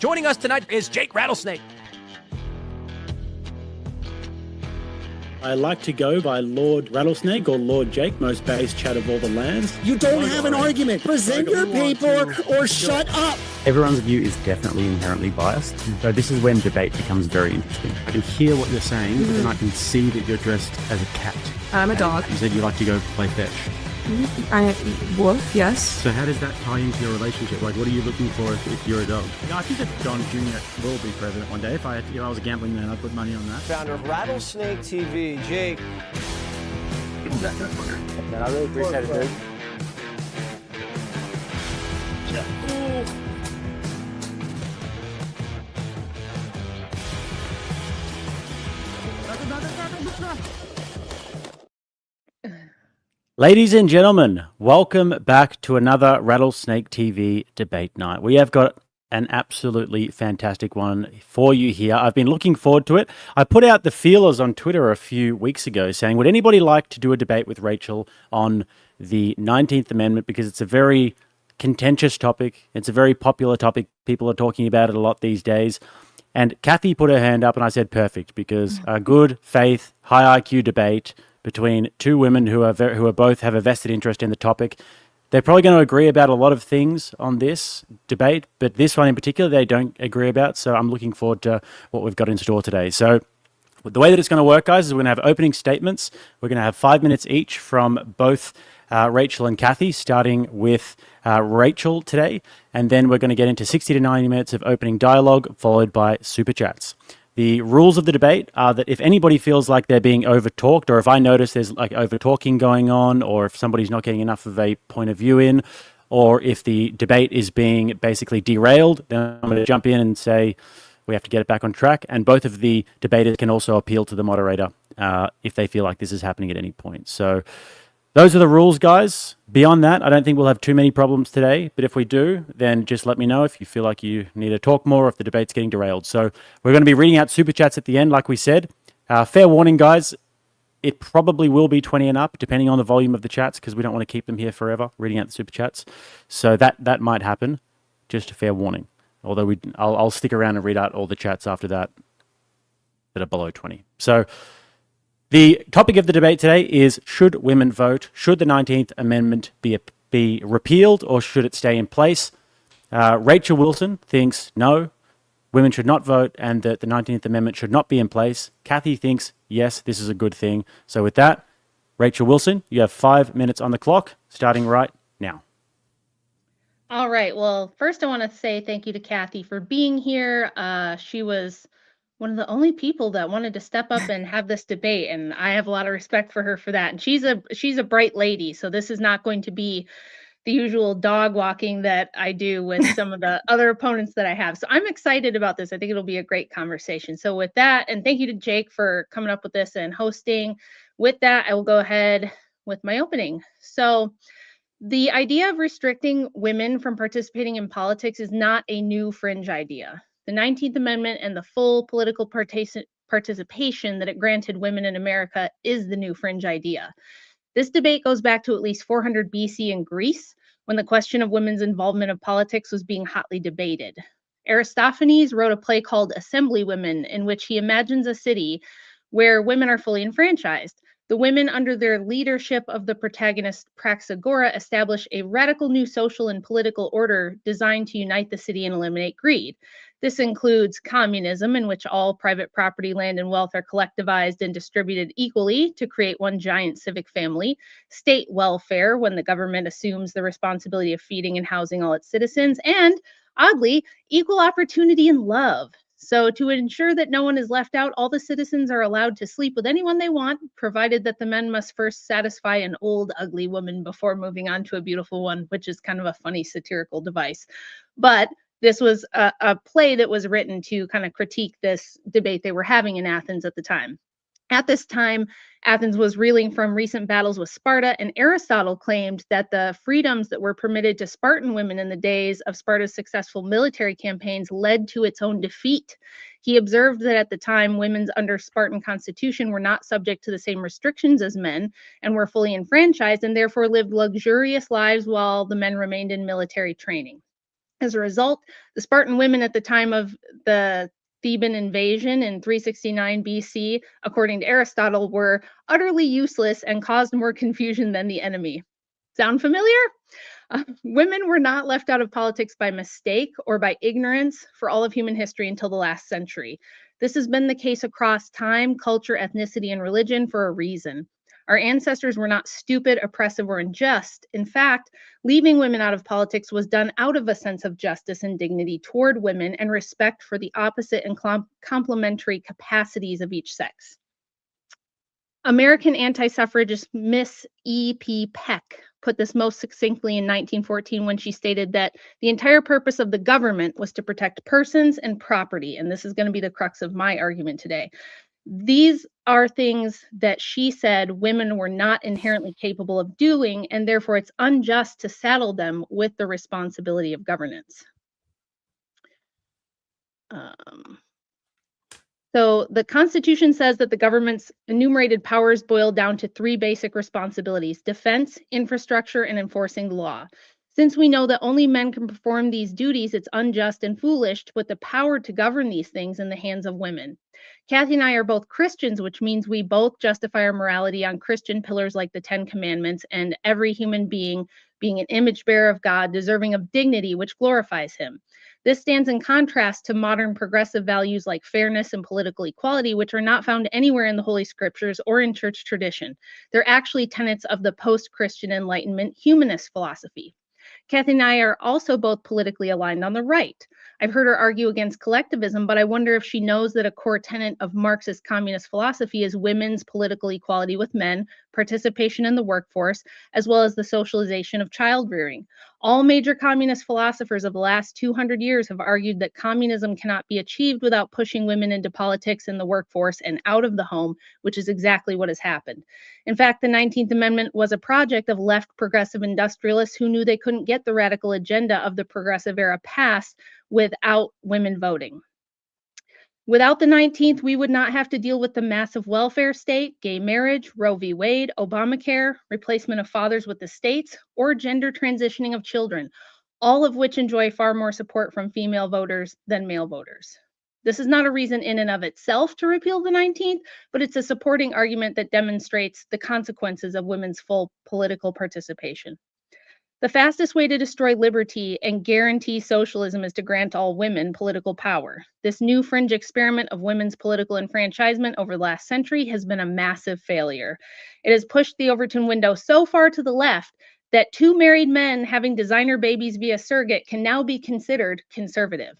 Joining us tonight is Jake Rattlesnake. I like to go by Lord Rattlesnake or Lord Jake, most base chat of all the lands. You don't have an argument. Present your paper or shut up. Everyone's view is definitely inherently biased. So this is when debate becomes very interesting. I can hear what you're saying, but then I can see that you're dressed as a cat. I'm a dog. You said you like to go play fetch. Wolf, yes. So how does that tie into your relationship? Like, what are you looking for if you're a dog? You know, I think that John Jr. will be president one day. If I was a gambling man, I'd put money on that. Founder of Rattlesnake TV, Jake. Man, I really appreciate it, dude. Ladies and gentlemen, welcome back to another Rattlesnake TV debate night. We have got an absolutely fantastic one for you here. I've been looking forward to it. I put out the feelers on Twitter a few weeks ago saying, would anybody like to do a debate with Rachel on the 19th Amendment? Because it's a very contentious topic. It's a very popular topic. People are talking about it a lot these days. And Kathy put her hand up and I said, perfect, because a good faith, high IQ debate between two women who are both have a vested interest in the topic. They're probably going to agree about a lot of things on this debate, but this one in particular they don't agree about. So I'm looking forward to what we've got in store today. So the way that it's going to work, guys, is we're going to have opening statements. We're going to have 5 minutes each from both Rachel and Kathy, starting with Rachel today. And then we're going to get into 60 to 90 minutes of opening dialogue, followed by super chats. The rules of the debate are that if anybody feels like they're being over-talked, or if I notice there's like over-talking going on, or if somebody's not getting enough of a point of view in, or if the debate is being basically derailed, then I'm going to jump in and say we have to get it back on track. And both of the debaters can also appeal to the moderator if they feel like this is happening at any point. So those are the rules, guys. Beyond that, I don't think we'll have too many problems today. But if we do, then just let me know if you feel like you need to talk more or if the debate's getting derailed. So we're going to be reading out super chats at the end, like we said. Fair warning, guys. It probably will be 20 and up, depending on the volume of the chats, because we don't want to keep them here forever, reading out the super chats. So that might happen. Just a fair warning. Although I'll stick around and read out all the chats after that are below 20. So the topic of the debate today is, should women vote? Should the 19th Amendment be repealed, or should it stay in place? Rachel Wilson thinks no, women should not vote, and that the 19th Amendment should not be in place. Kathy thinks yes, this is a good thing. So with that, Rachel Wilson, you have 5 minutes on the clock, starting right now. All right. Well, first I want to say thank you to Kathy for being here. She was one of the only people that wanted to step up and have this debate, and I have a lot of respect for her for that. And she's a bright lady, so this is not going to be the usual dog walking that I do with some of the other opponents that I have. So I'm excited about this. I think it'll be a great conversation. So with that, and thank you to Jake for coming up with this and hosting. With that, I will go ahead with my opening. So the idea of restricting women from participating in politics is not a new fringe idea. The 19th Amendment and the full political participation that it granted women in America is the new fringe idea. This debate goes back to at least 400 BC in Greece, when the question of women's involvement in politics was being hotly debated. Aristophanes wrote a play called Assemblywomen, in which he imagines a city where women are fully enfranchised. The women, under their leadership of the protagonist Praxagora, establish a radical new social and political order designed to unite the city and eliminate greed. This includes communism, in which all private property, land, and wealth are collectivized and distributed equally to create one giant civic family; state welfare, when the government assumes the responsibility of feeding and housing all its citizens; and, oddly, equal opportunity and love. So to ensure that no one is left out, all the citizens are allowed to sleep with anyone they want, provided that the men must first satisfy an old, ugly woman before moving on to a beautiful one, which is kind of a funny satirical device. But this was a play that was written to kind of critique this debate they were having in Athens at the time. At this time, Athens was reeling from recent battles with Sparta, and Aristotle claimed that the freedoms that were permitted to Spartan women in the days of Sparta's successful military campaigns led to its own defeat. He observed that at the time, women under Spartan constitution were not subject to the same restrictions as men and were fully enfranchised, and therefore lived luxurious lives while the men remained in military training. As a result, the Spartan women at the time of the Theban invasion in 369 BC, according to Aristotle, were utterly useless and caused more confusion than the enemy. Sound familiar? Women were not left out of politics by mistake or by ignorance for all of human history until the last century. This has been the case across time, culture, ethnicity, and religion for a reason. Our ancestors were not stupid, oppressive, or unjust. In fact, leaving women out of politics was done out of a sense of justice and dignity toward women and respect for the opposite and complementary capacities of each sex. American anti-suffragist Miss E.P. Peck put this most succinctly in 1914 when she stated that the entire purpose of the government was to protect persons and property. And this is going to be the crux of my argument today. These are things that she said women were not inherently capable of doing, and therefore it's unjust to saddle them with the responsibility of governance. So the Constitution says that the government's enumerated powers boil down to three basic responsibilities: defense, infrastructure, and enforcing the law. Since we know that only men can perform these duties, it's unjust and foolish to put the power to govern these things in the hands of women. Kathy and I are both Christians, which means we both justify our morality on Christian pillars like the Ten Commandments and every human being an image bearer of God, deserving of dignity, which glorifies him. This stands in contrast to modern progressive values like fairness and political equality, which are not found anywhere in the Holy Scriptures or in church tradition. They're actually tenets of the post-Christian Enlightenment humanist philosophy. Kathy and I are also both politically aligned on the right. I've heard her argue against collectivism, but I wonder if she knows that a core tenet of Marxist communist philosophy is women's political equality with men, participation in the workforce, as well as the socialization of child rearing. All major communist philosophers of the last 200 years have argued that communism cannot be achieved without pushing women into politics and the workforce and out of the home, which is exactly what has happened. In fact, the 19th Amendment was a project of left progressive industrialists who knew they couldn't get the radical agenda of the progressive era passed without women voting. Without the 19th, we would not have to deal with the massive welfare state, gay marriage, Roe v. Wade, Obamacare, replacement of fathers with the states, or gender transitioning of children, all of which enjoy far more support from female voters than male voters. This is not a reason in and of itself to repeal the 19th, but it's a supporting argument that demonstrates the consequences of women's full political participation. The fastest way to destroy liberty and guarantee socialism is to grant all women political power. This new fringe experiment of women's political enfranchisement over the last century has been a massive failure. It has pushed the Overton window so far to the left that two married men having designer babies via surrogate can now be considered conservative.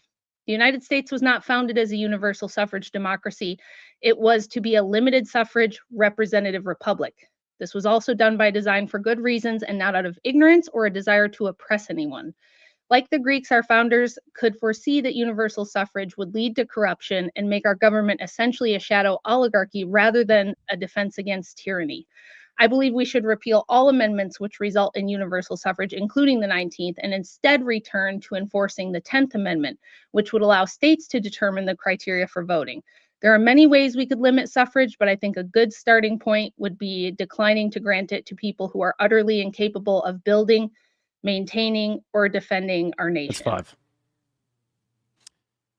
The United States was not founded as a universal suffrage democracy. It was to be a limited suffrage representative republic. This was also done by design for good reasons and not out of ignorance or a desire to oppress anyone. Like the Greeks, our founders could foresee that universal suffrage would lead to corruption and make our government essentially a shadow oligarchy rather than a defense against tyranny. I believe we should repeal all amendments which result in universal suffrage, including the 19th, and instead return to enforcing the 10th Amendment, which would allow states to determine the criteria for voting. There are many ways we could limit suffrage, but I think a good starting point would be declining to grant it to people who are utterly incapable of building, maintaining, or defending our nation. That's 5.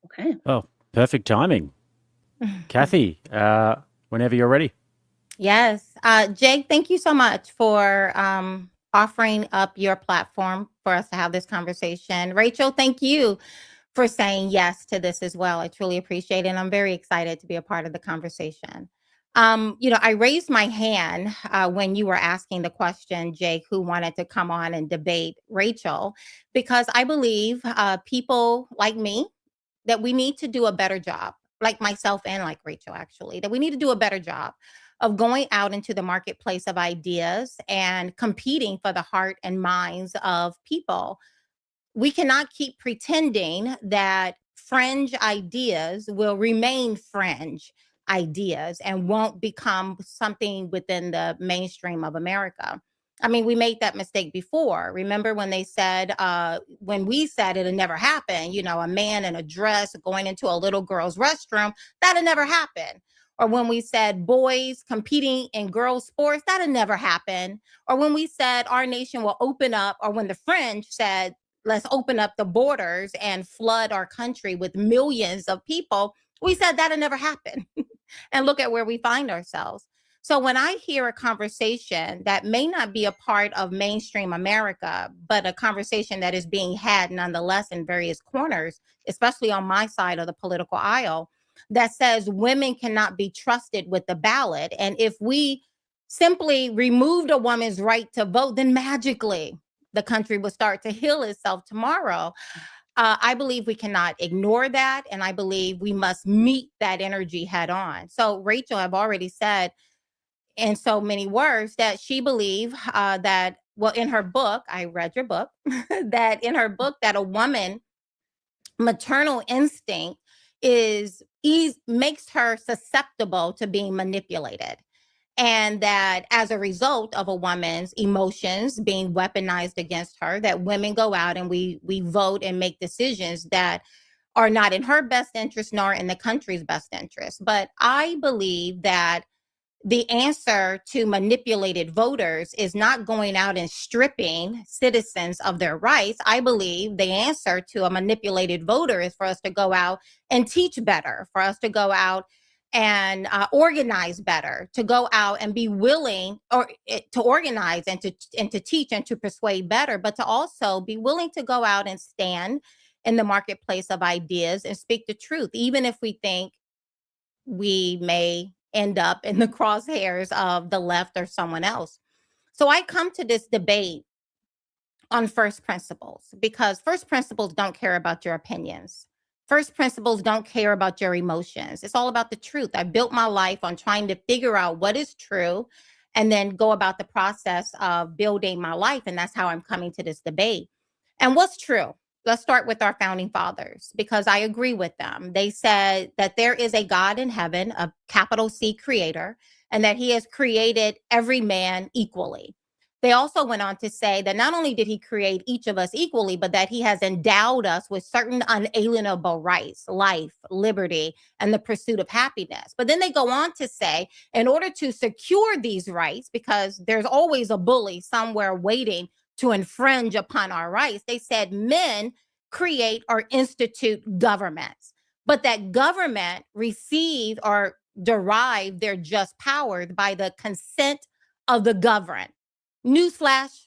Okay. Oh, perfect timing. Kathy, whenever you're ready. Yes. Jake, thank you so much for offering up your platform for us to have this conversation. Rachel, thank you for saying yes to this as well. I truly appreciate it. And I'm very excited to be a part of the conversation. I raised my hand when you were asking the question, Jake, who wanted to come on and debate Rachel, because I believe people like me, that we need to do a better job, like myself and like Rachel, actually, that we need to do a better job of going out into the marketplace of ideas and competing for the heart and minds of people. We cannot keep pretending that fringe ideas will remain fringe ideas and won't become something within the mainstream of America. I mean, we made that mistake before. Remember when they said, when we said it'll never happen, a man in a dress going into a little girl's restroom, that'll never happen. Or when we said boys competing in girls' sports, that'll never happen. Or when we said our nation will open up, or when the fringe said let's open up the borders and flood our country with millions of people, we said that'll never happen. And look at where we find ourselves. So when I hear a conversation that may not be a part of mainstream America, but a conversation that is being had nonetheless in various corners, especially on my side of the political aisle, that says women cannot be trusted with the ballot. And if we simply removed a woman's right to vote, then magically the country will start to heal itself tomorrow. I believe we cannot ignore that. And I believe we must meet that energy head on. So Rachel, I've already said in so many words that she believed that, well, in her book, I read your book, that in her book that a woman maternal instinct makes her susceptible to being manipulated. And that as a result of a woman's emotions being weaponized against her, that women go out and we vote and make decisions that are not in her best interest nor in the country's best interest. But I believe that the answer to manipulated voters is not going out and stripping citizens of their rights. I believe the answer to a manipulated voter is for us to go out and teach better, for us to go out and organize better, to go out and be willing to organize and to teach and to persuade better, but to also be willing to go out and stand in the marketplace of ideas and speak the truth, even if we think we may end up in the crosshairs of the left or someone else. So I come to this debate on first principles because first principles don't care about your opinions. First principles don't care about your emotions. It's all about the truth. I built my life on trying to figure out what is true and then go about the process of building my life. And that's how I'm coming to this debate. And what's true? Let's start with our founding fathers, because I agree with them. They said that there is a God in heaven, a capital C creator, and that he has created every man equally. They also went on to say that not only did he create each of us equally, but that he has endowed us with certain unalienable rights, life, liberty, and the pursuit of happiness. But then they go on to say, in order to secure these rights, because there's always a bully somewhere waiting to infringe upon our rights, they said men create or institute governments, but that government receive or derive their just power by the consent of the governed. Newsflash,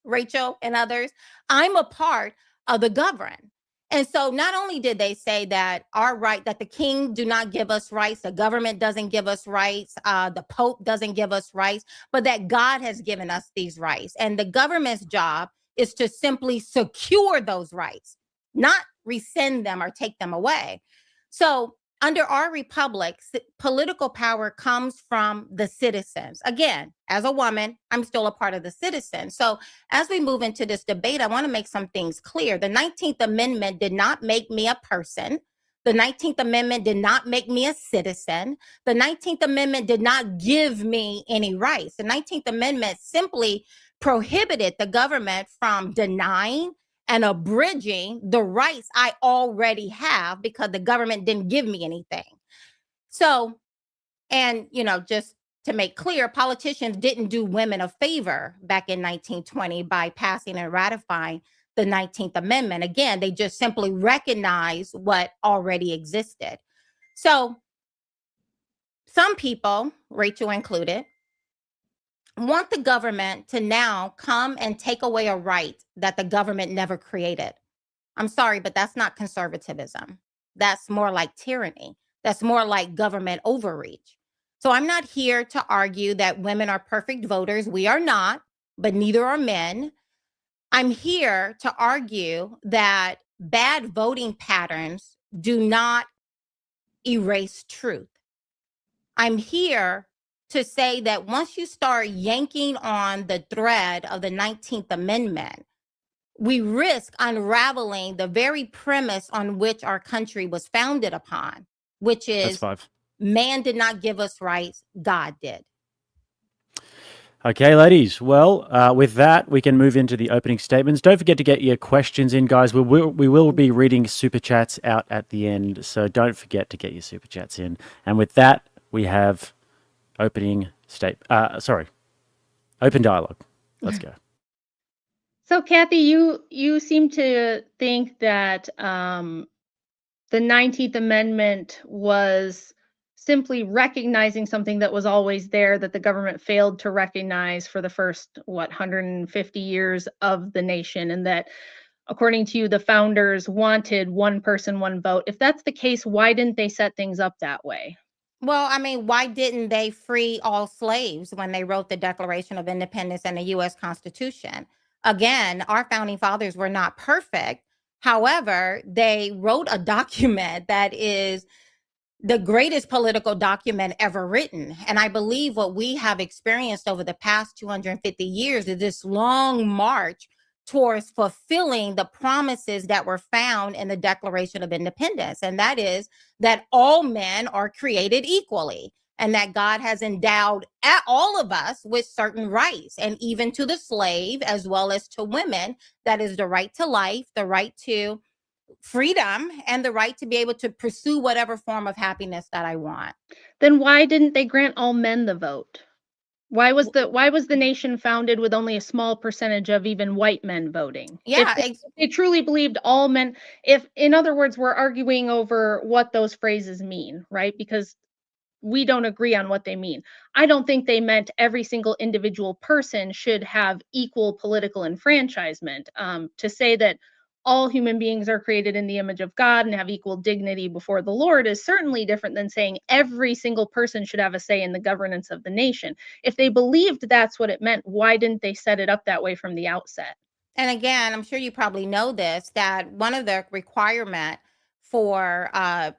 Rachel and others, I'm a part of the governed. And so not only did they say that our right, that the king do not give us rights, the government doesn't give us rights, the Pope doesn't give us rights, but that God has given us these rights. And the government's job is to simply secure those rights, not rescind them or take them away. So under our republic, political power comes from the citizens. Again, as a woman, I'm still a part of the citizens. So as we move into this debate, I want to make some things clear. The 19th Amendment did not make me a person. The 19th Amendment did not make me a citizen. The 19th Amendment did not give me any rights. The 19th Amendment simply prohibited the government from denying and abridging the rights I already have because the government didn't give me anything. So, and, just to make clear, politicians didn't do women a favor back in 1920 by passing and ratifying the 19th Amendment. Again, they just simply recognized what already existed. So some people, Rachel included, want the government to now come and take away a right that the government never created. I'm sorry, but that's not conservatism. That's more like tyranny. That's more like government overreach. So I'm not here to argue that women are perfect voters. We are not, but neither are men. I'm here to argue that bad voting patterns do not erase truth. I'm here to say that once you start yanking on the thread of the 19th Amendment, we risk unraveling the very premise on which our country was founded upon, which is man did not give us rights, God did. Okay, ladies. Well, with that, we can move into the opening statements. Don't forget to get your questions in, guys. We will be reading super chats out at the end, so don't forget to get your super chats in. And with that, we have open dialogue. Let's go. So, Kathy, you seem to think that the 19th Amendment was simply recognizing something that was always there that the government failed to recognize for the first, 150 years of the nation, and that according to you, the founders wanted one person, one vote. If that's the case, why didn't they set things up that way? Well, I mean, why didn't they free all slaves when they wrote the Declaration of Independence and the U.S. Constitution? Again, our founding fathers were not perfect. However, they wrote a document that is the greatest political document ever written. And I believe what we have experienced over the past 250 years is this long march towards fulfilling the promises that were found in the Declaration of Independence. And that is that all men are created equally and that God has endowed all of us with certain rights, and even to the slave as well as to women. That is the right to life, the right to freedom, and the right to be able to pursue whatever form of happiness that I want. Then why didn't they grant all men the vote? Why was the nation founded with only a small percentage of even white men voting? Yeah, If they truly believed all men, if in other words, we're arguing over what those phrases mean, right? Because we don't agree on what they mean. I don't think they meant every single individual person should have equal political enfranchisement. To say that all human beings are created in the image of God and have equal dignity before the Lord is certainly different than saying every single person should have a say in the governance of the nation. If they believed that's what it meant, why didn't they set it up that way from the outset? and again, I'm sure you probably know this, that one of the requirement for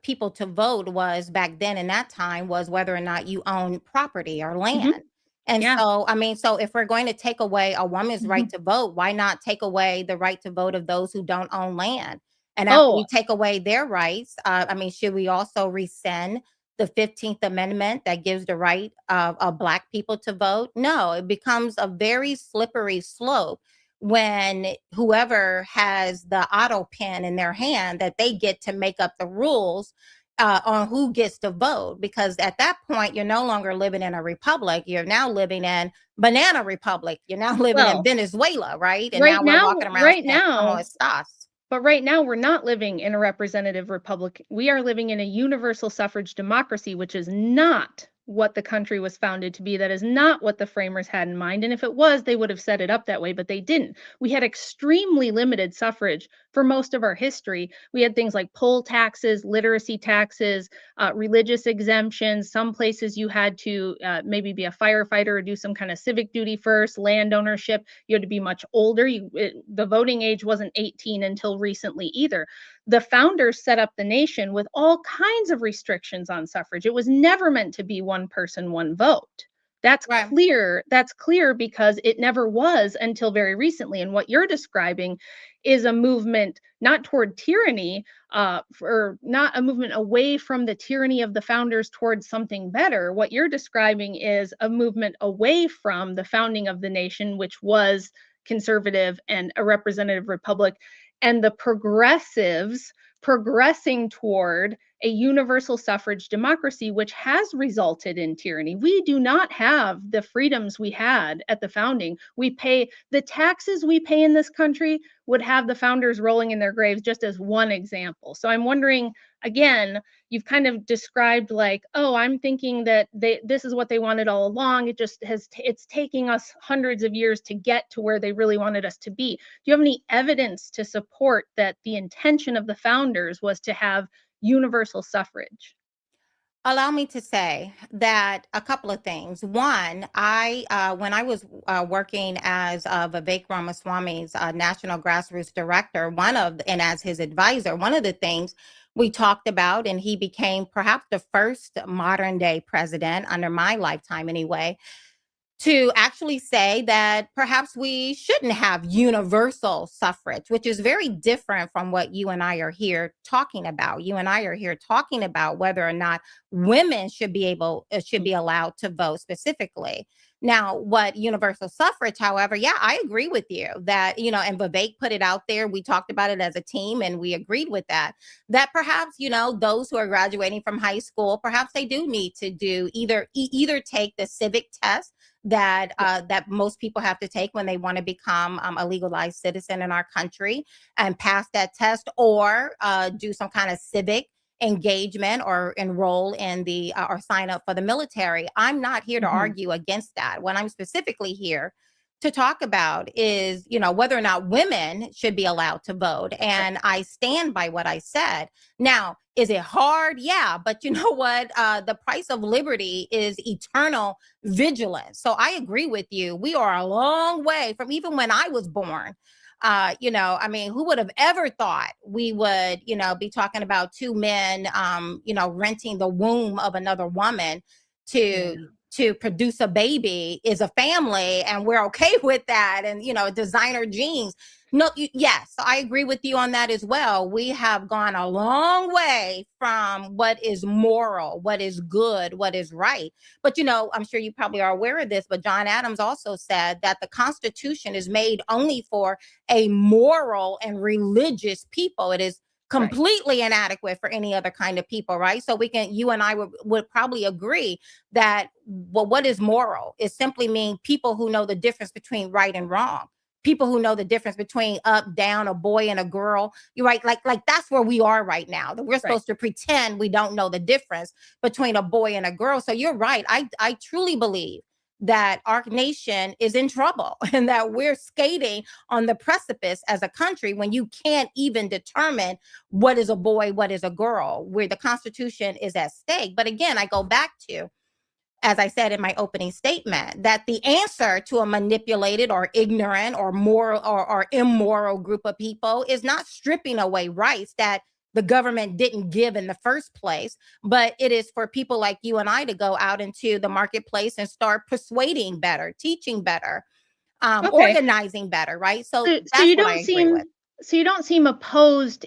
people to vote was back then in that time was whether or not you own property or Mhm. land. And Yeah. so, I mean, so if we're going to take away a woman's right Mhm. to vote, why not take away the right to vote of those who don't own land? And after Oh, we take away their rights, I mean, should we also rescind the 15th Amendment that gives the right of Black people to vote? No, it becomes a very slippery slope when whoever has the auto pen in their hand that they get to make up the rules on who gets to vote, because at that point you're no longer living in a republic, you're now living in banana republic, you're now living in well, Venezuela, right? And right now we're now, walking around right saying como now, estas. but right now, we're not living in a representative republic. We are living in a universal suffrage democracy, which is not what the country was founded to be. That is not what the framers had in mind. And if it was, they would have set it up that way, but they didn't. We had extremely limited suffrage for most of our history. We had things like poll taxes, literacy taxes, religious exemptions. Some places you had to maybe be a firefighter or do some kind of civic duty first, land ownership. You had to be much older. The voting age wasn't 18 until recently either. The founders set up the nation with all kinds of restrictions on suffrage. It was never meant to be one person, one vote. That's Right. clear. That's clear because it never was until very recently. And what you're describing is a movement not toward tyranny, or not a movement away from the tyranny of the founders towards something better. What you're describing is a movement away from the founding of the nation, which was conservative and a representative republic, and the progressives progressing toward a universal suffrage democracy, which has resulted in tyranny. We do not have the freedoms we had at the founding. We pay the taxes we pay in this country would have the founders rolling in their graves, just as one example. So I'm wondering, again, you've kind of described like, oh, I'm thinking that this is what they wanted all along. It's taking us hundreds of years to get to where they really wanted us to be. Do you have any evidence to support that the intention of the founders was to have universal suffrage? Allow me to say that a couple of things. One, when I was working as Vivek Ramaswamy's national grassroots director, and as his advisor, one of the things we talked about, and he became perhaps the first modern day president under my lifetime anyway, to actually say that perhaps we shouldn't have universal suffrage, which is very different from what you and I are here talking about. You and I are here talking about whether or not women should be allowed to vote specifically. Now, what universal suffrage, however, yeah, I agree with you that, and Vivek put it out there. We talked about it as a team and we agreed with that perhaps, those who are graduating from high school, perhaps they do need to do either take the civic test that that most people have to take when they want to become a legalized citizen in our country and pass that test, or do some kind of civic engagement or enroll in the or sign up for the military. I'm not here to argue against that. What I'm specifically here to talk about is, you know, whether or not women should be allowed to vote. And I stand by what I said. Now, is it hard? Yeah. But you know what? The price of liberty is eternal vigilance. So I agree with you. We are a long way from even when I was born. You know, I mean, who would have ever thought we would, you know, be talking about two men, you know, renting the womb of another woman to produce a baby is a family, and we're okay with that, and you know, designer jeans. No, yes, I agree with you on that as well. We have gone a long way from what is moral, what is good, what is right. But you know, I'm sure you probably are aware of this, but John Adams also said that the Constitution is made only for a moral and religious people. It is completely inadequate for any other kind of people, right? So we can, you and I would probably agree that, well, what is moral? It simply means people who know the difference between right and wrong. People who know the difference between up, down, a boy and a girl. You're right. Like that's where we are right now. That we're supposed to pretend we don't know the difference between a boy and a girl. So you're right. I truly believe that our nation is in trouble and that we're skating on the precipice as a country when you can't even determine what is a boy, what is a girl, where the Constitution is at stake. But again, I go back to, as I said in my opening statement, that the answer to a manipulated or ignorant or moral or immoral group of people is not stripping away rights that the government didn't give in the first place, but it is for people like you and I to go out into the marketplace and start persuading better, teaching better, organizing better, right? So that's you what don't I agree seem with. so you don't seem opposed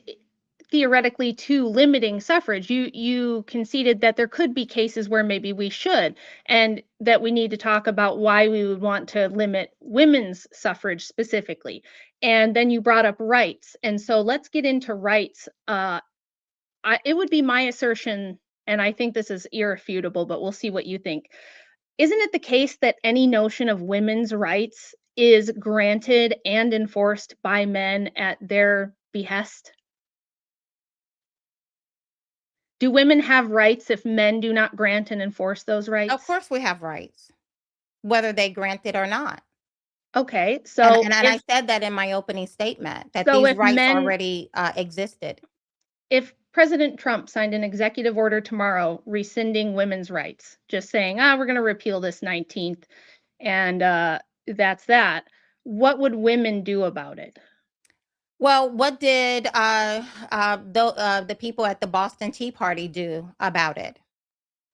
theoretically to limiting suffrage. You conceded that there could be cases where maybe we should, and that we need to talk about why we would want to limit women's suffrage specifically. And then you brought up rights, and so let's get into rights. It would be my assertion, and I think this is irrefutable, but we'll see what you think. Isn't it the case that any notion of women's rights is granted and enforced by men at their behest? Do women have rights if men do not grant and enforce those rights? Of course we have rights, whether they grant it or not. Okay, so And I said that in my opening statement, that so these if rights men, already existed. if President Trump signed an executive order tomorrow rescinding women's rights, just saying, we're going to repeal this 19th, and that's that, what would women do about it? Well, what did the people at the Boston Tea Party do about it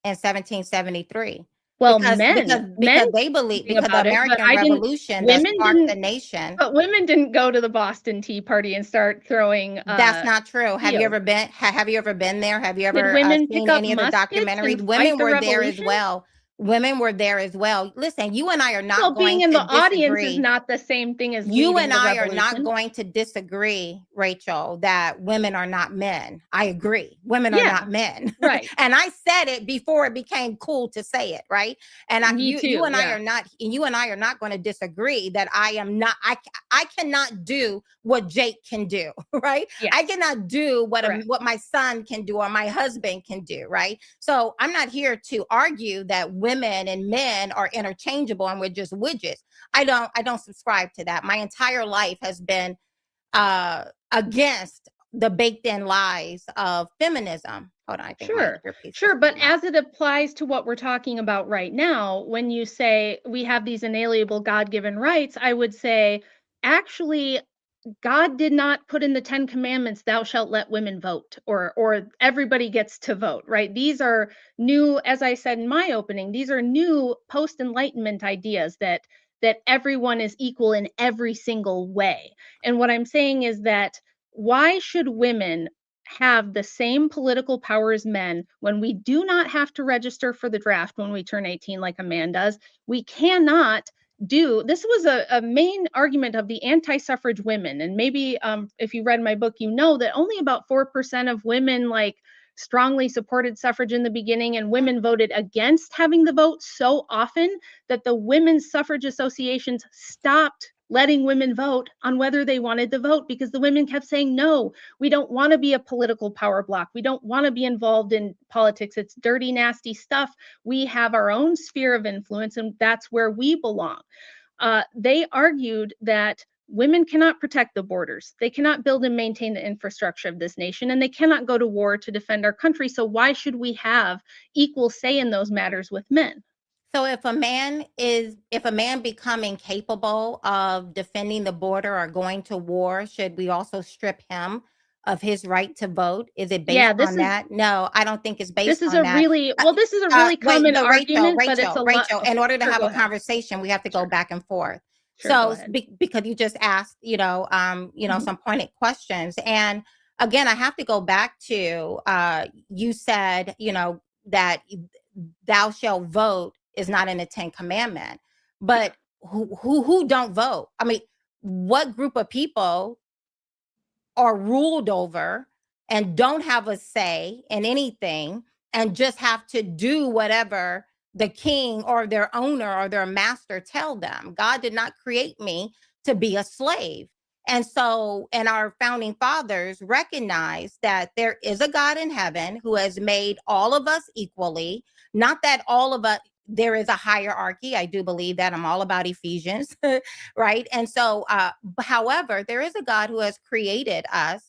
in 1773? Well, Because men they believe, thinking because the about it, but American Revolution that women sparked the didn't, nation. but women didn't go to the Boston Tea Party and start throwing. That's not true. Have you fields. ever been? Have you ever been there? Have you Did ever women pick seen up any of the muskets documentaries? and Women fight the were there as revolution? well. Women were there as well. Listen, you and I are not Well, going being in to the audience is disagree. not the same thing as You leading and the I are not revolution. going to disagree, Rachel, that women are not men. I agree. Women are Yeah, not men. right. And I said it before it became cool to say it, right? And Me too, you and I yeah. are not going to disagree that I cannot do what Jake can do, right? Yes. I cannot do what Correct. what my son can do or my husband can do, right? So I'm not here to argue that women and men are interchangeable and we're just widgets. I don't subscribe to that. My entire life has been against the baked in lies of feminism. Hold on, I think my earpiece Sure. is But coming out. as it applies to what we're talking about right now, when you say we have these inalienable God-given rights, I would say, actually, God did not put in the 10 commandments, thou shalt let women vote, or everybody gets to vote, right? These are new, as I said in my opening, these are new post-enlightenment ideas that everyone is equal in every single way. And what I'm saying is that why should women have the same political power as men when we do not have to register for the draft when we turn 18 like a man does? We cannot do this. Was a main argument of the anti-suffrage women, and maybe if you read my book, you know that only about 4% of women like strongly supported suffrage in the beginning, and women voted against having the vote so often that the women's suffrage associations stopped letting women vote on whether they wanted to vote, because the women kept saying, no, we don't want to be a political power block. We don't want to be involved in politics. It's dirty, nasty stuff. We have our own sphere of influence, and that's where we belong. They argued that women cannot protect the borders. They cannot build and maintain the infrastructure of this nation, and they cannot go to war to defend our country. So why should we have equal say in those matters with men? So if a man becoming capable of defending the border or going to war, should we also strip him of his right to vote? Is it based on that? No, I don't think it's based on that. This is a really common argument, but it's a lot. Rachel, in order to have a conversation, we have to go back and forth. Sure, so because you just asked, some pointed questions. And again, I have to go back to, you said, that thou shalt vote is not in the 10 Commandment, but who don't vote? I mean, what group of people are ruled over and don't have a say in anything and just have to do whatever the king or their owner or their master tell them? God did not create me to be a slave. And so, and our founding fathers recognized that there is a God in heaven who has made all of us equally, not that all of us, there is a hierarchy. I do believe that. I'm all about Ephesians, right? And so, however, there is a God who has created us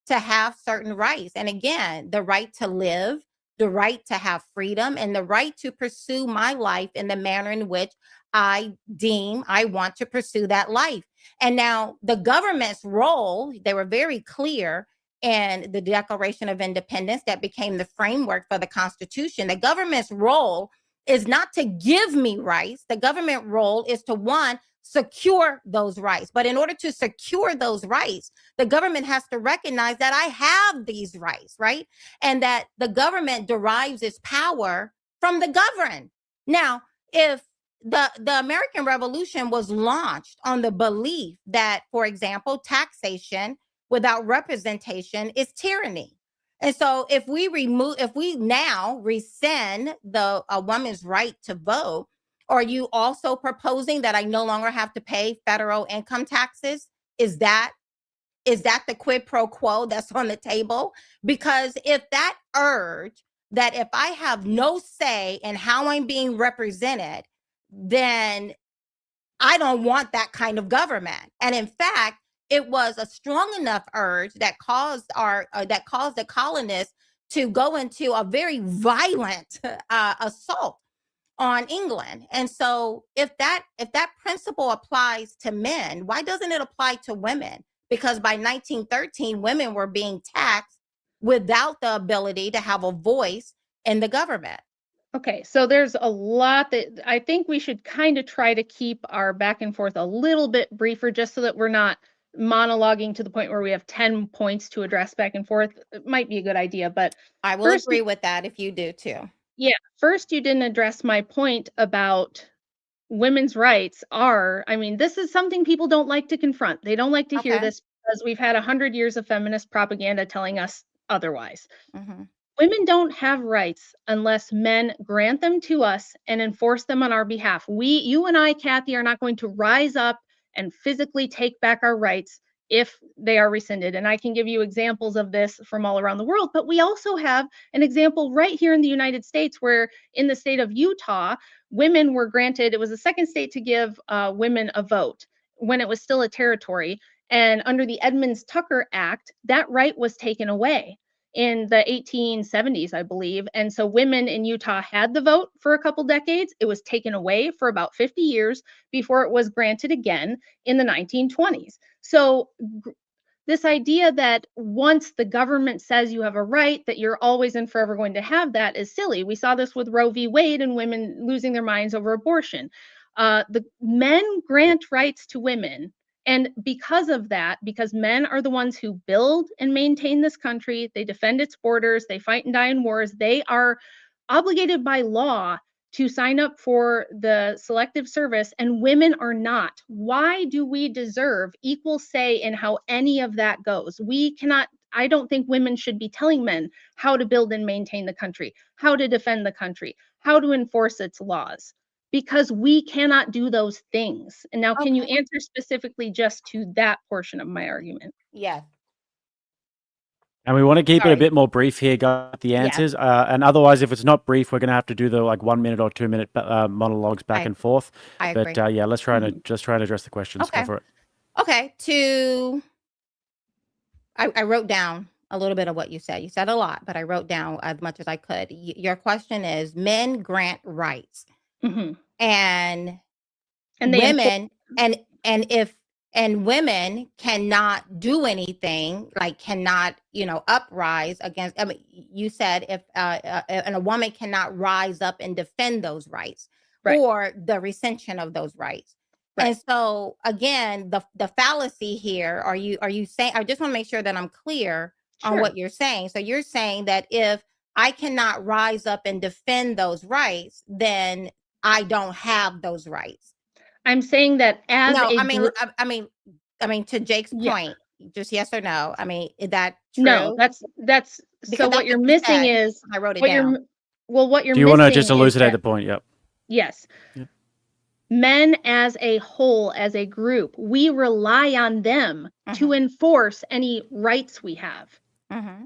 to have certain rights. And again, the right to live, the right to have freedom, and the right to pursue my life in the manner in which I deem I want to pursue that life. And now the government's role, they were very clear in the Declaration of Independence that became the framework for the Constitution. The government's role is not to give me rights. The government role is to, one, secure those rights. But in order to secure those rights, the government has to recognize that I have these rights, right? And that the government derives its power from the governed. Now, if the American Revolution was launched on the belief that, for example, taxation without representation is tyranny. And so if we now rescind a woman's right to vote, are you also proposing that I no longer have to pay federal income taxes? Is that the quid pro quo that's on the table? Because if that urge that if I have no say in how I'm being represented, then I don't want that kind of government. And in fact, it was a strong enough urge that caused the colonists to go into a very violent assault on England. And so if that principle applies to men, why doesn't it apply to women? Because by 1913, women were being taxed without the ability to have a voice in the government. Okay, so there's a lot that I think we should kind of try to keep our back and forth a little bit briefer, just so that we're not monologuing to the point where we have 10 points to address back and forth. It might be a good idea, but I will agree with that if you do too. Yeah, first, you didn't address my point about women's rights this is something people don't like to confront. They don't like to hear this because we've had 100 years of feminist propaganda telling us otherwise. Mm-hmm. Women don't have rights unless men grant them to us and enforce them on our behalf. You and I, Kathy, are not going to rise up and physically take back our rights if they are rescinded. And I can give you examples of this from all around the world, but we also have an example right here in the United States where in the state of Utah, women were granted, it was the second state to give women a vote when it was still a territory. And under the Edmunds-Tucker Act, that right was taken away in the 1870s, I believe. And so women in Utah had the vote for a couple decades. It was taken away for about 50 years before it was granted again in the 1920s. So this idea that once the government says you have a right, that you're always and forever going to have that is silly. We saw this with Roe v. Wade and women losing their minds over abortion. The men grant rights to women. And because of that, because men are the ones who build and maintain this country, they defend its borders, they fight and die in wars, they are obligated by law to sign up for the selective service, and women are not. Why do we deserve equal say in how any of that goes? We cannot I don't think women should be telling men how to build and maintain the country, how to defend the country, how to enforce its laws, because we cannot do those things. And now, can you Okay. answer specifically just to that portion of my argument? Yes. And we want to keep it a Sorry. bit more brief here, guys, with the Yes. answers. And otherwise, if it's not brief, we're going to have to do the like 1 minute or 2 minute monologues back and forth. I But agree. yeah, let's try to just try to address the questions. Okay. Go for it. Okay. I wrote down a little bit of what you said. You said a lot, but I wrote down as much as I could. Your question is men grant rights Mhm. and And they enfor- women and women cannot do anything, like cannot, uprise against. I mean, you said if and a woman cannot rise up and defend those rights Right. or the recension of those rights. Right. And so again, the fallacy here, are you saying, I just want to make sure that I'm clear on Sure. what you're saying. So you're saying that if I cannot rise up and defend those rights, then I don't have those rights. I'm saying that as No, a I mean, group, I mean, to Jake's yeah. point, just yes or no. I mean, is that true? No, that's Because so that's what you're you missing said. is I wrote it what down. what you're Do you want to missing just is elucidate that- the point? Yep. Yes. Yep. Men as a whole, as a group, we rely on them to enforce any rights we have.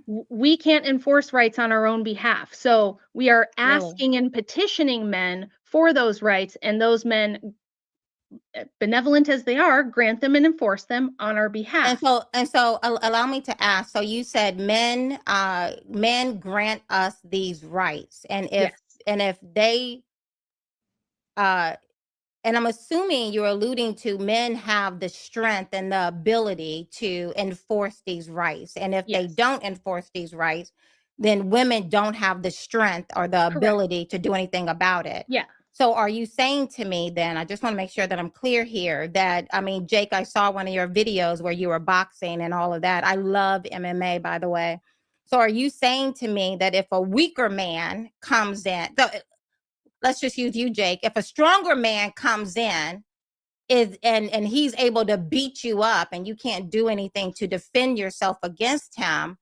We can't enforce rights on our own behalf. So we are asking and petitioning men for those rights, and those men, benevolent as they are, grant them and enforce them on our behalf. And so allow me to ask. So you said men grant us these rights. And if they and I'm assuming you're alluding to men have the strength and the ability to enforce these rights. And if they don't enforce these rights, then women don't have the strength or the ability to do anything about it. Yeah. So are you saying to me then, I just want to make sure that I'm clear here, that, I mean, Jake, I saw one of your videos where you were boxing and all of that. I love MMA, by the way. So are you saying to me that if a weaker man comes in, let's just use you, Jake. If a stronger man comes in and he's able to beat you up and you can't do anything to defend yourself against him,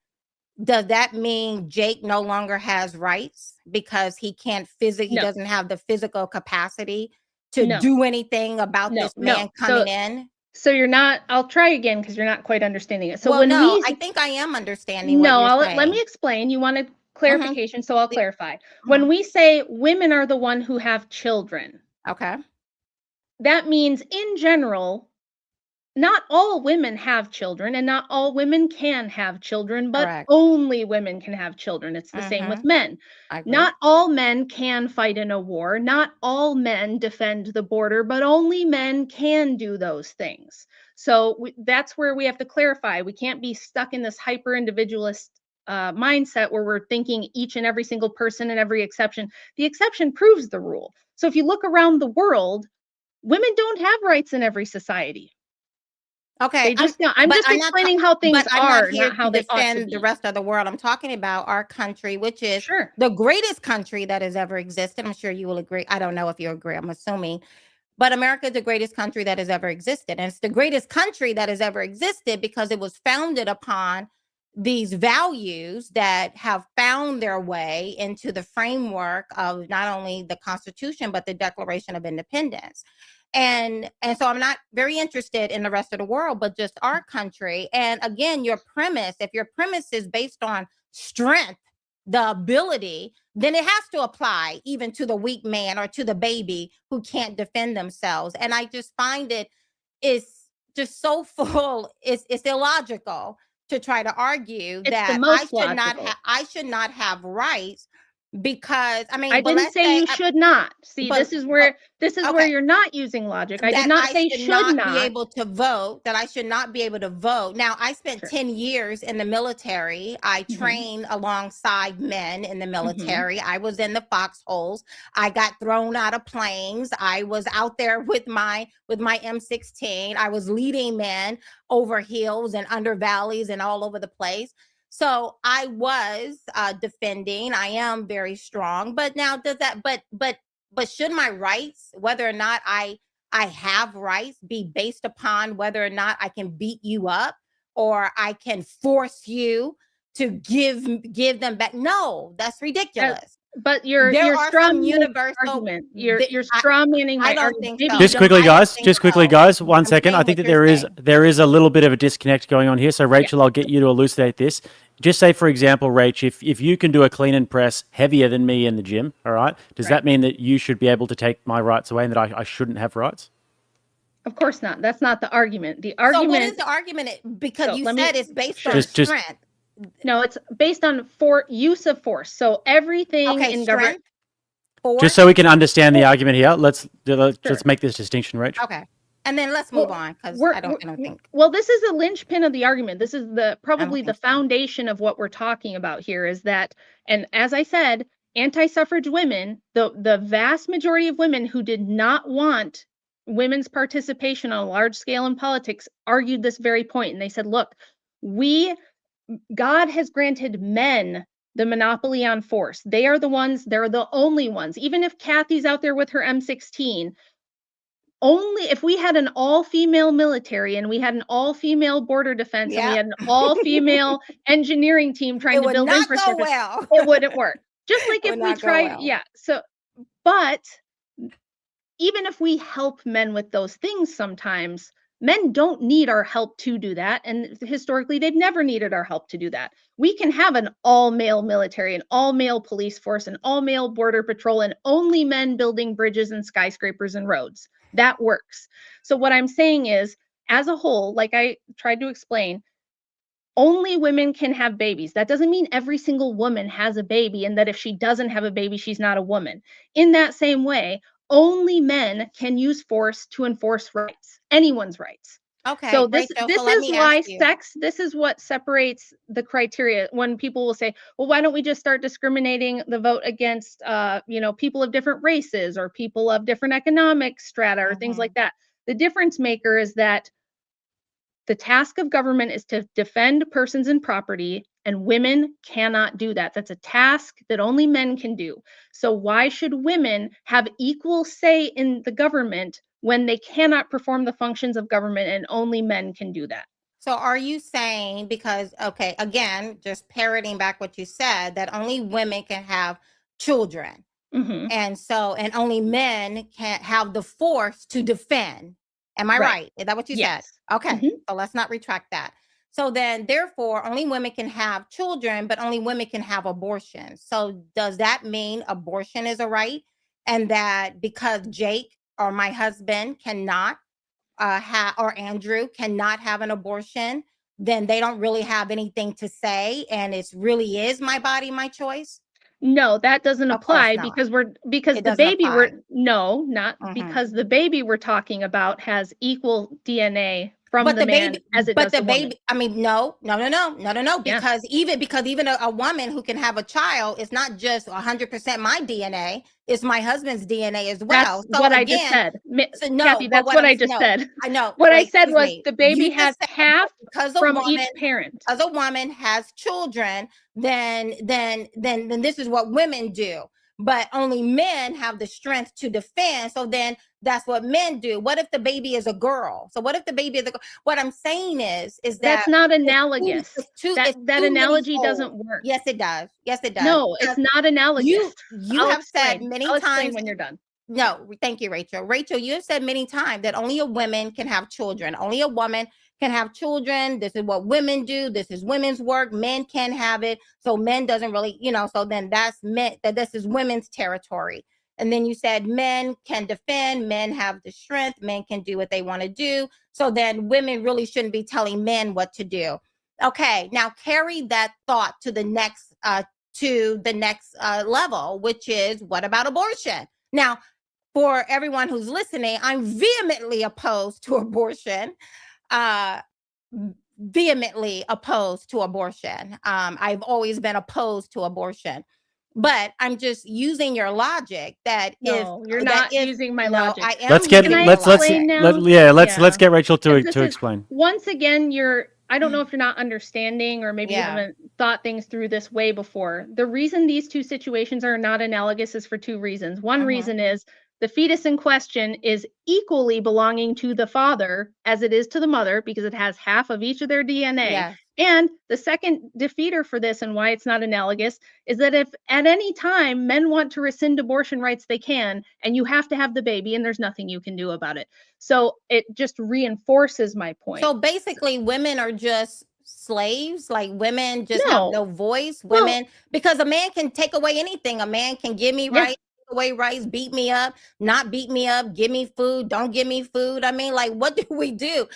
does that mean Jake no longer has rights because he can't he doesn't have the physical capacity to do anything about this man coming in? So you're not, I'll try again because you're not quite understanding it. So I think I am understanding what you're saying. Let me explain. You wanted clarification, so I'll clarify. When we say women are the one who have children, okay, that means in general, not all women have children and not all women can have children, but only women can have children. It's the same with men. Not all men can fight in a war. Not all men defend the border, but only men can do those things. So that's where we have to clarify. We can't be stuck in this hyper individualist mindset where we're thinking each and every single person and every exception. The exception proves the rule. So if you look around the world, women don't have rights in every society. Okay, I'm just explaining how things are, not how they ought to defend be. the rest of the world. I'm talking about our country, which is the greatest country that has ever existed. I'm sure you will agree. I don't know if you agree. I'm assuming. But America is the greatest country that has ever existed. And it's the greatest country that has ever existed because it was founded upon these values that have found their way into the framework of not only the Constitution, but the Declaration of Independence. And so I'm not very interested in the rest of the world, but just our country. And again, your premise, if your premise is based on strength, the ability, then it has to apply even to the weak man or to the baby who can't defend themselves. And I just find it's just so full. It's illogical to try to argue that I should not have rights. Because I mean, I didn't say you should not. See, this is where you're not using logic. I did not say should not be able to vote. That I should not be able to vote. Now, I spent 10 years in the military. I trained alongside men in the military. I was in the foxholes. I got thrown out of planes. I was out there with my M16. I was leading men over hills and under valleys and all over the place. So I was defending. I am very strong. But now does that? But should my rights, whether or not I have rights, be based upon whether or not I can beat you up or I can force you to give them back. No, that's ridiculous. But you're There are straw some manning universal argument. You're th- straw manning I my don't argument. think Maybe so. you Just don't. quickly, I don't guys. think Just quickly, so. guys. One I'm second. I saying think what that you're there is saying. a little bit of a disconnect going on here. So, Rachel, I'll get you to elucidate this. Just say, for example, Rach, if you can do a clean and press heavier than me in the gym, all right, does that mean that you should be able to take my rights away and that I shouldn't have rights? Of course not. That's not the argument. The So what argument. is the argument? Because So you let me- said it's based Sure. on Just- strength. No, it's based on use of force. So everything Okay, in government. strength. Force. Just so we can understand the argument here, let's make this distinction, Rach. Okay. And then let's move on because I don't think. Well, this is the linchpin of the argument. This is probably the think so. foundation of what we're talking about here is that, and as I said, anti-suffrage women, the vast majority of women who did not want women's participation on a large scale in politics argued this very point. And they said, look, God has granted men the monopoly on force. They're the only ones. Even if Kathy's out there with her M16, only if we had an all-female military and we had an all-female border defense and we had an all-female engineering team trying to build infrastructure, well. it wouldn't work. Just like if we tried, but even if we help men with those things sometimes, men don't need our help to do that. And historically, they've never needed our help to do that. We can have an all-male military, an all-male police force, an all-male border patrol, and only men building bridges and skyscrapers and roads. That works. So what I'm saying is, as a whole, like I tried to explain, only women can have babies. That doesn't mean every single woman has a baby and that if she doesn't have a baby, she's not a woman. In that same way, only men can use force to enforce rights, anyone's rights. Okay. So this Rachel, is let me why ask you. this is what separates the criteria when people will say, well, why don't we just start discriminating the vote against people of different races or people of different economic strata or things like that. The difference maker is that the task of government is to defend persons and property, and women cannot do that. That's a task that only men can do. So why should women have equal say in the government when they cannot perform the functions of government and only men can do that? So are you saying, because, okay, again, just parroting back what you said, that only women can have children. Mm-hmm. And only men can't have the force to defend. Am I right? Is that what you said? Okay. Mm-hmm. So let's not retract that. So then, therefore, only women can have children, but only women can have abortion. So does that mean abortion is a right? And that because Jake or my husband cannot or Andrew cannot have an abortion, then they don't really have anything to say, and it really is my body, my choice? No, that doesn't apply because the baby because the baby we're talking about has equal DNA from the man as it does the woman. I mean, no, because even a woman who can have a child, it's not just 100% my DNA, it's my husband's DNA as well. That's what I just said. Kathy, that's what I just said. I know. What I said was the baby has half from each parent. Because a woman has children, then this is what women do. But only men have the strength to defend. So then that's what men do. What if the baby is a girl? So what if the baby is a girl? What I'm saying is that that's not analogous. That analogy doesn't work. Yes, it does. Yes, it does. No, it's not analogous. You have said many times when you're done. No, thank you, Rachel. Rachel, you have said many times that only a woman can have children. Only a woman can have children. This is what women do. This is women's work. Men can have it. So men doesn't really, so then that's meant that this is women's territory. And then you said men can defend, men have the strength, men can do what they want to do. So then women really shouldn't be telling men what to do. Okay, now carry that thought to the next level, which is, what about abortion? Now, for everyone who's listening, I'm vehemently opposed to abortion. Vehemently opposed to abortion. I've always been opposed to abortion. But I'm just using your logic that you're not using my logic. I am. Let's get Rachel to explain. Once again, I don't know if you're not understanding or maybe you haven't thought things through this way before. The reason these two situations are not analogous is for two reasons. One reason is the fetus in question is equally belonging to the father as it is to the mother because it has half of each of their DNA. Yes. And the second defeater for this and why it's not analogous is that if at any time men want to rescind abortion rights, they can, and you have to have the baby and there's nothing you can do about it. So it just reinforces my point. So basically, women are just slaves. Like women just have No. no voice. Well- Women, because a man can take away anything. A man can give me Yeah. rights, take away rights, beat me up, not beat me up, give me food, don't give me food. I mean, like, what do we do,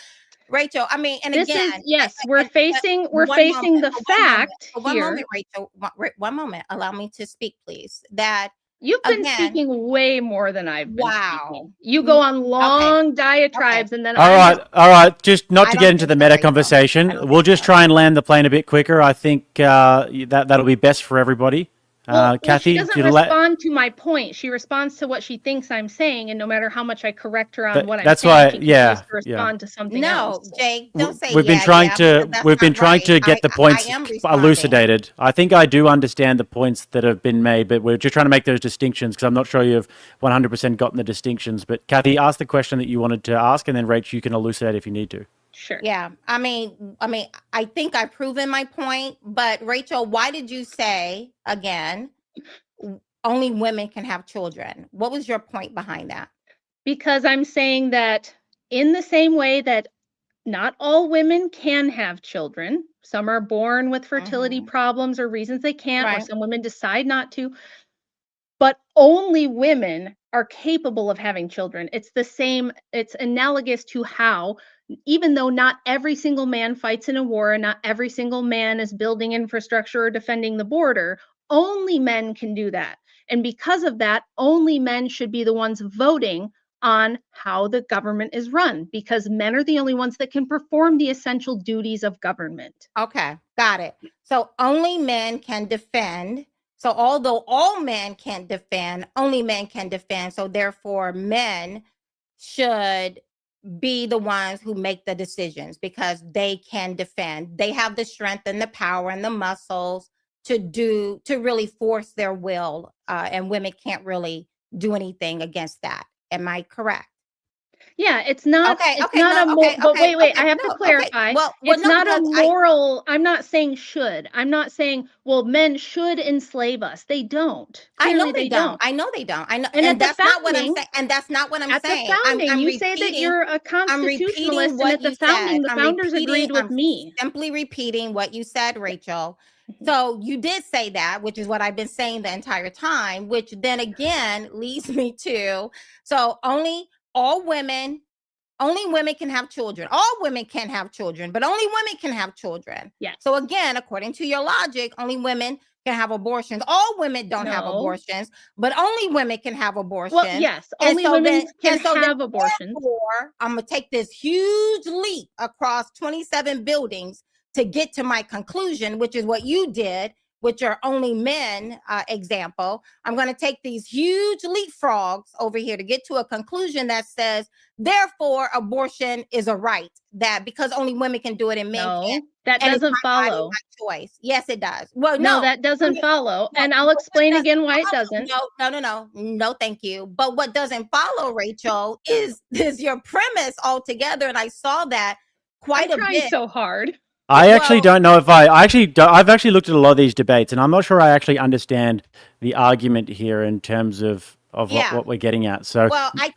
Rachel? I mean, and This again, is yes, we're facing the one fact one here. moment, Rachel. One moment. Allow me to speak, please. That You've been again, speaking way more than I've been wow. speaking. You go on long diatribes and then All I'm right, just- all right. Just not I to don't get into think the so, meta Rachel. I conversation. don't We'll think just so. try and land the plane a bit quicker. I think that'll be best for everybody. well, Kathy, she doesn't do you let- respond to my point. She responds to what she thinks I'm saying, and no matter how much I correct her on That- what I'm that's saying, why- she yeah, continues to respond to something No, else. Jake, don't say we've been yeah, trying yeah, to because that's we've been not trying right. to get the points I am responding. elucidated. I think I do understand the points that have been made, but we're just trying to make those distinctions because I'm not sure you've 100% gotten the distinctions. But Kathy, ask the question that you wanted to ask, and then Rach, you can elucidate if you need to. Sure. Yeah, I mean, I think I've proven my point, but Rachel, why did you say again, only women can have children? What was your point behind that? Because I'm saying that in the same way that not all women can have children, some are born with fertility problems or reasons they can't, or Right. some women decide not to, but only women are capable of having children. It's the same, it's analogous to how, even though not every single man fights in a war and not every single man is building infrastructure or defending the border, only men can do that. And because of that, only men should be the ones voting on how the government is run, because men are the only ones that can perform the essential duties of government. Okay, got it. So only men can defend. So although all men can't defend, only men can defend. So therefore, men should be the ones who make the decisions because they can defend. They have the strength and the power and the muscles to really force their will, and women can't really do anything against that. Am I correct? Yeah, it's not. Okay, It's okay, not no, a. okay, But okay, wait, okay, I have no, to okay. clarify. Well, It's no, not a because moral. I'm not saying should. I'm not saying well, men should enslave us. They don't. I know Clearly they don't. I know they don't. I know, And at the that's not what I'm founding- saying. And that's not what I'm At the saying. founding, you say that repeating- you're a I'm repeating constitutionalist, and what at the you founding, said. the I'm founders agreed with I'm me. simply repeating what you said, Rachel. Mhm. So you did say that, which is what I've been saying the entire time, which then again leads me to, so only women can have children. All women can have children, but only women can have children. Yes. So again, according to your logic, only women can have abortions. All women don't have No. abortions, but only women can have abortions. Well, yes, And only so women then- can and so then have abortions. Therefore, I'm going to take this huge leap across 27 buildings to get to my conclusion, which is what you did, with your only men example. I'm going to take these huge leapfrogs over here to get to a conclusion that says, therefore, abortion is a right, that because only women can do it and men No, can't. that And it's doesn't my body, follow. my choice. Yes, it does. Well, No, no, that doesn't follow. no, And I'll but what explain doesn't again why it follow- doesn't. No, thank you. But what doesn't follow, Rachel, is your premise altogether. And I saw that quite I'm a trying bit. so hard. I actually Well- don't know if I actually don't, I've actually looked at a lot of these debates, and I'm not sure I actually understand the argument here in terms of Yeah. what we're getting at. So, Well, I think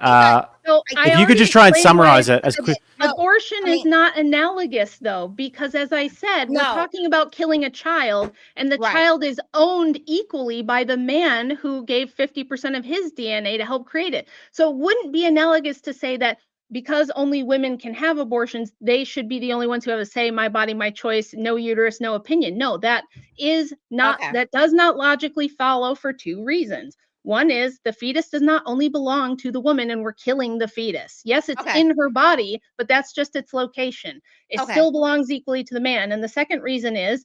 So If I if you could already just try and explained why summarize it as quick. No, abortion I is mean- not analogous though, because as I said, we're No. talking about killing a child, and the Right. child is owned equally by the man who gave 50% of his DNA to help create it. So it wouldn't be analogous to say that because only women can have abortions, they should be the only ones who have a say, my body, my choice, no uterus, no opinion. No, that is not, Okay. that does not logically follow for two reasons. One is the fetus does not only belong to the woman and we're killing the fetus. Yes, it's Okay. in her body, but that's just its location. It Okay. still belongs equally to the man. And the second reason is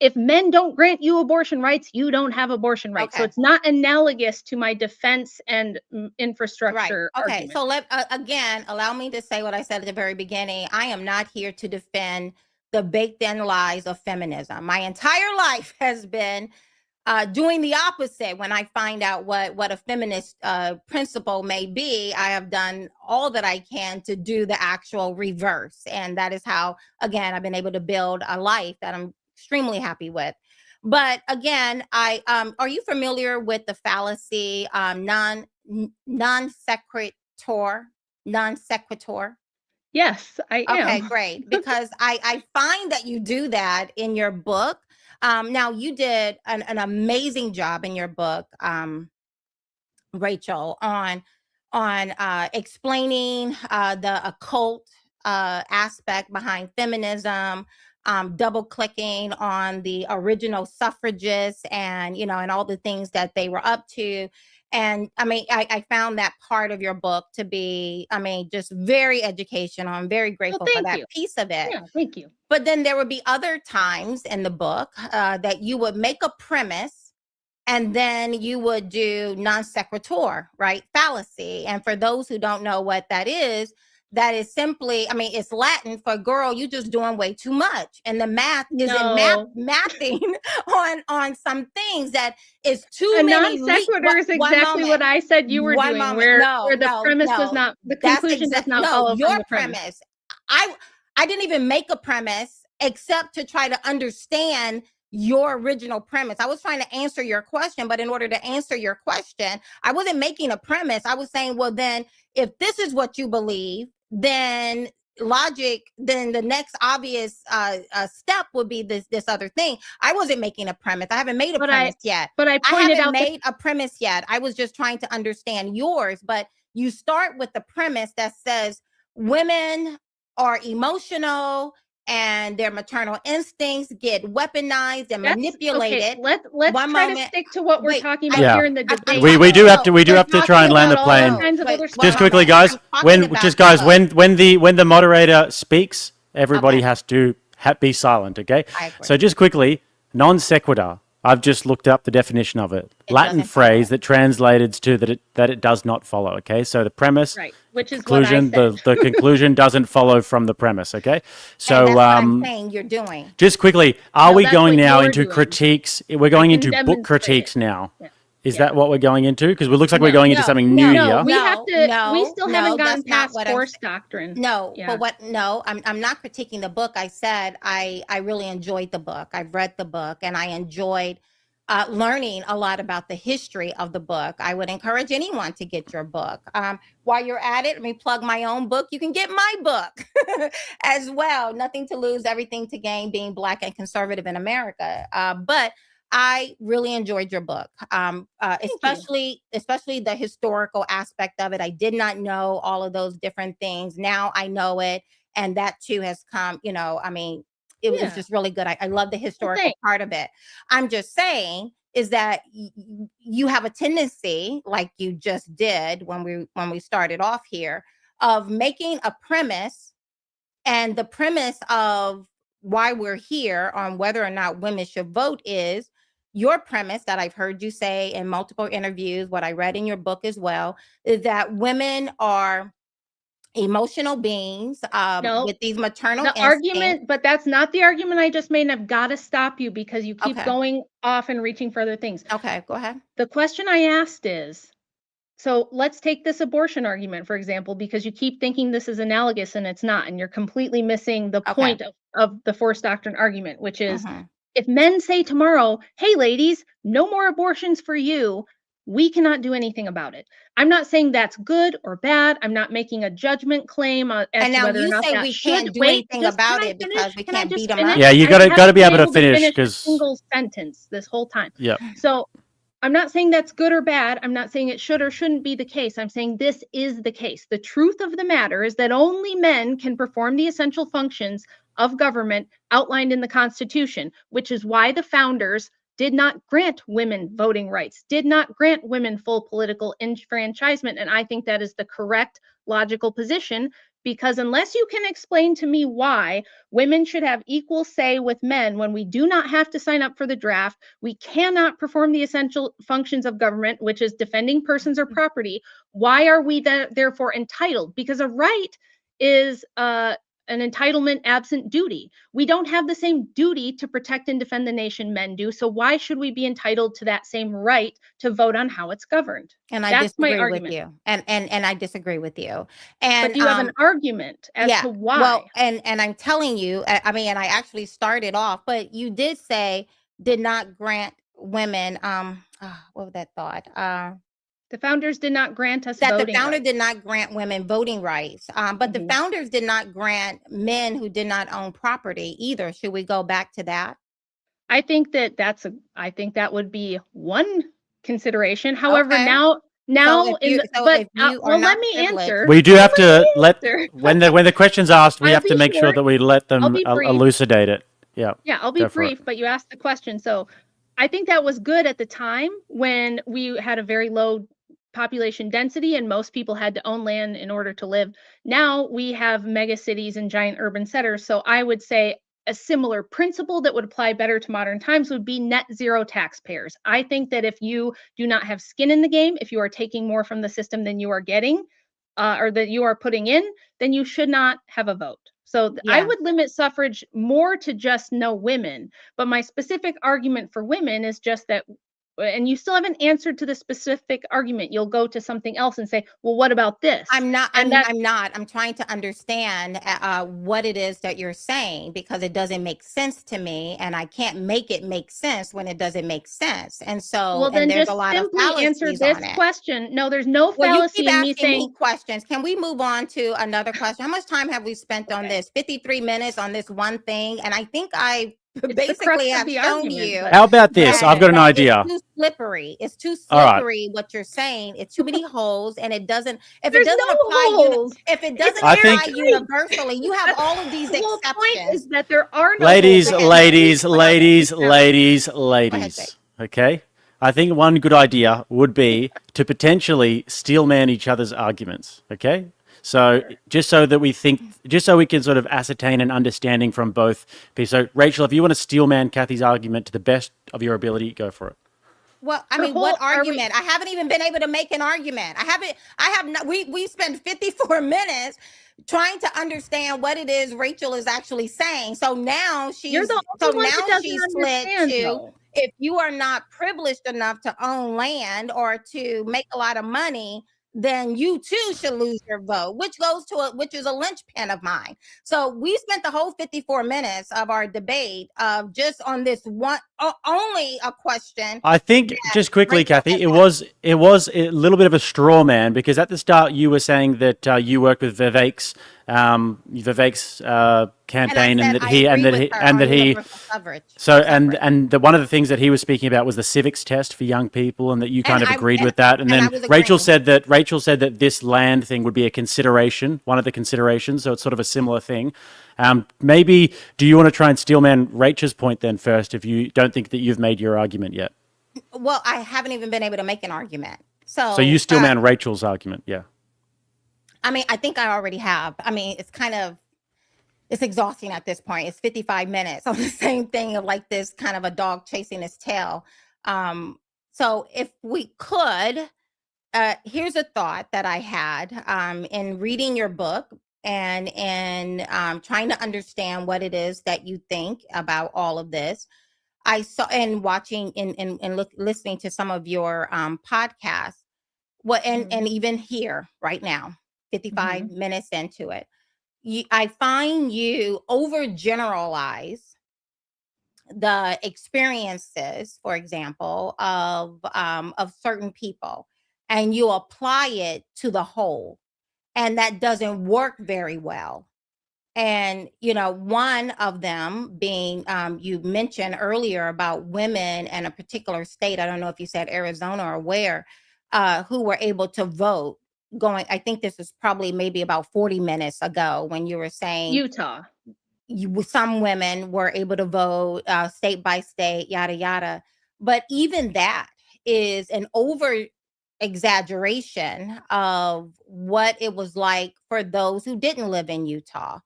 if men don't grant you abortion rights, you don't have abortion rights. So Okay. it's not analogous to my defense and infrastructure Right. Okay. argument. So let again allow me to say what I said at the very beginning. I am not here to defend the baked-in lies of feminism. My entire life has been doing the opposite when I find out what a feminist principle may be. I have done all that I can to do the actual reverse. And that is how, again, I've been able to build a life that I'm extremely happy with. But again, are you familiar with the fallacy non sequitur? Non sequitur? Yes, I am. Okay, great. Because I find that you do that in your book. Now, you did an amazing job in your book, Rachel, on explaining the occult aspect behind feminism, double clicking on the original suffragists and, and all the things that they were up to. And I mean, I found that part of your book to be, just very educational. I'm very grateful for that piece of it. Yeah, thank you. But then there would be other times in the book that you would make a premise and then you would do non sequitur, right? Fallacy. And for those who don't know what that is simply, it's Latin for girl, you just doing way too much. And the math isn't mathing on some things that is too a many. Non-sequitur is exactly what I said you were doing, where the premise does not, the conclusion does not follow your from the premise. I didn't even make a premise except to try to understand your original premise. I was trying to answer your question, but in order to answer your question, I wasn't making a premise. I was saying, well, then if this is what you believe, then the next obvious step would be this other thing. I wasn't making a premise. I haven't made a premise yet. But I haven't made a premise yet. I was just trying to understand yours. But you start with the premise that says women are emotional and their maternal instincts get weaponized and manipulated. Okay, let's try to stick to what we're talking about here in the debate. We do have to try and land the plane. Just quickly, guys. When the moderator speaks, everybody has to be silent. Okay. So just quickly, non sequitur. I've just looked up the definition of it. Latin phrase that translated to that it does not follow. Okay, so the premise, right, which is conclusion, what I said. the conclusion doesn't follow from the premise. Okay, so and that's what I'm saying you're doing. Just quickly, are we going now into critiques? We're going into book critiques now. Yeah. Is that what we're going into? Because it looks like we're going into something new here. We have to. We still haven't gotten past force doctrine. I'm not critiquing the book. I said I really enjoyed the book. I've read the book, and I enjoyed learning a lot about the history of the book. I would encourage anyone to get your book. While you're at it, let me plug my own book. You can get my book as well. Nothing to lose, everything to gain, being Black and conservative in America. But I really enjoyed your book, especially the historical aspect of it. I did not know all of those different things. Now I know it. And that too has come, it was just really good. I love the historical part of it. I'm just saying is that you have a tendency, like you just did when we started off here, of making a premise, and the premise of why we're here on whether or not women should vote is your premise that I've heard you say in multiple interviews, what I read in your book as well, is that women are emotional beings with these maternal instincts. Argument, but that's not the argument I just made, and I've got to stop you because you keep going off and reaching for other things. Okay, go ahead. The question I asked is, so let's take this abortion argument, for example, because you keep thinking this is analogous and it's not, and you're completely missing the point of the force doctrine argument, which is if men say tomorrow, hey, ladies, no more abortions for you, we cannot do anything about it. I'm not saying that's good or bad. I'm not making a judgment claim as to whether or not that we can't do anything about it because we can't beat them up. Yeah, you got to be able to finish because single sentence this whole time. Yeah. So I'm not saying that's good or bad. I'm not saying it should or shouldn't be the case. I'm saying this is the case. The truth of the matter is that only men can perform the essential functions of government outlined in the Constitution, which is why the founders did not grant women voting rights, did not grant women full political enfranchisement. And I think that is the correct logical position, because unless you can explain to me why women should have equal say with men when we do not have to sign up for the draft, we cannot perform the essential functions of government, which is defending persons or property, why are we therefore entitled? Because a right is an entitlement absent duty. We don't have the same duty to protect and defend the nation men do. So why should we be entitled to that same right to vote on how it's governed? And I That's my disagree with argument. you. And I disagree with you. But And do you have an argument as to why? well, and I'm telling you, I mean, and I actually started off, but you did say did not grant women what was that thought? The founders did not grant us That the voting founder rights. did not grant women voting rights. But the founders did not grant men who did not own property either. Should we go back to that? I think that would be one consideration. However, Okay. now So in if the, you, but are well, not let me privileged, answer. We do have to let answer. when the question's asked, we I'll have to be make sure short. that we let I'll them be brief. elucidate it. Yeah. Yeah, I'll be Go for it. brief, but you asked the question. So I think that was good at the time when we had a very low population density and most people had to own land in order to live. Now we have mega cities and giant urban centers. So I would say a similar principle that would apply better to modern times would be net zero taxpayers. I think that if you do not have skin in the game, if you are taking more from the system than you are getting, or that you are putting in, then you should not have a vote. So I Yeah. would limit suffrage more to just no women. But my specific argument for women is just that, and you still haven't answered to the specific argument. You'll go to something else and say, well, what about this? I'm not. And I'm trying to understand what it is that you're saying because it doesn't make sense to me, and I can't make it make sense when it doesn't make sense. And so, well, then and there's just a lot of simply answer fallacies this on it. question. No, there's no Well, you fallacy keep in me asking me saying, questions. Can we move on to another question? How much time have we spent on this? 53 minutes on this one thing, and I think I the crux basically of have the shown argument, you. but- How about this? that- I've got an that idea. It's too slippery. It's too All right. slippery what you're saying. It's too many holes, and it doesn't. If There's it doesn't no apply, holes. if it doesn't I apply think- universally, you have all of these The whole point exceptions. is that there are no Ladies, holes. ladies, ladies, Okay. ladies, Jake. ladies. Okay? I think one good idea would be to potentially steel man each other's arguments. Okay? So just so that we can sort of ascertain an understanding from both people. So Rachel, if you want to steel man Kathy's argument to the best of your ability, go for it. Well, I The mean, what whole- are we- argument? I haven't even been able to make an argument. I have not, we spent 54 minutes trying to understand what it is Rachel is actually saying. So now You're the only one that doesn't she's slid understand, to, though. if you are not privileged enough to own land or to make a lot of money, then you too should lose your vote, which is a linchpin of mine. So we spent the whole 54 minutes of our debate of just on this one, only a question. I think just quickly, Rachel Kathy, said it was a little bit of a straw man because at the start you were saying that you worked with Vivek's campaign and that he so one of the things that he was speaking about was the civics test for young people and that you kind of agreed with that. And then Rachel said that this land thing would be a consideration, one of the considerations. So it's sort of a similar thing. Maybe do you want to try and steelman Rachel's point then first if you don't think that you've made your argument yet? Well, I haven't even been able to make an argument. So you steelman Rachel's argument, yeah. I mean, I think I already have. I mean, it's exhausting at this point. It's 55 minutes on the same thing of like this kind of a dog chasing its tail. So if we could, here's a thought that I had in reading your book and in trying to understand what it is that you think about all of this. I saw and watching and listening to some of your podcasts, and even here right now, 55 minutes into it, I find you overgeneralize the experiences, for example, of certain people, and you apply it to the whole, and that doesn't work very well. And, one of them being, you mentioned earlier about women in a particular state. I don't know if you said Arizona or where, who were able to vote I think this is probably maybe about 40 minutes ago when you were saying Utah. Some women were able to vote state by state, yada, yada. But even that is an over exaggeration of what it was like for those who didn't live in Utah.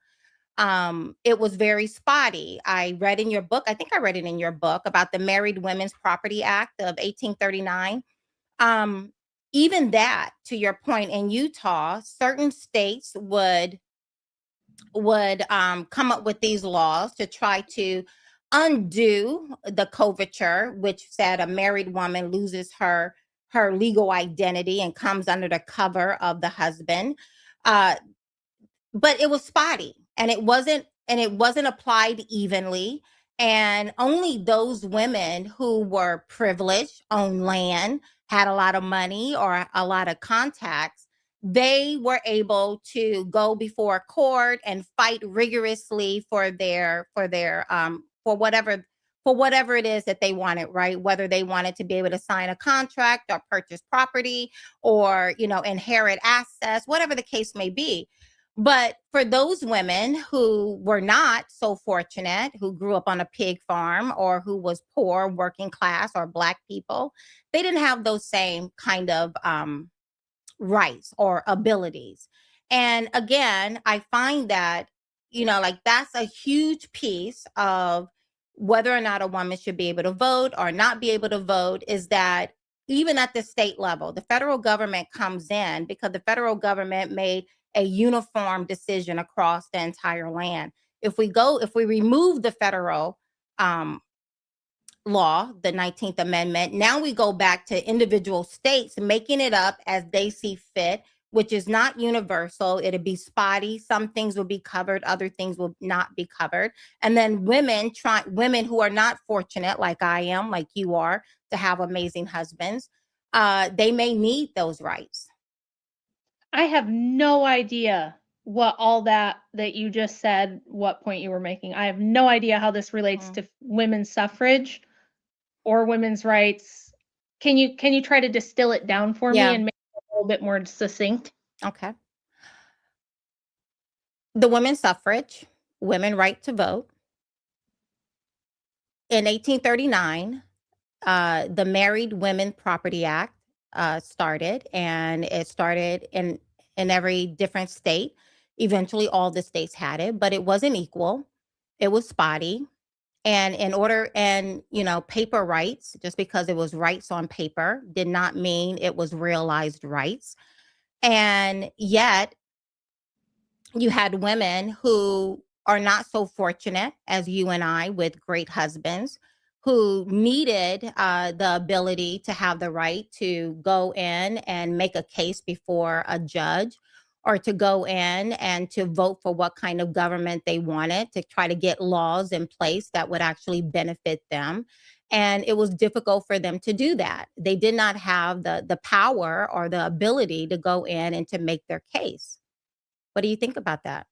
It was very spotty. I read in your book, I think I read it in your book about the Married Women's Property Act of 1839. Even that, to your point, in Utah, certain states would come up with these laws to try to undo the coverture, which said a married woman loses her legal identity and comes under the cover of the husband. But it was spotty, and it wasn't applied evenly. And only those women who were privileged, owned land, had a lot of money or a lot of contacts, they were able to go before court and fight rigorously for whatever it is that they wanted, right? Whether they wanted to be able to sign a contract or purchase property or, inherit assets, whatever the case may be. But for those women who were not so fortunate, who grew up on a pig farm or who was poor, working class, or Black people, they didn't have those same kind of rights or abilities. And again, I find that, that's a huge piece of whether or not a woman should be able to vote or not be able to vote, is that even at the state level, the federal government comes in because the federal government made a uniform decision across the entire land. If we remove the federal law, the 19th Amendment, now we go back to individual states making it up as they see fit, which is not universal. It'll be spotty. Some things will be covered, other things will not be covered. And then women who are not fortunate, like I am, like you are, to have amazing husbands, they may need those rights. I have no idea what all that you just said, what point you were making. I have no idea how this relates to women's suffrage or women's rights. Can you try to distill it down for me and make it a little bit more succinct? Okay. The women's suffrage, women right to vote. In 1839, the Married Women Property Act started, and it started in every different state. Eventually, all the states had it, but it wasn't equal. It was spotty. And paper rights, just because it was rights on paper, did not mean it was realized rights. And yet, you had women who are not so fortunate as you and I, with great husbands, who needed the ability to have the right to go in and make a case before a judge, or to go in and to vote for what kind of government they wanted, to try to get laws in place that would actually benefit them. And it was difficult for them to do that. They did not have the power or the ability to go in and to make their case. What do you think about that?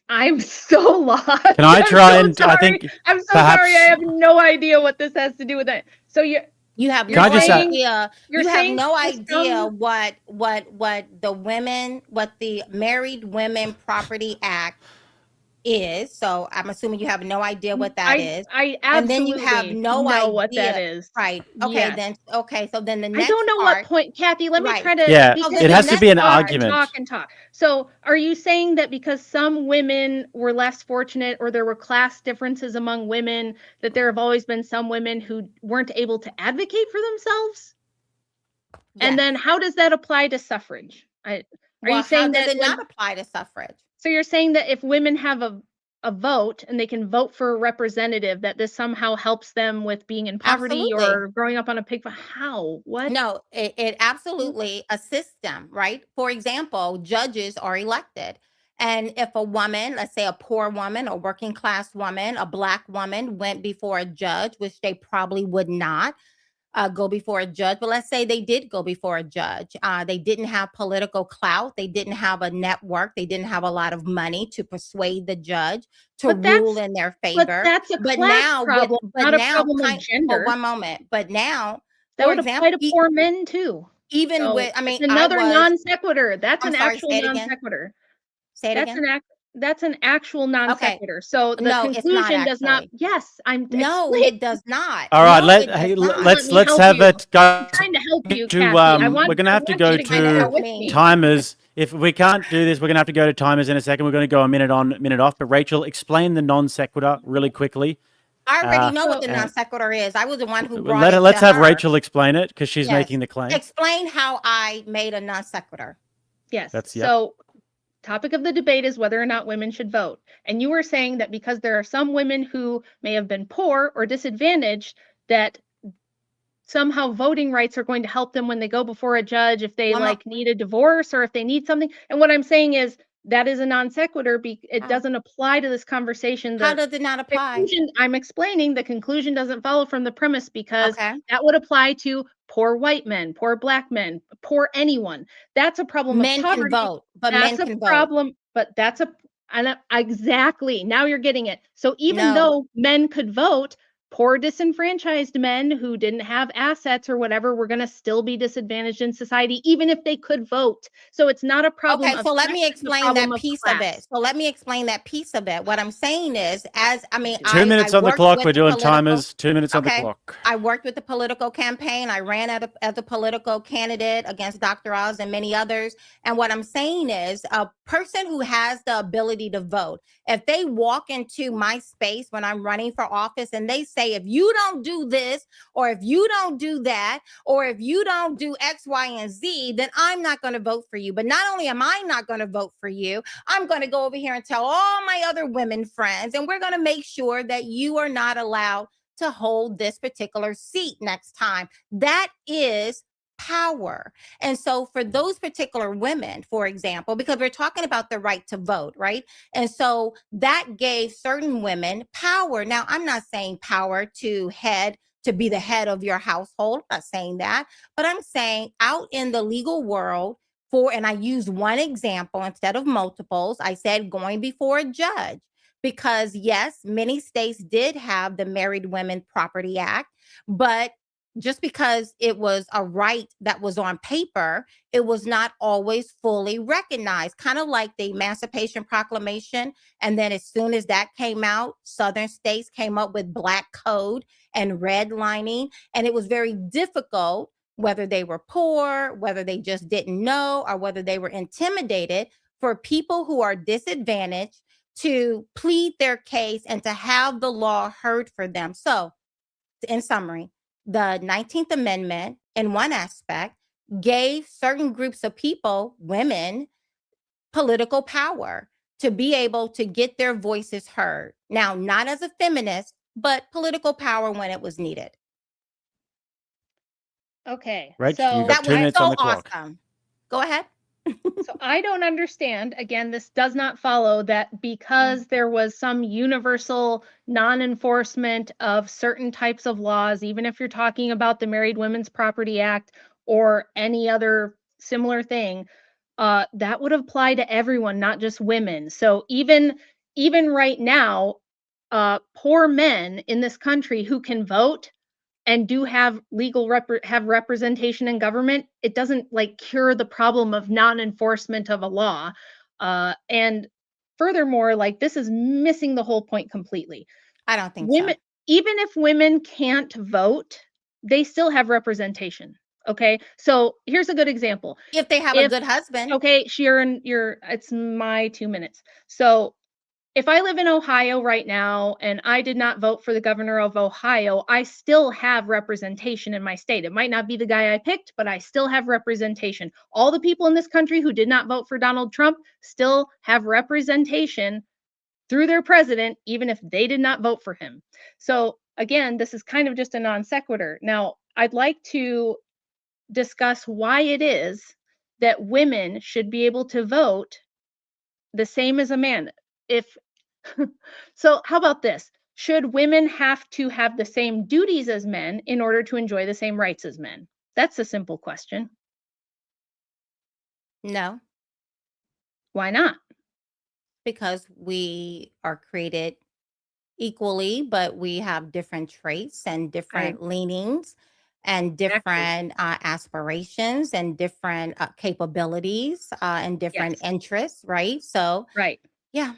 I'm so lost. Can I try I'm and so I think I'm so perhaps sorry. I have no idea what this has to do with it. So you have You're no saying- idea. you're You have saying no system- idea what the Married Women Property Act is. So I'm assuming you have no idea what that is. I absolutely And then you have no know idea what that is. Right. Okay. Yes. So then the next I don't know part, what point, Kathy. Let me Right. try to. Yeah, because it has the to be an next talk argument. And talk. So, are you saying that because some women were less fortunate, or there were class differences among women, that there have always been some women who weren't able to advocate for themselves? And Yes. then, how does that apply to suffrage? Are you saying how does that it not apply to suffrage? So you're saying that if women have a vote and they can vote for a representative, that this somehow helps them with being in poverty Absolutely. or growing up on a pig farm? How? What? No, it absolutely assists them, right? For example, judges are elected. And if a woman, let's say a poor woman, a working class woman, a Black woman went before a judge, which they probably would not go before a judge, but let's say they did go before a judge. They didn't have political clout. They didn't have a network. They didn't have a lot of money to persuade the judge to But that's- rule in their favor. But that's a class problem, not a problem of gender. One moment. But now, That for would example, apply to poor men too. even So with, I mean, it's another I was, non sequitur. That's I'm an sorry, actual say it non again. sequitur. Say it again. That's an actual non Okay. sequitur. So the No, it's not conclusion does not. actually. Yes, I'm. No, explaining. it does not. All right, No, let it does hey, not. let's me let's help have you. it go I'm trying to help you, to Kathy. I want, we're gonna have to I go want you to bear to with me. timers. If we can't do this, we're gonna have to go to timers in a second. We're gonna go a minute on, minute off. But Rachel, explain the non sequitur really quickly. I already know what the so- non sequitur is. I was the one who brought it. Let's to have her. Rachel explain it because she's Yes. making the claim. Explain how I made a non sequitur. Yes. That's- yep. So topic of the debate is whether or not women should vote. And you were saying that because there are some women who may have been poor or disadvantaged, that somehow voting rights are going to help them when they go before a judge if they need a divorce or if they need something. And what I'm saying is that is a non sequitur. It doesn't apply to this conversation. How does it not apply? I'm explaining the conclusion doesn't follow from the premise because Okay. that would apply to poor white men, poor black men, poor anyone. That's a problem. Men of can poverty. vote, but That's men a can problem. vote. But that's exactly. Now you're getting it. So even No. though men could vote, poor disenfranchised men who didn't have assets or whatever were going to still be disadvantaged in society, even if they could vote. So it's not a problem. Okay, so let me explain that piece of it. So let me explain that piece of it. What I'm saying is, 2 minutes on the clock. We're doing timers. 2 minutes on the clock. I worked with the political campaign. I ran as a political candidate against Dr. Oz and many others. And what I'm saying is, a person who has the ability to vote, if they walk into my space when I'm running for office and they say, if you don't do this, or if you don't do that, or if you don't do X, Y, and Z, then I'm not going to vote for you. But not only am I not going to vote for you, I'm going to go over here and tell all my other women friends, and we're going to make sure that you are not allowed to hold this particular seat next time. That is power. And so for those particular women, for example, because we're talking about the right to vote, right? And so that gave certain women power. Now, I'm not saying power to be the head of your household. I'm not saying that, but I'm saying out in the legal world and I used one example instead of multiples. I said going before a judge, because yes, many states did have the Married Women Property Act, but just because it was a right that was on paper, it was not always fully recognized, kind of like the Emancipation Proclamation. And then as soon as that came out, Southern states came up with Black Code and redlining. And it was very difficult, whether they were poor, whether they just didn't know, or whether they were intimidated, for people who are disadvantaged to plead their case and to have the law heard for them. So in summary, the 19th Amendment, in one aspect, gave certain groups of people, women, political power to be able to get their voices heard. Now, not as a feminist, but political power when it was needed. Okay. Right. So You got 2 minutes on the clock. Awesome. Go ahead. So I don't understand. Again, this does not follow that because there was some universal non-enforcement of certain types of laws, even if you're talking about the Married Women's Property Act or any other similar thing, that would apply to everyone, not just women. So even right now, poor men in this country who can vote and do have have representation in government, it doesn't cure the problem of non-enforcement of a law. And furthermore, this is missing the whole point completely. I don't think women, so. Even if women can't vote, they still have representation. Okay, so here's a good example. If they have a good husband. Okay, Sharon, it's my 2 minutes. So if I live in Ohio right now and I did not vote for the governor of Ohio, I still have representation in my state. It might not be the guy I picked, but I still have representation. All the people in this country who did not vote for Donald Trump still have representation through their president, even if they did not vote for him. So again, this is kind of just a non sequitur. Now, I'd like to discuss why it is that women should be able to vote the same as a man. So how about this? Should women have to have the same duties as men in order to enjoy the same rights as men? That's a simple question. No. Why not? Because we are created equally, but we have different traits and different leanings and different aspirations and different capabilities and different interests, right? So, yeah.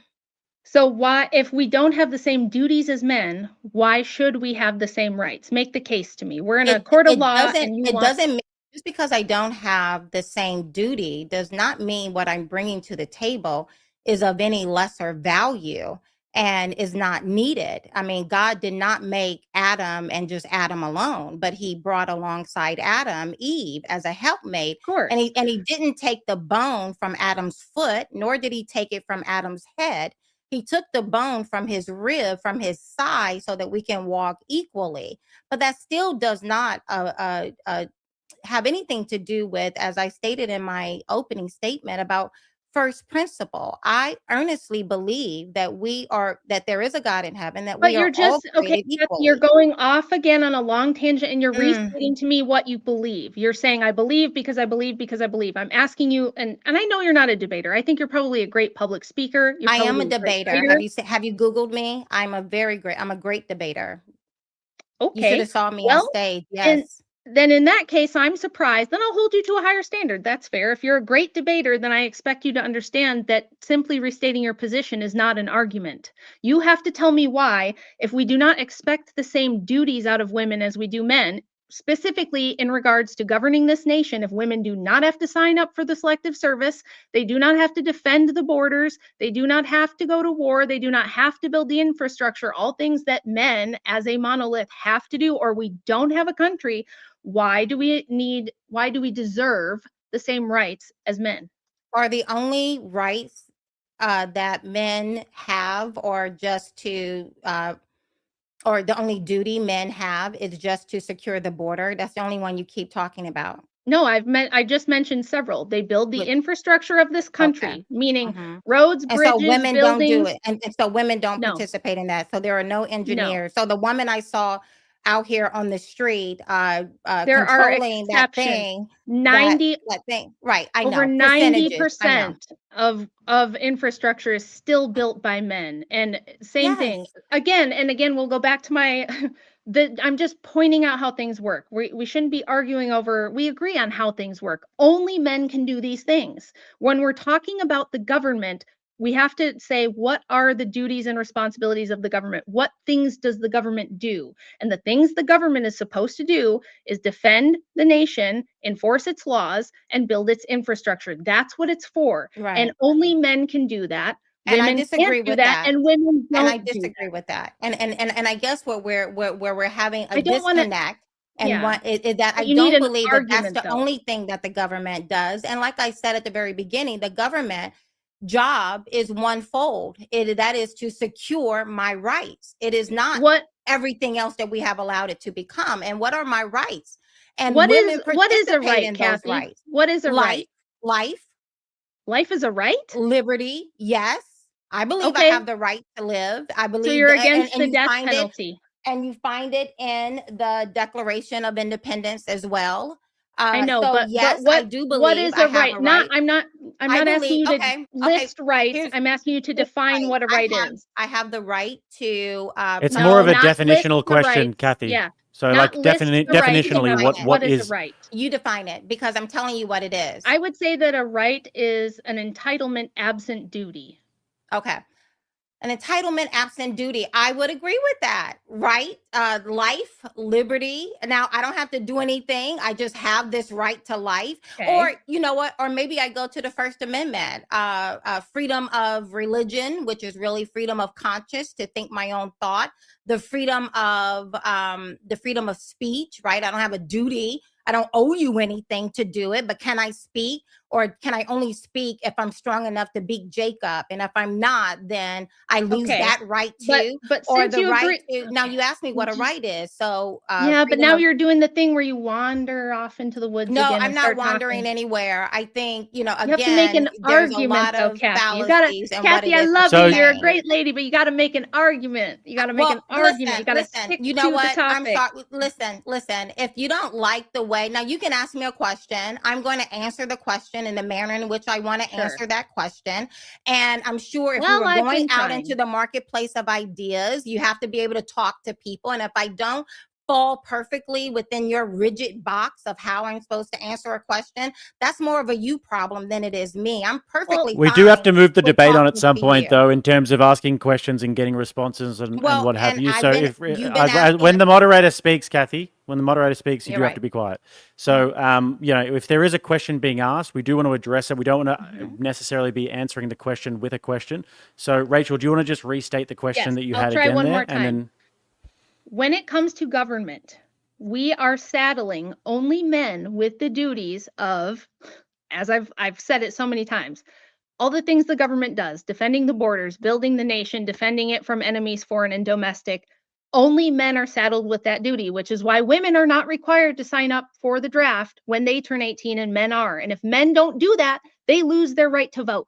So why, if we don't have the same duties as men, why should we have the same rights? Make the case to me. We're in a court of law, and just because I don't have the same duty does not mean what I'm bringing to the table is of any lesser value. and is not needed. I mean, God did not make Adam and just Adam alone, but he brought alongside Adam Eve as a helpmate. Of course. And he didn't take the bone from Adam's foot, nor did he take it from Adam's head. He took the bone from his rib, from his side, so that we can walk equally. But that still does not have anything to do with, as I stated in my opening statement, about first principle. I earnestly believe that there is a God in heaven, that But we you're are all just okay. created Kathy, equally. you're going off again on a long tangent, and you're Mm. restating to me what you believe. You're saying I believe because I believe because I believe. I'm asking you, and I know you're not a debater. I think you're probably a great public speaker. You're I am a probably great debater. writer. Have you Googled me? I'm a great debater. You should Okay. have saw me on Well, stage. and Yes. then in that case, I'm surprised. Then I'll hold you to a higher standard. That's fair. If you're a great debater, then I expect you to understand that simply restating your position is not an argument. You have to tell me why, if we do not expect the same duties out of women as we do men, specifically in regards to governing this nation, if women do not have to sign up for the selective service, they do not have to defend the borders, they do not have to go to war, they do not have to build the infrastructure, all things that men as a monolith have to do, or we don't have a country. Why do we deserve the same rights as men? Are the only rights that men have, or just to or the only duty men have is just to secure the border? That's the only one you keep talking about. No, I just mentioned several. They build the Look, infrastructure of this okay. country, meaning Mhm. roads, And so bridges, women don't do buildings. it. And so women don't No, participate in that. So there are no no. engineers. So the woman I saw out here on the street There are controlling that exceptions. thing. Right. I Over know. Percentages. I know. 90% of infrastructure is still built by men. And same thing. Yes. Again, we'll go back to my I'm just pointing out how things work. We shouldn't be arguing over, we agree on how things work. Only men can do these things. When we're talking about the government, we have to say, what are the duties and responsibilities of the government? What things does the government do? And the things the government is supposed to do is defend the nation, enforce its laws, and build its infrastructure. That's what it's for. Right. And only men can do that. And I Women disagree can't do with that, that. and women And I don't do disagree that. with that. And I guess where we're having a I don't wanna disconnect, and yeah. what is that I But you need don't an believe that that's argument, the though. only thing that the government does. And like I said at the very beginning, the government job is onefold. That is to secure my rights. It is not What everything else that we have allowed it to become. And what are my rights? And what women is a participate right, in those Kathy? rights. What is a right? Life, Life is a right? liberty, yes. I believe I Okay. have the right to live. I So believe you're that, against the you death find penalty. and you find it in the Declaration of Independence as well. I know, So but yes, I what do what believe is I a have right? a right. I'm not I asking believe, you to okay, list rights. here's I'm asking you to here's define right. what a right is. I have the right to It's No, more of a not list definitional the question, rights. Kathy. Yeah. So, Not like, list the rights. definitionally, define What what is is a right? you define it, because I'm telling you what it is. I would say that a right is an entitlement absent duty. Okay. An entitlement absent duty. I would agree with that. Right? Life, liberty. Now, I don't have to do anything. I just have this right to life. Okay. Or, you know what? Or maybe I go to the First Amendment, freedom of religion, which is really freedom of conscience to think my own thought. The freedom of speech. Right? I don't have a duty. I don't owe you anything to do it, but can I speak? Or can I only speak if I'm strong enough to beat Jacob? And if I'm not, then I lose Okay. that right too. But Or since the you right agree, to, now you asked me what a right is. So yeah, but freedom now of, you're doing the thing where you wander off into the woods no, again I'm and not start wandering talking. anywhere. I think, You have to make again, an there's a argument, lot though, of Kathy. You gotta, fallacies and what Kathy, it I is love So- you. You're a saying. great lady, but you got to make an argument. You got to make an argument. You got to stick You know to what? the I'm topic. sorry. Listen. If you don't like the way, now you can ask me a question. I'm going to answer the question in the manner in which I want to Sure. answer that question. And I'm sure if Well, we were I've going been out trying. into the marketplace of ideas, you have to be able to talk to people. And if I don't fall perfectly within your rigid box of how I'm supposed to answer a question, that's more of a you problem than it is me. I'm perfectly We do have to fine move the with debate on at talking some to point, you. though, in terms of asking questions and getting responses and Well, what have and you. I've So, been- if you've been asking when the moderator speaks, Kathy, When the moderator speaks, you You're do have right. to be quiet. So, if there is a question being asked, we do want to address it. We don't want to necessarily be answering the question with a question. So, Rachel, do you want to just restate the question Yes, that you I'll had try again one there? more And time. then, When it comes to government, we are saddling only men with the duties of, as I've said it so many times, all the things the government does, defending the borders, building the nation, defending it from enemies, foreign and domestic. Only men are saddled with that duty, which is why women are not required to sign up for the draft when they turn 18 and men are. And if men don't do that, they lose their right to vote.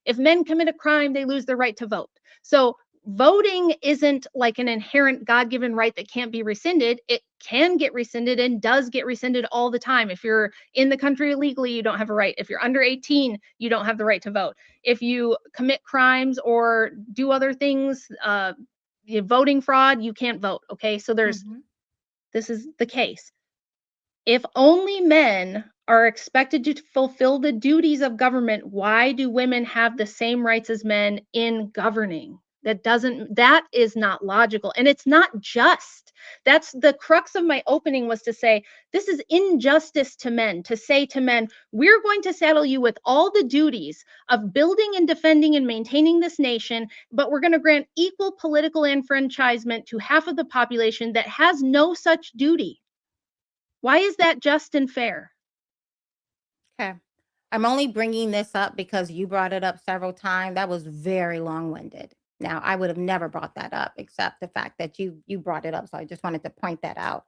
If men commit a crime, they lose their right to vote. So voting isn't like an inherent God-given right that can't be rescinded. It can get rescinded and does get rescinded all the time. If you're in the country illegally, you don't have a right. If you're under 18, you don't have the right to vote. If you commit crimes or do other things, voting fraud, you can't vote. Okay, so this is the case. If only men are expected to fulfill the duties of government, why do women have the same rights as men in governing? That is not logical. And it's not just. That's the crux of my opening, was to say, this is injustice to men, to say to men, we're going to saddle you with all the duties of building and defending and maintaining this nation, but we're going to grant equal political enfranchisement to half of the population that has no such duty. Why is that just and fair? Okay. I'm only bringing this up because you brought it up several times. That was very long-winded. Now, I would have never brought that up except the fact that you brought it up. So I just wanted to point that out.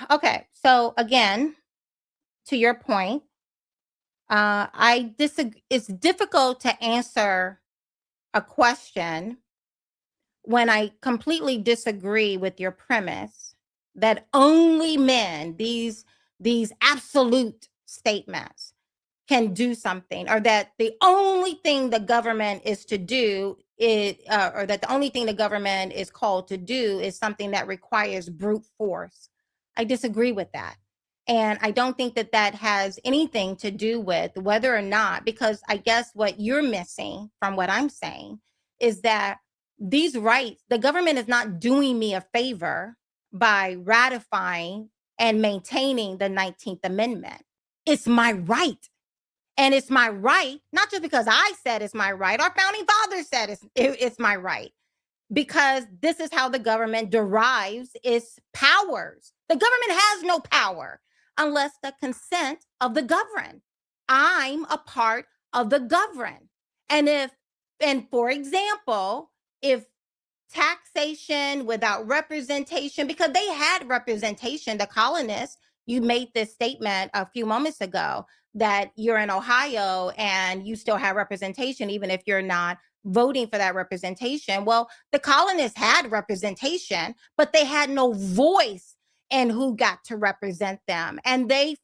Okay. So again, to your point, I disagree. It's difficult to answer a question when I completely disagree with your premise that only men, these absolute statements, can do something, or that the only thing the government is to do is, or that the only thing the government is called to do is something that requires brute force. I disagree with that. And I don't think that that has anything to do with whether or not, because I guess what you're missing from what I'm saying is that these rights, the government is not doing me a favor by ratifying and maintaining the 19th Amendment. It's my right. And it's my right, not just because I said it's my right, our founding fathers said it's my right, because this is how the government derives its powers. The government has no power unless the consent of the governed. I'm a part of the governed. And for example, if taxation without representation, because they had representation, the colonists, you made this statement a few moments ago that you're in Ohio and you still have representation, even if you're not voting for that representation. Well, the colonists had representation, but they had no voice in who got to represent them. And they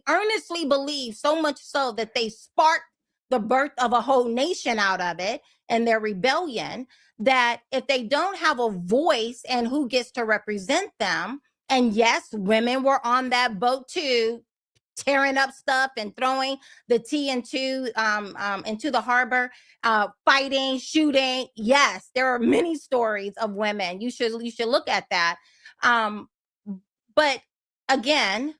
earnestly believed, so much so that they sparked the birth of a whole nation out of it and their rebellion, that if they don't have a voice and who gets to represent them, and yes, women were on that boat too, tearing up stuff and throwing the tea into the harbor, fighting, shooting. Yes, there are many stories of women. You should look at that. But again,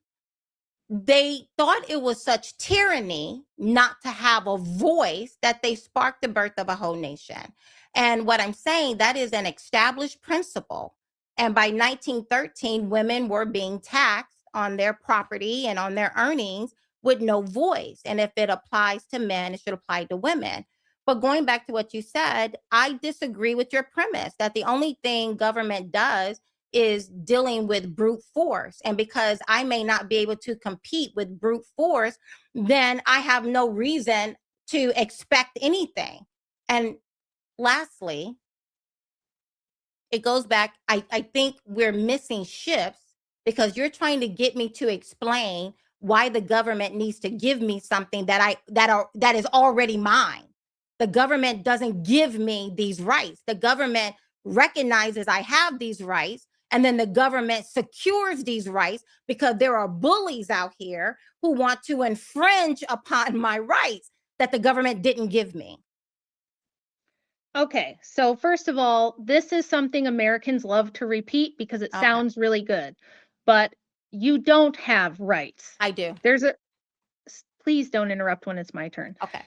they thought it was such tyranny not to have a voice that they sparked the birth of a whole nation. And what I'm saying, that is an established principle. And by 1913, women were being taxed on their property and on their earnings with no voice. And if it applies to men, it should apply to women. But going back to what you said, I disagree with your premise that the only thing government does is dealing with brute force. And because I may not be able to compete with brute force, then I have no reason to expect anything. And lastly, it goes back, I think we're missing shifts because you're trying to get me to explain why the government needs to give me something that is already mine. The government doesn't give me these rights. The government recognizes I have these rights, and then the government secures these rights because there are bullies out here who want to infringe upon my rights that the government didn't give me. Okay, so first of all, this is something Americans love to repeat because it Okay. sounds really good, but you don't have rights. I do. Please don't interrupt when it's my turn. Okay.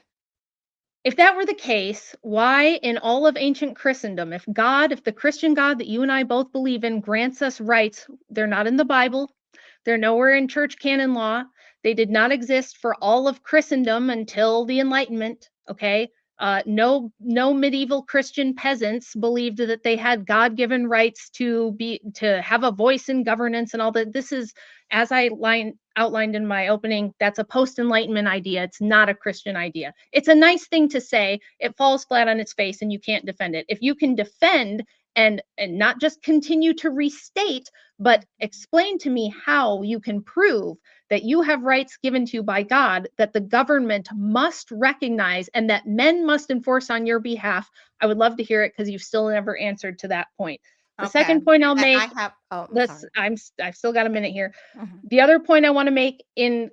If that were the case, why in all of ancient Christendom, if the Christian God that you and I both believe in grants us rights, they're not in the Bible, they're nowhere in church canon law, they did not exist for all of Christendom until the Enlightenment, okay? No medieval Christian peasants believed that they had God-given rights to have a voice in governance and all that. This is, as I outlined in my opening, that's a post-Enlightenment idea. It's not a Christian idea. It's a nice thing to say. It falls flat on its face and you can't defend it. If you can defend and not just continue to restate, but explain to me how you can prove that you have rights given to you by God that the government must recognize and that men must enforce on your behalf, I would love to hear it because you've still never answered to that point. The Okay. second point I'll make, I have. Oh, I've still got a minute here. Mhm. The other point I want to make in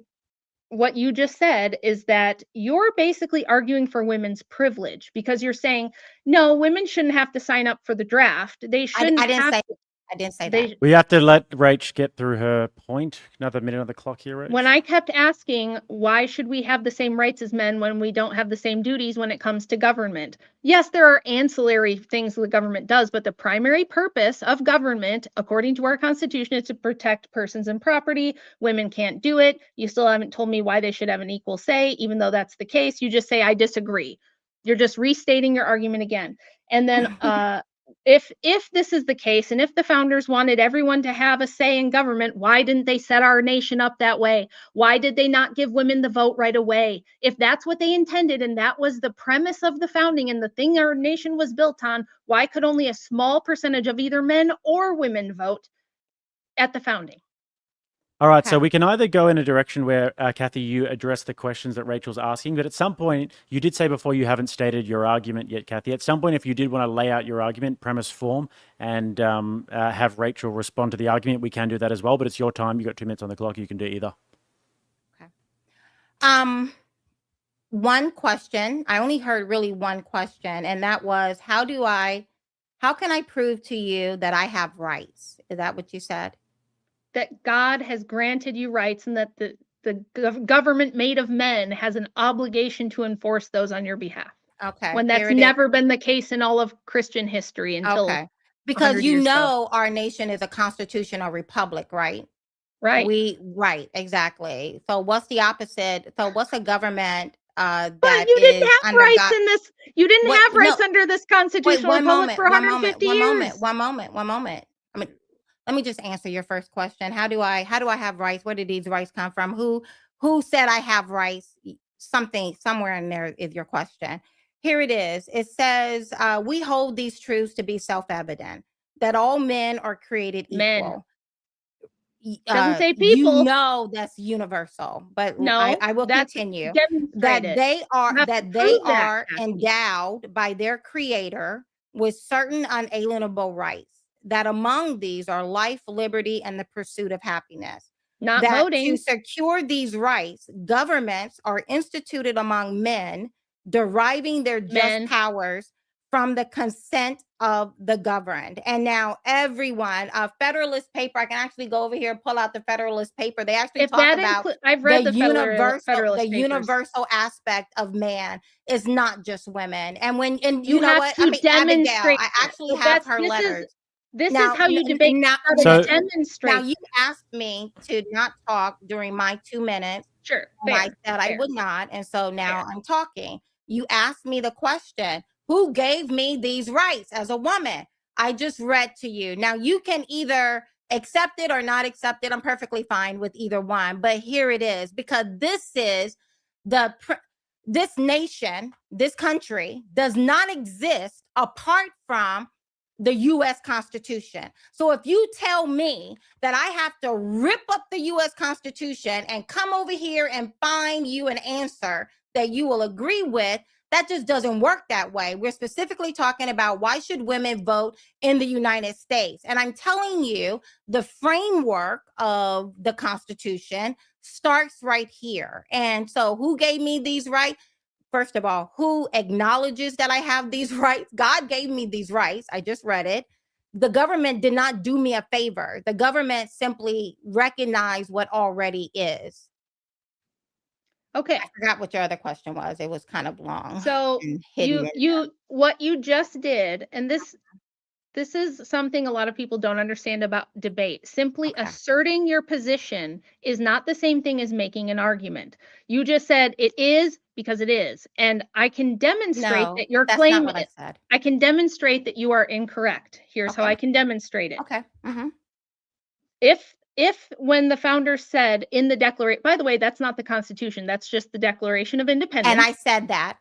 what you just said is that you're basically arguing for women's privilege because you're saying, no, women shouldn't have to sign up for the draft. They shouldn't I didn't have say. to. I didn't say They, that. We have to let Rach get through her point. Another minute on the clock here, Rach. when I kept asking, why should we have the same rights as men when we don't have the same duties when it comes to government? Yes, there are ancillary things the government does, but the primary purpose of government, according to our Constitution, is to protect persons and property. Women can't do it. You still haven't told me why they should have an equal say, even though that's the case. You just say, I disagree. You're just restating your argument again. And then if this is the case, and if the founders wanted everyone to have a say in government, why didn't they set our nation up that way? Why did they not give women the vote right away? If that's what they intended, and that was the premise of the founding and the thing our nation was built on, why could only a small percentage of either men or women vote at the founding? All right, so Okay. we can either go in a direction where, Kathy, you address the questions that Rachel's asking, but at some point, you did say before you haven't stated your argument yet, Kathy. At some point, if you did want to lay out your argument, premise form, and have Rachel respond to the argument, we can do that as well, but it's your time. You've got 2 minutes on the clock. You can do either. One question. I only heard really one question, and that was, how can I prove to you that I have rights? Is that what you said? That God has granted you rights and that the government made of men has an obligation to enforce those on your behalf. Okay. When here that's it is. never been the case in all of Christian history until Okay. Because 100 you years ago. know our nation is a constitutional republic, right? Right. Right, exactly. So what's the opposite? So what's a government But that you didn't is have under rights God? in this. You didn't Wait, have rights no. under this Wait, constitutional one republic moment, for one 150 moment, years. one moment. I mean, let me just answer your first question. How do I have rights? Where did these rights come from? Who said I have rights? Something somewhere in there is your question. Here it is. It says, we hold these truths to be self-evident, that all men are created Men. equal. Doesn't say You people. know that's universal, but No, I will that's continue. demonstrated. That they You have to prove that, Kathy. endowed by their creator with certain unalienable rights, that among these are life, liberty, and the pursuit of happiness. Not That voting. to secure these rights, governments are instituted among men, deriving their just Men. powers from the consent of the governed. And now everyone, Federalist paper, I can actually go over here and pull out the Federalist paper. They actually If talk that about I've read the universal, Federalist the Papers. universal aspect of man is not just women. And You know have what? to I mean, demonstrate Abigail, I that. actually But have that's- her this is- letters. This Now- is how you n- debate. now- You gotta So- demonstrate. Now you asked me to not talk during my 2 minutes. Sure. And I Fair, said I fair. would not. And so now Fair. I'm talking. You asked me the question, who gave me these rights as a woman? I just read to you. Now you can either accept it or not accept it. I'm perfectly fine with either one. But here it is, because this is this nation, this country does not exist apart from the U.S. Constitution. So if you tell me that I have to rip up the U.S. Constitution and come over here and find you an answer that you will agree with, that just doesn't work that way. We're specifically talking about why should women vote in the United States. And I'm telling you, the framework of the Constitution starts right here. And so who gave me these rights? first of all, who acknowledges that I have these rights? God gave me these rights. I just read it. The government did not do me a favor. The government simply recognized what already is. Okay. I forgot what your other question was. It was kind of long. So and hidden in there. what you just did, and this is something a lot of people don't understand about debate. Simply Okay. asserting your position is not the same thing as making an argument. You just said it is because it is. And I can demonstrate No, that your that's claim, not what I said. I can demonstrate that you are incorrect. Here's how Okay. I can demonstrate it. Okay. Mm-hmm. If when the founders said in the Declaration, by the way, that's not the Constitution, that's just the Declaration of Independence. And I said that.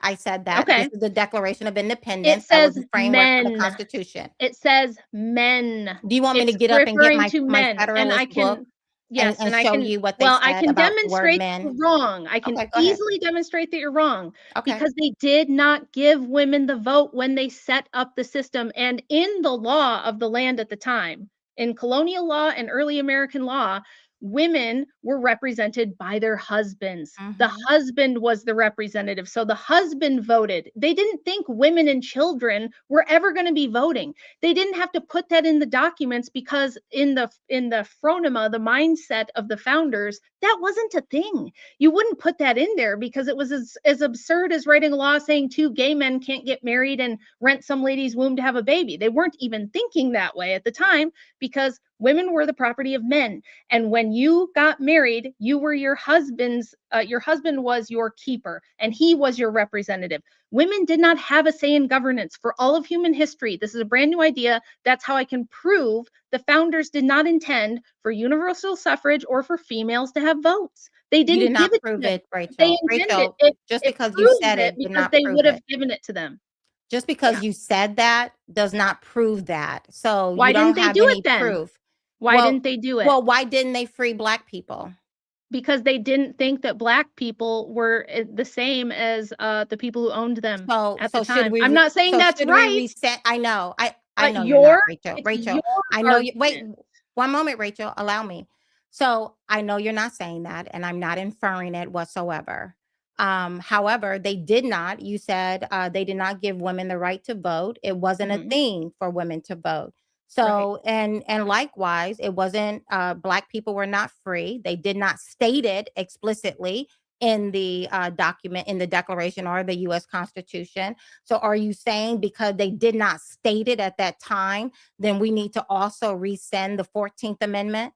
Okay. This is the Declaration of It Independence. That was says the framework for the men. Constitution. It says men. Do you want me to It's get up and get referring to my men, and Federalist I book can, yes, and I show can, you what they well, I said can about the word demonstrate that men? you're wrong. I can Okay, go ahead. easily demonstrate that you're wrong Okay. because they did not give women the vote when they set up the system. And in the law of the land at the time, in colonial law and early American law, women were represented by their husbands. The Mhm. husband was the representative. So the husband voted. They didn't think women and children were ever going to be voting. They didn't have to put that in the documents because in the phronema, the mindset of the founders, that wasn't a thing. You wouldn't put that in there because it was as absurd as writing a law saying two gay men can't get married and rent some lady's womb to have a baby. They weren't even thinking that way at the time because women were the property of men. And when you got married, you were your husband was your keeper and he was your representative. Women did not have a say in governance for all of human history. This is a brand new idea. That's how I can prove the founders did not intend for universal suffrage or for females to have votes. They You didn't did not give it prove to them. it, Rachel. They intended Rachel, it. just It because you proves said it it did because not they prove would have it. given it to them. Just because you said that does not prove that. So Why you didn't don't they have do any it then? proof. Why Well- didn't they do it? Well, why didn't they free Black people? Because they didn't think that Black people were the same as the people who owned them at the time. I'm not saying that's right. I know. I But know you're not, Rachel. it's Rachel, your I know you. Wait, argument. one moment, Rachel. Allow me. So I know you're not saying that, and I'm not inferring it whatsoever. However, they did not. You said they did not give women the right to vote. It wasn't a Mhm. thing for women to vote. So and likewise, it wasn't. Black people were not free. They did not state it explicitly in the document, in the Declaration or the U.S. Constitution. So are you saying because they did not state it at that time, then we need to also rescind the 14th Amendment?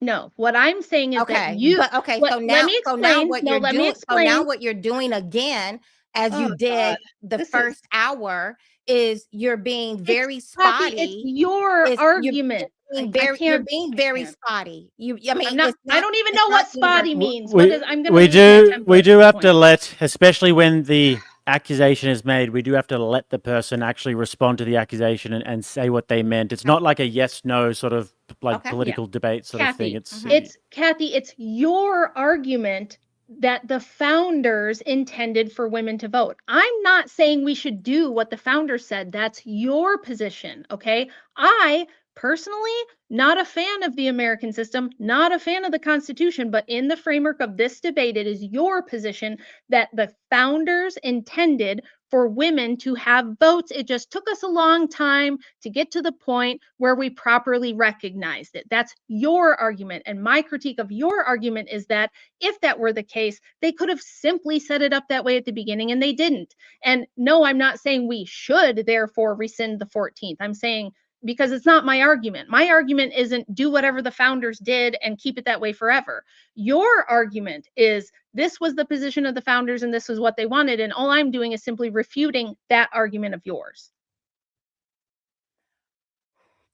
No, what I'm saying is that you. But okay, what, so let now, me explain. what No, you're let me doing, explain. what you're doing again, as Oh, you did God. the This is- first hour, is you're being very Kathy, spotty. it's your You're argument. being I you're can't. being I very can't. spotty. I mean, I'm not. it's I don't even it's know what not spotty universal. means. What is? I'm gonna we lose my temper we at do this have to point. let, especially when the accusation is made, we do have to let the person actually respond to the accusation and say what they meant. It's not like a yes no sort of like Okay. political debate sort of thing. Kathy, It's Kathy, it's your argument that the founders intended for women to vote. I'm not saying we should do what the founders said. That's your position, okay? I personally not a fan of the American system, not a fan of the Constitution, but in the framework of this debate, it is your position that the founders intended for women to have votes. It just took us a long time to get to the point where we properly recognized it. That's your argument. And my critique of your argument is that if that were the case, they could have simply set it up that way at the beginning and they didn't. And no, I'm not saying we should therefore rescind the 14th. I'm saying because it's not my argument. My argument isn't do whatever the founders did and keep it that way forever. Your argument is this was the position of the founders and this was what they wanted. And all I'm doing is simply refuting that argument of yours.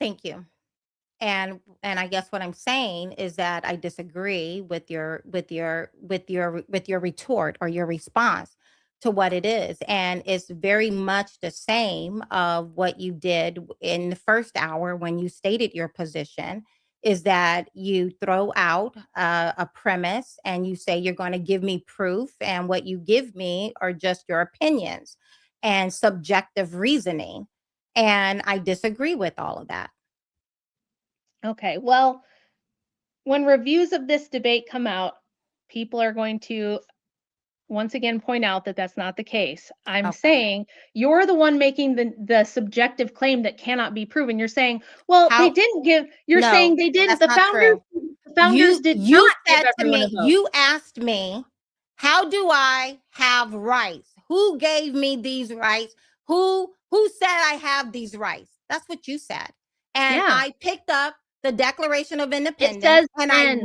Thank you. And I guess what I'm saying is that I disagree with your retort or your response to what it is. And it's very much the same of what you did in the first hour when you stated your position, is that you throw out a premise and you say you're going to give me proof, and what you give me are just your opinions and subjective reasoning. And I disagree with all of that. Okay, well, when reviews of this debate come out, people are going to once again point out that that's not the case. I'm Okay. saying you're the one making the subjective claim that cannot be proven. You're saying, well, they How? didn't give. You're No, saying they didn't. that's not true. The founders did You not give said to everyone me, a vote. you asked me, how do I have rights? Who gave me these rights? Who said I have these rights? That's what you said. And Yeah. I picked up the Declaration of It Independence says and then.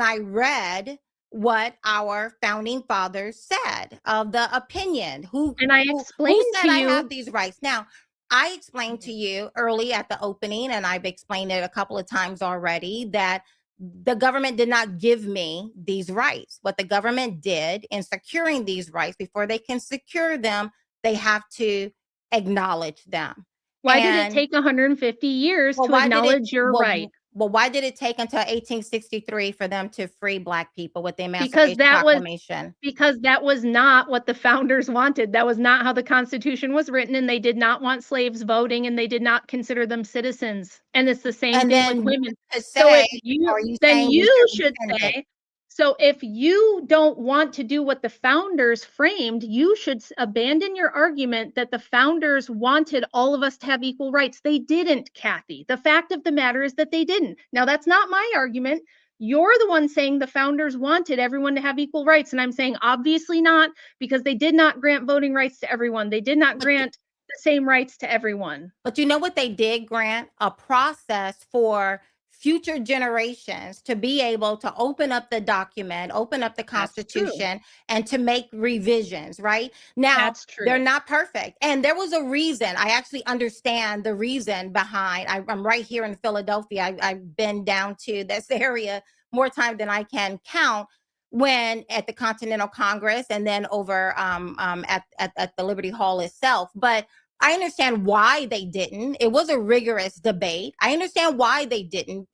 I read what our founding fathers said of the opinion. And I explained who said to I you. have these rights? Now, I explained to you early at the opening, and I've explained it a couple of times already, that the government did not give me these rights. What the government did in securing these rights, before they can secure them, they have to acknowledge them. Why did it take 150 years to acknowledge your right? Well, why did it take until 1863 for them to free Black people with the Because Emancipation that was Proclamation? because that was not what the founders wanted. That was not how the Constitution was written, and they did not want slaves voting, and they did not consider them citizens. And it's the same And thing then with women. to So say, if you are you then saying we you should should rescind it? say, so if you don't want to do what the founders framed, you should abandon your argument that the founders wanted all of us to have equal rights. They didn't, Kathy. The fact of the matter is that they didn't. Now, that's not my argument. You're the one saying the founders wanted everyone to have equal rights. And I'm saying obviously not, because they did not grant voting rights to everyone. They did not grant the same rights to everyone. But you know what they did grant? A process for future generations to be able to open up the document, open up the Constitution, and to make revisions, right? Now, That's true. they're not perfect. And there was a reason. I actually understand the reason behind. I'm right here in Philadelphia. I've been down to this area more time than I can count, when at the Continental Congress and then over at the Liberty Hall itself. But I understand why they didn't. It was a rigorous debate. I understand why they didn't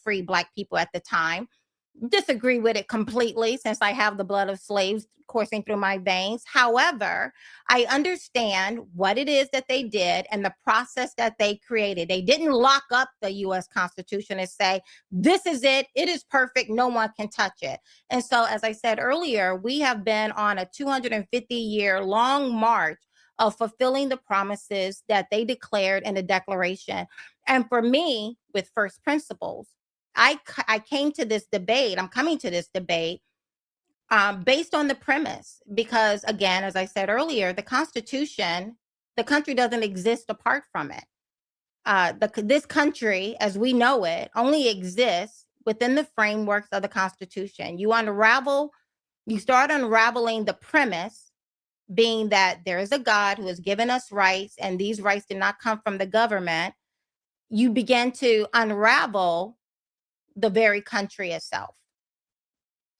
free Black people at the time. Disagree with it completely, since I have the blood of slaves coursing through my veins. However, I understand what it is that they did and the process that they created. They didn't lock up the U.S. Constitution and say, this is it. It is perfect. No one can touch it. And so, as I said earlier, we have been on a 250-year long march of fulfilling the promises that they declared in the Declaration. And for me, with first principles, I came to this debate. I'm coming to this debate based on the premise, because again, as I said earlier, the Constitution, the country doesn't exist apart from it. This country, as we know it, only exists within the frameworks of the Constitution. You start unraveling the premise, being that there is a God who has given us rights, and these rights did not come from the government. You begin to unravel the very country itself.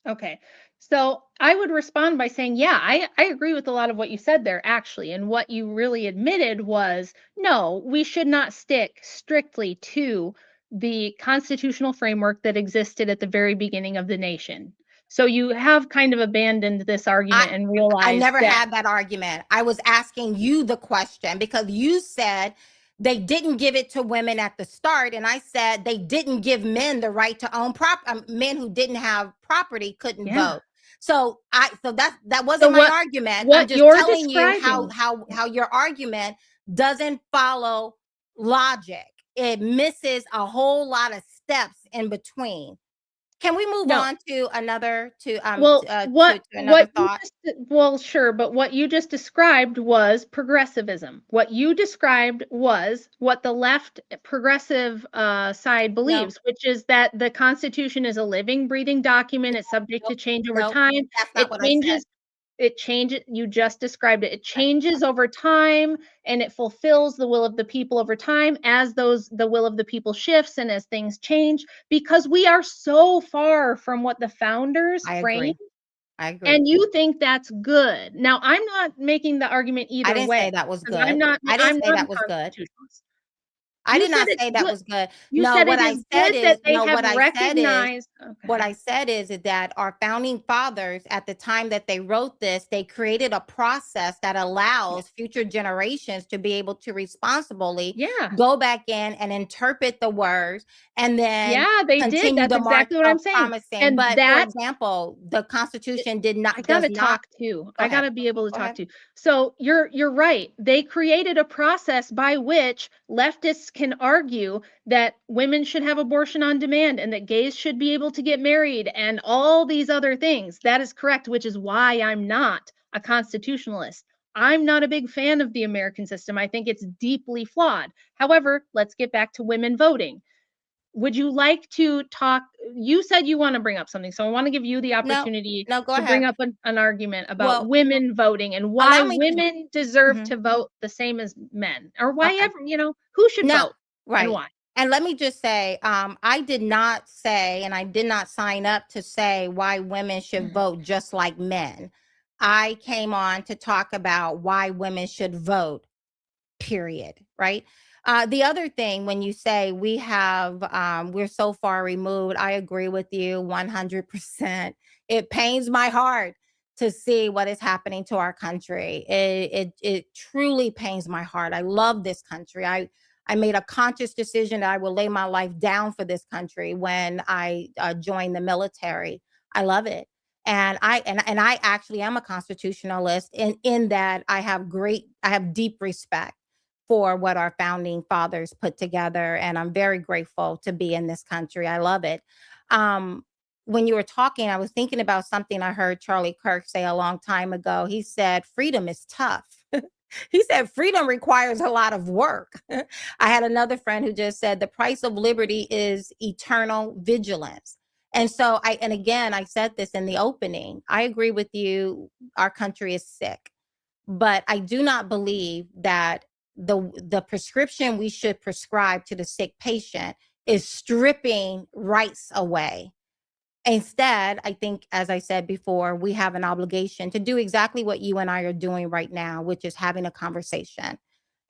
Okay. So I would respond by saying, yeah, I agree with a lot of what you said there, actually. And what you really admitted was, no, we should not stick strictly to the constitutional framework that existed at the very beginning of the nation. So you have kind of abandoned this argument and realized I never that had that argument. I was asking you the question because you said they didn't give it to women at the start, and I said they didn't give men the right to own property. Men who didn't have property couldn't vote. So that wasn't my argument. I'm just telling you how your argument doesn't follow logic. It misses a whole lot of steps in between. Can we move on to another thought? Well, sure, but what you just described was progressivism. What you described was what the left progressive side believes, which is that the Constitution is a living, breathing document. It's subject to change over time. That's not what I said. It changes. You just described it. It changes over time, and it fulfills the will of the people over time as the will of the people shifts and as things change, because we are so far from what the founders framed. I agree. And you think that's good. Now, I'm not making the argument either way. I didn't say that was good. I didn't say that was good. I You did said not it's say that good. was good. You No, said what it I is said good that is, they no, have what I said is, recognized. what Okay. I said is that our founding fathers, at the time that they wrote this, they created a process that allows future generations to be able to responsibly Yeah. go back in and interpret the words and then Yeah, they did. continue That's the march exactly what of I'm saying. promising. And But for that example, the Constitution I does gotta not. talk too. Go I ahead. gotta be able to Go talk ahead. to. So you're right. They created a process by which leftists can argue that women should have abortion on demand and that gays should be able to get married and all these other things. That is correct, which is why I'm not a constitutionalist. I'm not a big fan of the American system. I think it's deeply flawed. However, let's get back to women voting. Would you like to talk? You said you want to bring up something, so I want to give you the No, opportunity no, go to bring ahead. up an argument about Well, women voting and why allow me to. women deserve Mhm. to vote the same as men, or why Okay. who should No, vote and right. why. And let me just say, I did not say, and I did not sign up to say why women should vote just like men. I came on to talk about why women should vote, period. Right. The other thing, when you say we're so far removed, I agree with you 100%. It pains my heart to see what is happening to our country. It truly pains my heart. I love this country. I made a conscious decision that I will lay my life down for this country when I joined the military. I love it. And I actually am a constitutionalist in that I have deep respect for what our founding fathers put together. And I'm very grateful to be in this country. I love it. When you were talking, I was thinking about something I heard Charlie Kirk say a long time ago. He said, freedom is tough. He said, freedom requires a lot of work. I had another friend who just said, the price of liberty is eternal vigilance. And so and again, I said this in the opening, I agree with you. Our country is sick, but I do not believe that the prescription we should prescribe to the sick patient is stripping rights away. Instead, I think, as I said before, we have an obligation to do exactly what you and I are doing right now, which is having a conversation.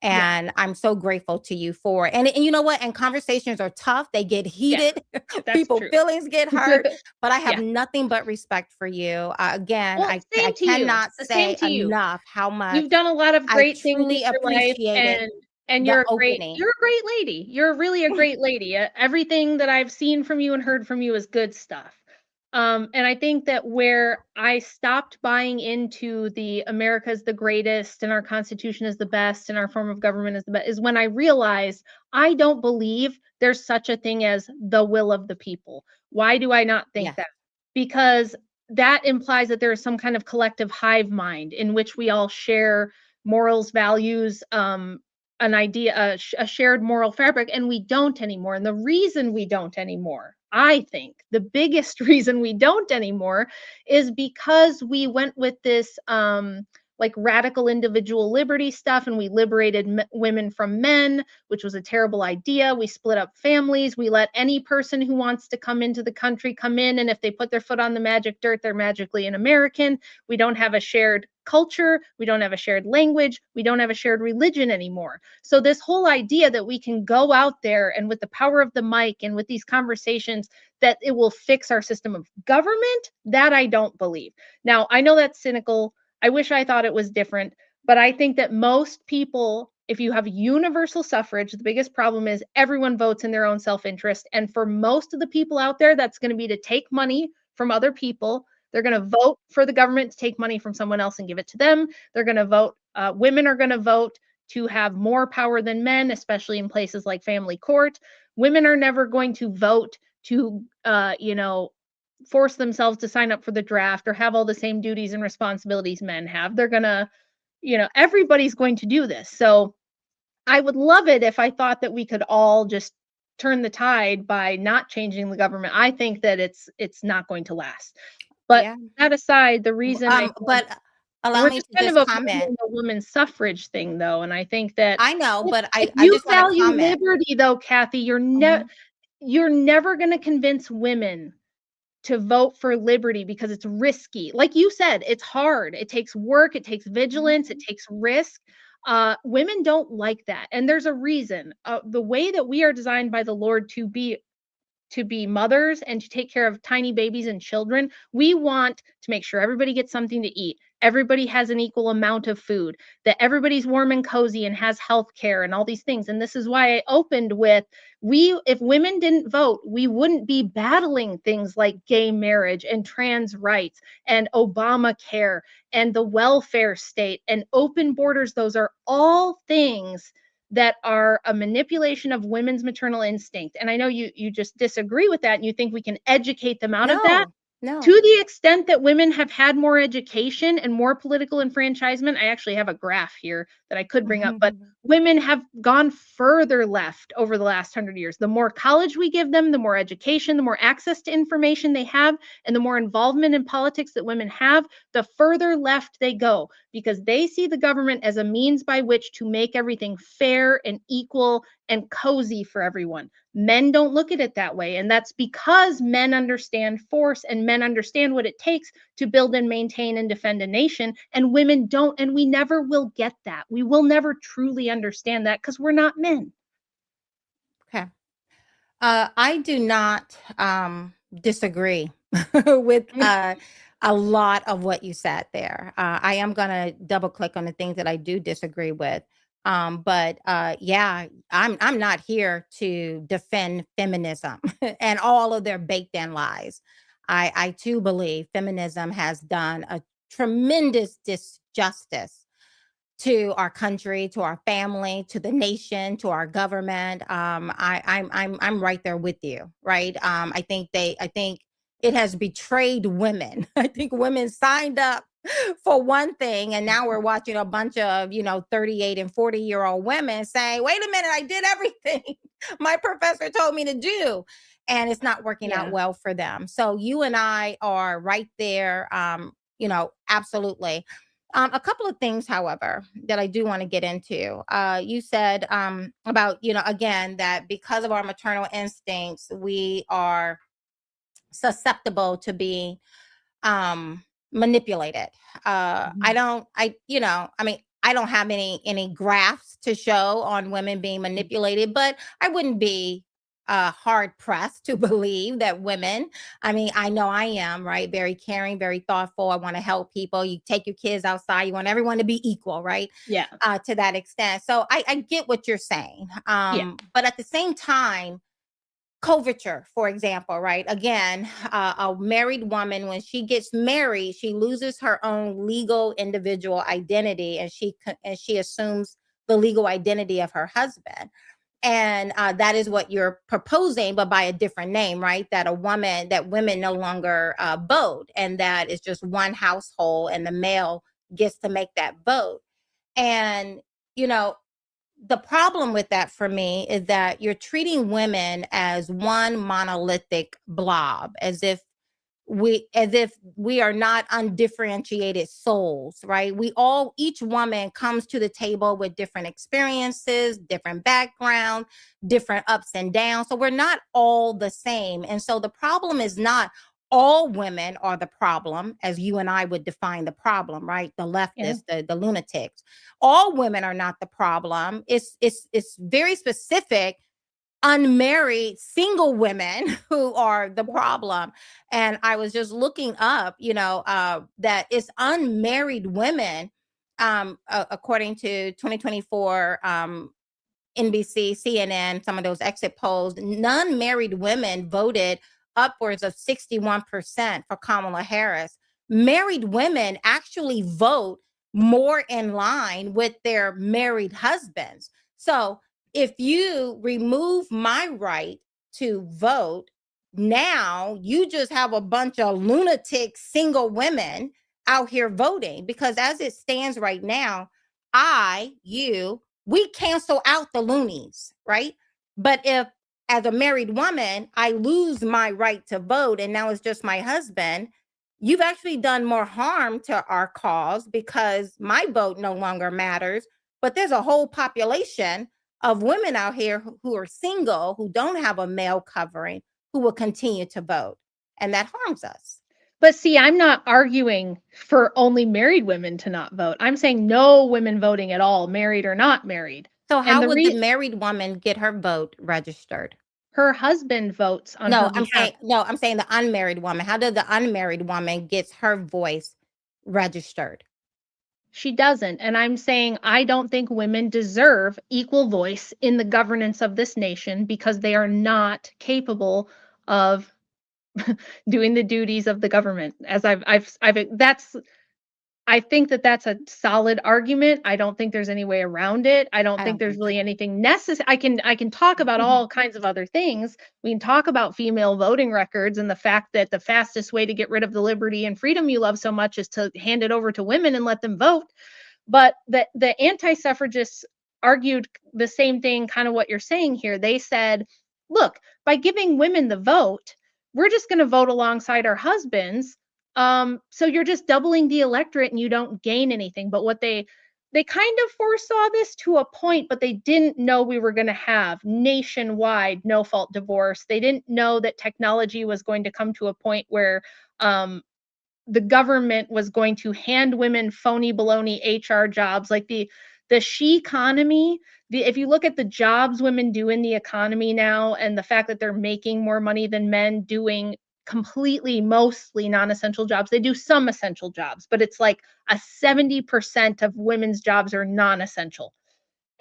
Yeah, And I'm so grateful to you for it. And you know what? And conversations are tough. They get yeah, heated. that's People true. feelings get hurt. But I have Yeah. nothing but respect for you. Again, Well, I same to you. cannot Same say to you. enough how much You've done a lot of I great things in truly your life, appreciated and the you're opening. a great lady. You're really a great lady. Everything that I've seen from you and heard from you is good stuff. And I think that where I stopped buying into the America's the greatest and our Constitution is the best and our form of government is the best is when I realized I don't believe there's such a thing as the will of the people. Why do I not think Yes. that? Because that implies that there is some kind of collective hive mind in which we all share morals, values, an idea, a shared moral fabric, and we don't anymore. And the reason we don't anymore, I think, the biggest reason we don't anymore is because we went with this like radical individual liberty stuff and we liberated women from men, which was a terrible idea. We split up families. We let any person who wants to come into the country come in. And if they put their foot on the magic dirt, they're magically an American. We don't have a shared culture. We don't have a shared language. We don't have a shared religion anymore. So, this whole idea that we can go out there and with the power of the mic and with these conversations, that it will fix our system of government, that I don't believe. Now, I know that's cynical. I wish I thought it was different, but I think that most people, if you have universal suffrage, the biggest problem is everyone votes in their own self-interest. And for most of the people out there, that's going to be to take money from other people. They're going to vote for the government to take money from someone else and give it to them. They're going to vote, women are going to vote to have more power than men, especially in places like family court. Women are never going to vote to, force themselves to sign up for the draft or have all the same duties and responsibilities men have. They're going to, everybody's going to do this. So I would love it if I thought that we could all just turn the tide by not changing the government. I think that it's not going to last. But Yeah. that aside, the reason I think But allow we're me just to kind of just comment. avoiding the women's suffrage thing though. And I think that I know, if, but if I you just want to value comment. liberty though, Kathy, Mhm. you're never going to convince women to vote for liberty because it's risky. Like you said, it's hard. It takes work, it takes vigilance, it Mhm. takes risk. Women don't like that. And there's a reason. The way that we are designed by the Lord to be mothers and to take care of tiny babies and children, we want to make sure everybody gets something to eat. Everybody has an equal amount of food, that everybody's warm and cozy and has health care and all these things. And this is why I opened with if women didn't vote, we wouldn't be battling things like gay marriage and trans rights and Obamacare and the welfare state and open borders. Those are all things that are a manipulation of women's maternal instinct. And I know you just disagree with that and you think we can educate them out of that. No. To the extent that women have had more education and more political enfranchisement, I actually have a graph here that I could bring up, but women have gone further left over the last 100 years. The more college we give them, the more education, the more access to information they have, and the more involvement in politics that women have, the further left they go, because they see the government as a means by which to make everything fair and equal and cozy for everyone. Men don't look at it that way. And that's because men understand force and men understand what it takes to build and maintain and defend a nation. And women don't. And we never will get that. We will never truly understand that because we're not men. Okay. I do not disagree with a lot of what you said there. I am going to double click on the things that I do disagree with. But yeah, I'm not here to defend feminism and all of their baked in lies. I too believe feminism has done a tremendous disjustice to our country, to our family, to the nation, to our government. I'm right there with you, right? I think it has betrayed women. I think women signed up for one thing, and now we're watching a bunch of 38 and 40-year-old women saying, "Wait a minute, I did everything my professor told me to do," and it's not working out well for them. So you and I are right there. Absolutely. A couple of things, however, that I do want to get into. You said about, again, that because of our maternal instincts, we are susceptible to being manipulated. I don't have any graphs to show on women being manipulated, but I wouldn't be hard pressed to believe that women, I know I am, right? Very caring, very thoughtful. I want to help people. You take your kids outside. You want everyone to be equal, right? Yeah. To that extent. So I get what you're saying. But at the same time, coverture, for example, right? Again, a married woman, when she gets married, she loses her own legal individual identity, and she assumes the legal identity of her husband. And that is what you're proposing, but by a different name, right? That women no longer vote, and that is just one household, and the male gets to make that vote. And the problem with that for me is that you're treating women as one monolithic blob, as if we are not undifferentiated souls, right? Each woman comes to the table with different experiences, different background, different ups and downs. So we're not all the same. And so the problem is not all women are the problem, as you and I would define the problem, right? The leftists, the lunatics. All women are not the problem. It's very specific unmarried single women who are the problem. And I was just looking up, that it's unmarried women, according to 2024 NBC, CNN, some of those exit polls, non-married women voted upwards of 61% for Kamala Harris. Married women actually vote more in line with their married husbands. So if you remove my right to vote, now you just have a bunch of lunatic single women out here voting, because as it stands right now, we cancel out the loonies, right? But if as a married woman, I lose my right to vote and now it's just my husband, you've actually done more harm to our cause, because my vote no longer matters. But there's a whole population of women out here who are single, who don't have a male covering, who will continue to vote. And that harms us. But see, I'm not arguing for only married women to not vote. I'm saying no women voting at all, married or not married. So And how the would the married woman get her vote registered? her husband votes on her No, behalf. I'm saying the unmarried woman. How does the unmarried woman gets her voice registered? She doesn't. And I'm saying I don't think women deserve equal voice in the governance of this nation because they are not capable of doing the duties of the government. As I think that that's a solid argument. I don't think there's any way around it. I don't I think don't there's think really so. anything necessary. I can talk about all kinds of other things. We can talk about female voting records and the fact that the fastest way to get rid of the liberty and freedom you love so much is to hand it over to women and let them vote. But the anti-suffragists argued the same thing, kind of what you're saying here. They said, look, by giving women the vote, we're just going to vote alongside our husbands. So you're just doubling the electorate and you don't gain anything. But what they kind of foresaw this to a point, but they didn't know we were going to have nationwide no fault divorce. They didn't know that technology was going to come to a point where the government was going to hand women phony baloney HR jobs, like the she economy. If you look at the jobs women do in the economy now and the fact that they're making more money than men doing completely mostly non-essential jobs, they do some essential jobs, but it's like a 70% of women's jobs are non-essential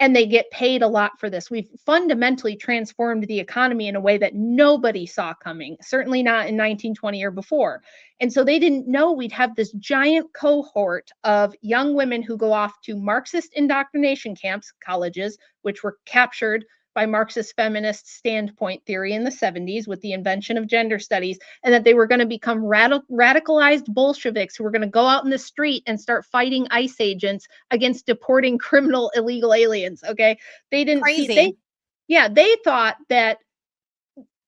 and they get paid a lot for this. We've fundamentally transformed the economy in a way that nobody saw coming, certainly not in 1920 or before. And so they didn't know we'd have this giant cohort of young women who go off to Marxist indoctrination camps, colleges, which were captured by Marxist feminist standpoint theory in the 70s with the invention of gender studies, and that they were going to become radicalized Bolsheviks who were going to go out in the street and start fighting ICE agents against deporting criminal illegal aliens. Okay. They didn't see, Crazy. they thought that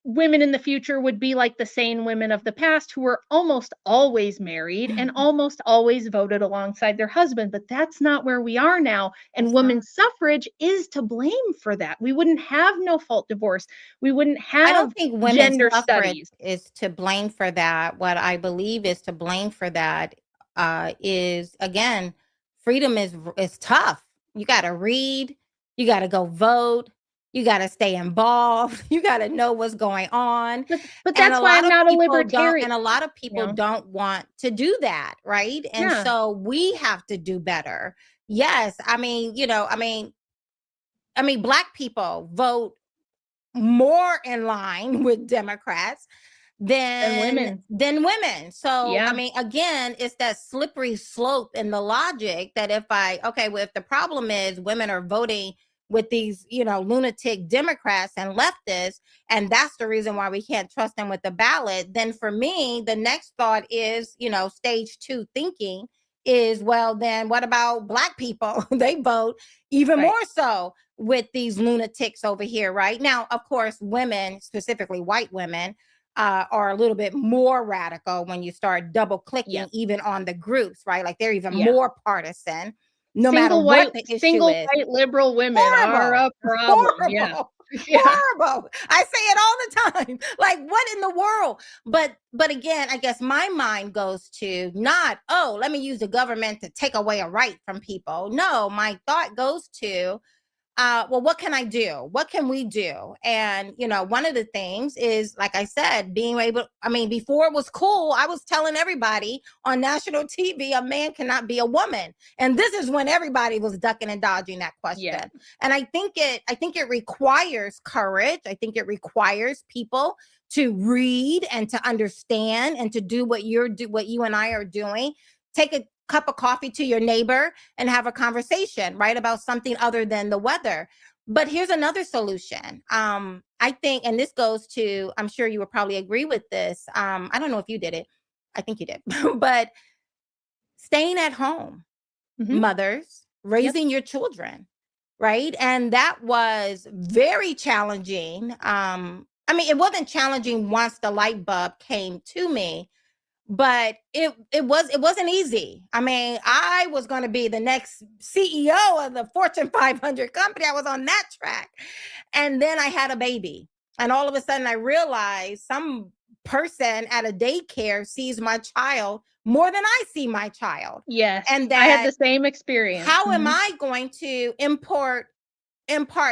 women in the future would be like the sane women of the past who were almost always married and almost always voted alongside their husband. But that's not where we are now. And It's not. women's suffrage is to blame for that. We wouldn't have no fault divorce. We wouldn't I have don't think women's gender suffrage studies. is to blame for that. What I believe is to blame for that is, again, freedom is tough. You got to read, you got to go vote, you got to stay involved, you got to know what's going on. But And that's a why lot I'm of not a people libertarian. and a lot of people know? don't want to do that, right? And Yeah. so we have to do better. Yes, I mean, Black people vote more in line with Democrats women. than women. So, Yeah. I mean, again, it's that slippery slope in the logic that if the problem is women are voting with these, lunatic Democrats and leftists, and that's the reason why we can't trust them with the ballot, then for me, the next thought is, stage 2 thinking is, well, then what about Black people? They vote even Right. more so with these lunatics over here, right? Now, of course, women, specifically white women, are a little bit more radical when you start double clicking Yeah. even on the groups, right? Like they're even Yeah. more partisan, no matter what the issue single is. white liberal women are a problem. Yeah. Horrible. Yeah. Horrible. I say it all the time. Like, what in the world? But again, I guess my mind goes to not, oh, let me use the government to take away a right from people. No, my thought goes to, well, what can I do? What can we do? And, one of the things is, like I said, before it was cool, I was telling everybody on national TV, a man cannot be a woman. And this is when everybody was ducking and dodging that question. Yeah. And I think it requires courage. I think it requires people to read and to understand and to do what you and I are doing. Take a cup of coffee to your neighbor and have a conversation, right, about something other than the weather. But here's another solution. I think, and this goes to, I'm sure you would probably agree with this. I don't know if you did it. I think you did. But staying at home, mothers, raising your children, right? And that was very challenging. It wasn't challenging once the light bulb came to me, but it wasn't easy. I was going to be the next CEO of the Fortune 500 company. I was on that track. And then I had a baby. And all of a sudden I realized some person at a daycare sees my child more than I see my child. Yes. And I had that the same experience. how am I going to impart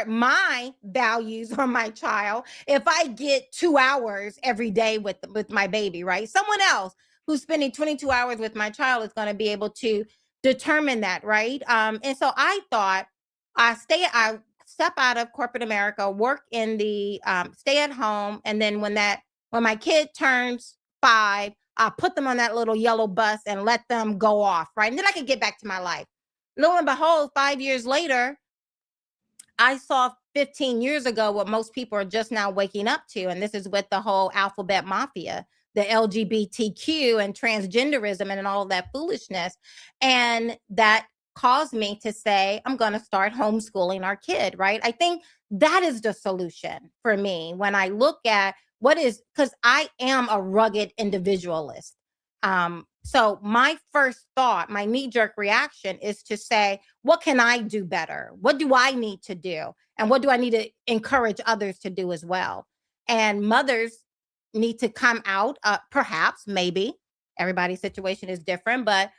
my values on my child if I get 2 hours every day with my baby, right? Someone else who's spending 22 hours with my child is going to be able to determine that, right? And so I thought I step out of corporate America, work in the stay at home, and then when my kid turns 5, I put them on that little yellow bus and let them go off, right? And then I can get back to my life. Lo and behold, 5 years later, I saw 15 years ago what most people are just now waking up to. And this is with the whole alphabet mafia, the LGBTQ and transgenderism and all of that foolishness. And that caused me to say, I'm going to start homeschooling our kid, right? I think that is the solution for me when I look at because I am a rugged individualist. So my first thought, my knee-jerk reaction is to say, what can I do better? What do I need to do? And what do I need to encourage others to do as well? And mothers need to come out, perhaps, maybe. Everybody's situation is different, but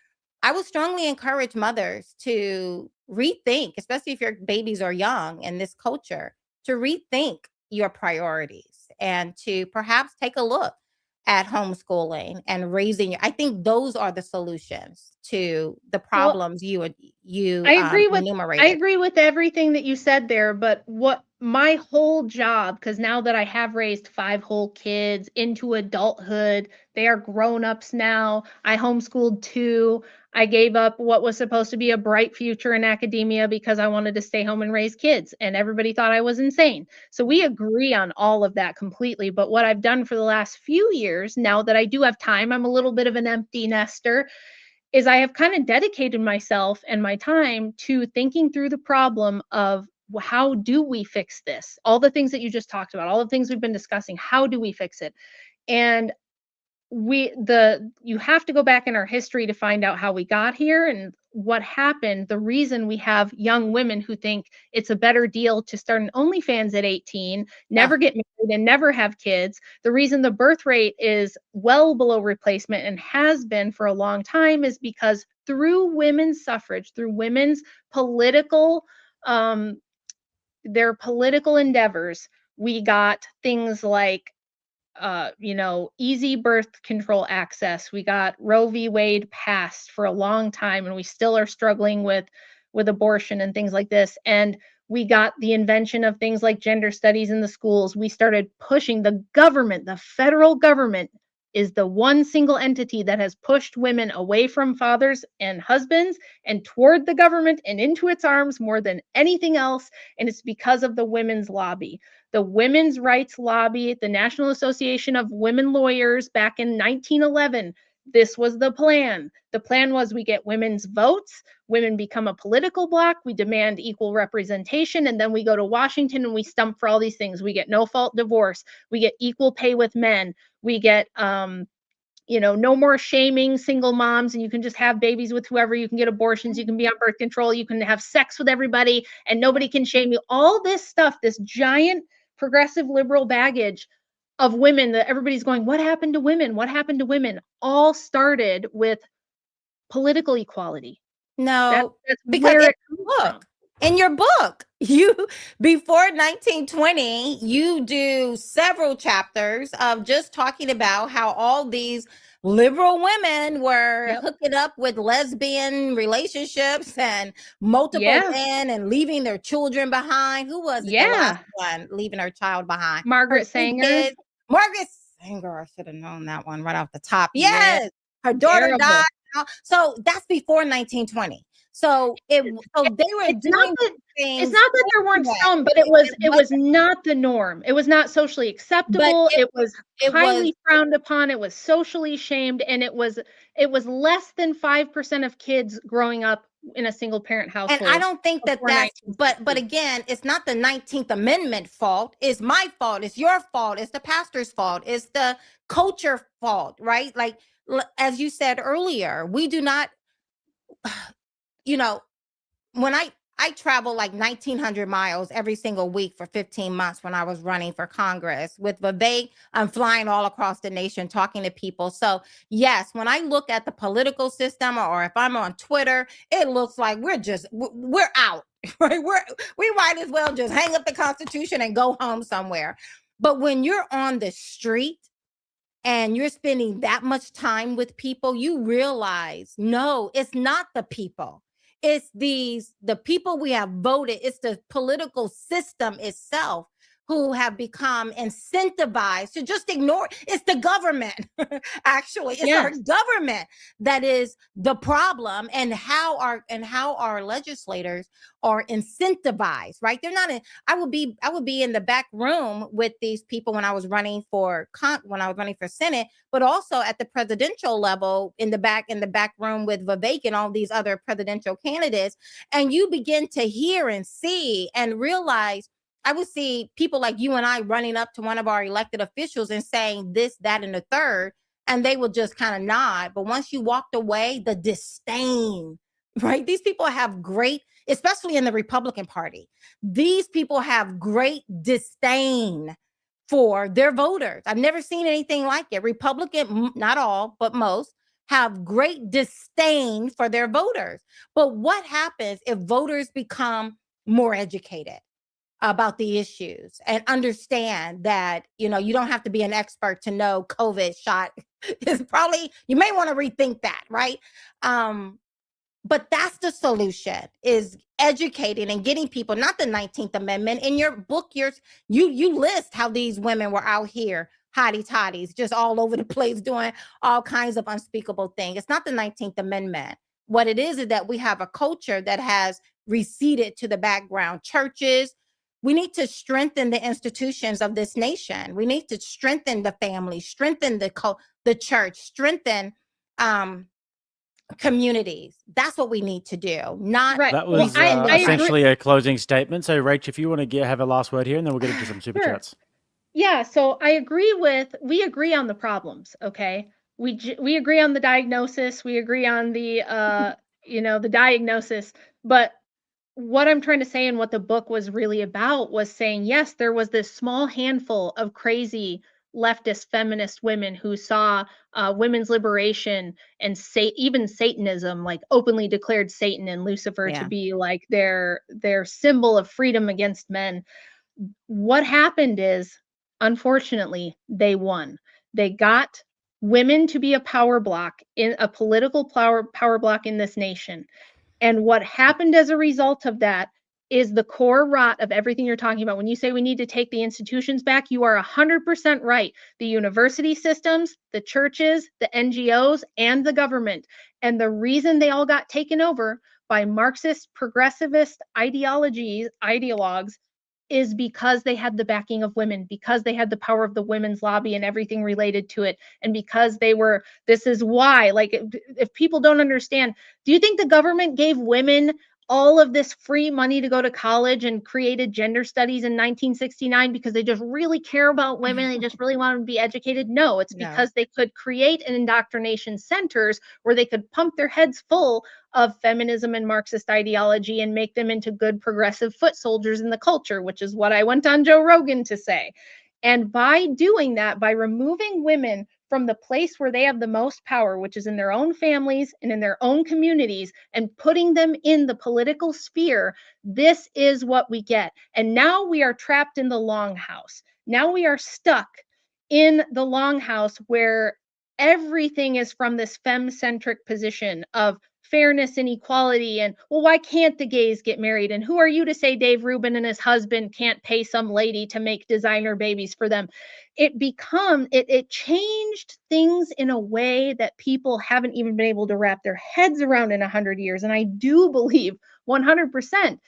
I would strongly encourage mothers to rethink, especially if your babies are young in this culture, to rethink your priorities and to perhaps take a look at homeschooling and raising. I think those are the solutions to the problems you enumerated. I agree with everything that you said there, but what my whole job, because now that I have raised 5 whole kids into adulthood, they are grown-ups now. I homeschooled 2. I gave up what was supposed to be a bright future in academia because I wanted to stay home and raise kids, and everybody thought I was insane. So we agree on all of that completely. But what I've done for the last few years, now that I do have time, I'm a little bit of an empty nester, is I have kind of dedicated myself and my time to thinking through the problem of how do we fix this? All the things that you just talked about, all the things we've been discussing, how do we fix it? And you have to go back in our history to find out how we got here and what happened. The reason we have young women who think it's a better deal to start an OnlyFans at 18, never get married and never have kids. The reason the birth rate is well below replacement and has been for a long time is because through women's suffrage, through women's political, their political endeavors, we got things like easy birth control access. We got Roe v. Wade passed for a long time, and we still are struggling with abortion and things like this. And we got the invention of things like gender studies in the schools. We started pushing the government. The federal government is the one single entity that has pushed women away from fathers and husbands and toward the government and into its arms more than anything else. And it's because of the women's lobby. The women's rights lobby, the National Association of Women Lawyers back in 1911, this was the plan. The plan was we get women's votes, women become a political bloc, we demand equal representation, and then we go to Washington and we stump for all these things. We get no-fault divorce, we get equal pay with men, we get no more shaming single moms, and you can just have babies with whoever, you can get abortions, you can be on birth control, you can have sex with everybody, and nobody can shame you. All this stuff, this giant progressive liberal baggage of women that everybody's going, what happened to women? What happened to women? All started with political equality. No, that's because where in your book, you before 1920, you do several chapters of just talking about how all these liberal women were hooking up with lesbian relationships and multiple men and leaving their children behind. Who was it? The last one leaving her child behind? Margaret Sanger. Margaret Sanger. I should have known that one right off the top. Yes. Her daughter died. So that's before 1920. So they were doing things. It's not that there weren't some, but it was not the norm. It was not socially acceptable. It was highly frowned upon. It was socially shamed, and it was less than 5% of kids growing up in a single parent household. And I don't think that's but again, it's not the 19th Amendment fault. It's my fault. It's your fault. It's the pastor's fault. It's the culture fault, right? Like as you said earlier, we do not when I traveled like 1,900 miles every single week for 15 months when I was running for Congress. With Vivek, I'm flying all across the nation talking to people. So yes, when I look at the political system, or if I'm on Twitter, it looks like we're out, right? We might as well just hang up the Constitution and go home somewhere. But when you're on the street and you're spending that much time with people, you realize, no, it's not the people. It's the people we have voted. It's the political system itself who have become incentivized to just ignore. It's the government, actually. It's our government that is the problem, and how our legislators are incentivized, right? They're not in. I would be in the back room with these people when I was running for Senate, but also at the presidential level in the back room with Vivek and all these other presidential candidates. And you begin to hear and see and realize, I would see people like you and I running up to one of our elected officials and saying this, that, and the third, and they would just kind of nod. But once you walked away, the disdain, right? These people have great, especially in the Republican Party, these people have great disdain for their voters. I've never seen anything like it. Republican, not all, but most, have great disdain for their voters. But what happens if voters become more educated about the issues and understand that, you don't have to be an expert to know COVID shot is probably, you may want to rethink that, right? But that's the solution, is educating and getting people, not the 19th Amendment. In your book, you list how these women were out here, hottie toddies, just all over the place doing all kinds of unspeakable things. It's not the 19th Amendment. What it is that we have a culture that has receded to the background. Churches, we need to strengthen the institutions of this nation. We need to strengthen the family, strengthen the church, strengthen communities. That's what we need to do. Not Right. That was essentially a closing statement. So, Rach, if you want to have a last word here, and then we'll get into some super chats. Yeah, so we agree on the problems, okay? We agree on the diagnosis, we agree on the the diagnosis, but what I'm trying to say and what the book was really about was saying, yes, there was this small handful of crazy leftist feminist women who saw women's liberation and even Satanism, like openly declared Satan and Lucifer to be like their symbol of freedom against men. What happened is, unfortunately, they won. They got women to be a power block, in a political power block in this nation. And what happened as a result of that is the core rot of everything you're talking about. When you say we need to take the institutions back, you are 100% right. The university systems, the churches, the NGOs, and the government. And the reason they all got taken over by Marxist progressivist ideologues is because they had the backing of women, because they had the power of the women's lobby and everything related to it. And because this is why, like, if people don't understand, do you think the government gave women all of this free money to go to college and created gender studies in 1969 because they just really care about women? They just really want them to be educated? No, it's because they could create an indoctrination centers where they could pump their heads full of feminism and Marxist ideology and make them into good progressive foot soldiers in the culture, which is what I went on Joe Rogan to say. And by doing that, by removing women from the place where they have the most power, which is in their own families and in their own communities, and putting them in the political sphere, this is what we get. And now we are trapped in the longhouse. Now we are stuck in the longhouse where everything is from this femme-centric position of fairness and equality, and, well, why can't the gays get married? And who are you to say Dave Rubin and his husband can't pay some lady to make designer babies for them? It changed things in a way that people haven't even been able to wrap their heads around in 100 years. And I do believe 100%